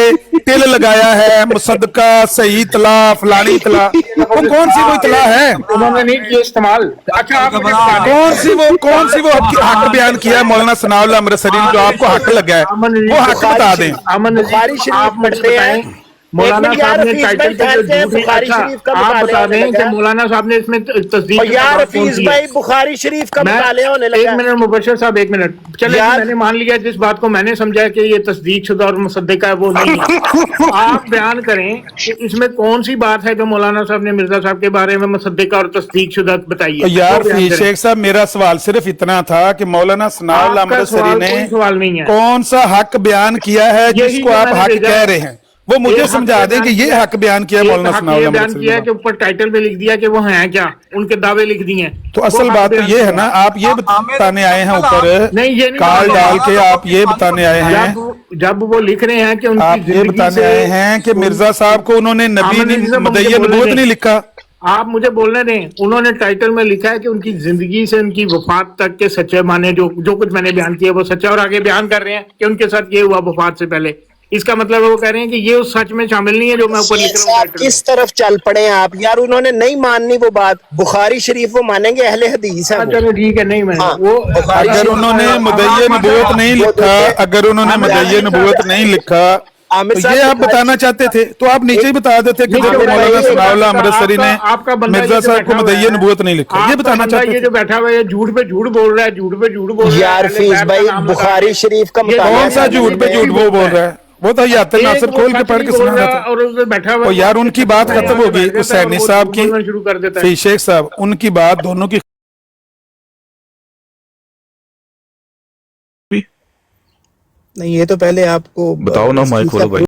تل لگایا ہے مصدقہ صحیح اطلاع فلانی اطلاع. وہ کون سی وہ اطلاع ہے؟ انہوں نے نہیں کیا استعمال. اچھا آپ مجھے بتا دیں کون سی وہ حق بیان کیا ہے مولانا ثناء اللہ امرتسری نے جو آپ کو حق لگا ہے؟ وہ حق بتا دیں. بخاری شریف آپ مجھے پڑھتے ہیں. بتائیں مولانا صاحب نے ٹائٹل پہ جو جھوٹ نہیں. اچھا آپ بتا دیں کہ مولانا صاحب نے اس میں تصدیق یار حفیظ بھائی بخاری شریف کا مطالعہ ہونے لگا. ایک منٹ مبشر صاحب، ایک منٹ. چلے میں نے مان لیا جس بات کو میں نے سمجھا کہ یہ تصدیق شدہ اور مصدقہ ہے وہ نہیں ہے. آپ بیان کریں کہ اس میں کون سی بات ہے جو مولانا صاحب نے مرزا صاحب کے بارے میں مصدقہ اور تصدیق شدہ بتائی ہے. یار شیخ صاحب میرا سوال صرف اتنا تھا کہ مولانا ثناء اللہ امرتسری نے کون سا حق بیان کیا ہے جس کو آپ حق کہہ رہے ہیں، وہ مجھے سمجھا دیں کہ یہ حق بیان کیا ہے مولانا ثناء اللہ بیان کیا ہے کہ اوپر ٹائٹل پہ لکھ دیا کہ وہ ہیں کیا، ان کے دعوے لکھ دیے ہیں. تو اصل بات تو یہ ہے نا، آپ یہ بتانے آئے ہیں اوپر کال ڈال کے، آپ یہ بتانے آئے ہیں، جب وہ لکھ رہے ہیں کہ آپ یہ بتانے آئے ہیں کہ مرزا صاحب کو انہوں نے نبی مدعی نبوت نہیں لکھا. آپ مجھے بولنے دیں. انہوں نے ٹائٹل میں لکھا ہے کہ ان کی زندگی سے ان کی وفات تک کے سچے معنی جو کچھ میں نے بیان کیا وہ سچا، اور آگے بیان کر رہے ہیں کہ ان کے ساتھ یہ ہوا وفات سے پہلے. اس کا مطلب وہ کہہ رہے ہیں کہ یہ اس سچ میں شامل نہیں ہے جو میں اوپر لکھ رہا ہوں. کس طرف چل پڑے ہیں آپ یار؟ انہوں نے نہیں ماننی وہ بات. بخاری شریف وہ مانیں گے، اہل حدیث ہے. چلو ٹھیک ہے، نہیں میں وہ اگر انہوں نے مدعی نبوت نہیں لکھا، اگر انہوں نے مدعی نبوت نہیں لکھا تو یہ آپ بتانا چاہتے تھے تو آپ نیچے ہی بتا دیتے کہ مولانا ثناء اللہ امرتسری نے مرزا صاحب کو مدعی نبوت نہیں لکھا. یہ بتانا چاہتے یہ جو بیٹھا ہوا ہے جھوٹ پہ جھوٹ بول رہا ہے، جھوٹ پہ جھوٹ بول رہا ہے. یار فیض بھائی بخاری شریف کا مطالعہ کون سا جھوٹ پہ جھوٹ وہ بول رہا ہے؟ وہ تو یات ناصر کھول کے پڑھ کے سنا رہا تھا. اور بیٹھا ہوا یار ان کی بات ختم ہوگی، حسینی صاحب کی شروع کر دیتا ہے. فی شیخ صاحب ان کی بات دونوں کی نہیں. یہ تو پہلے آپ کو بتاؤ نا مائک کھولو بھائی.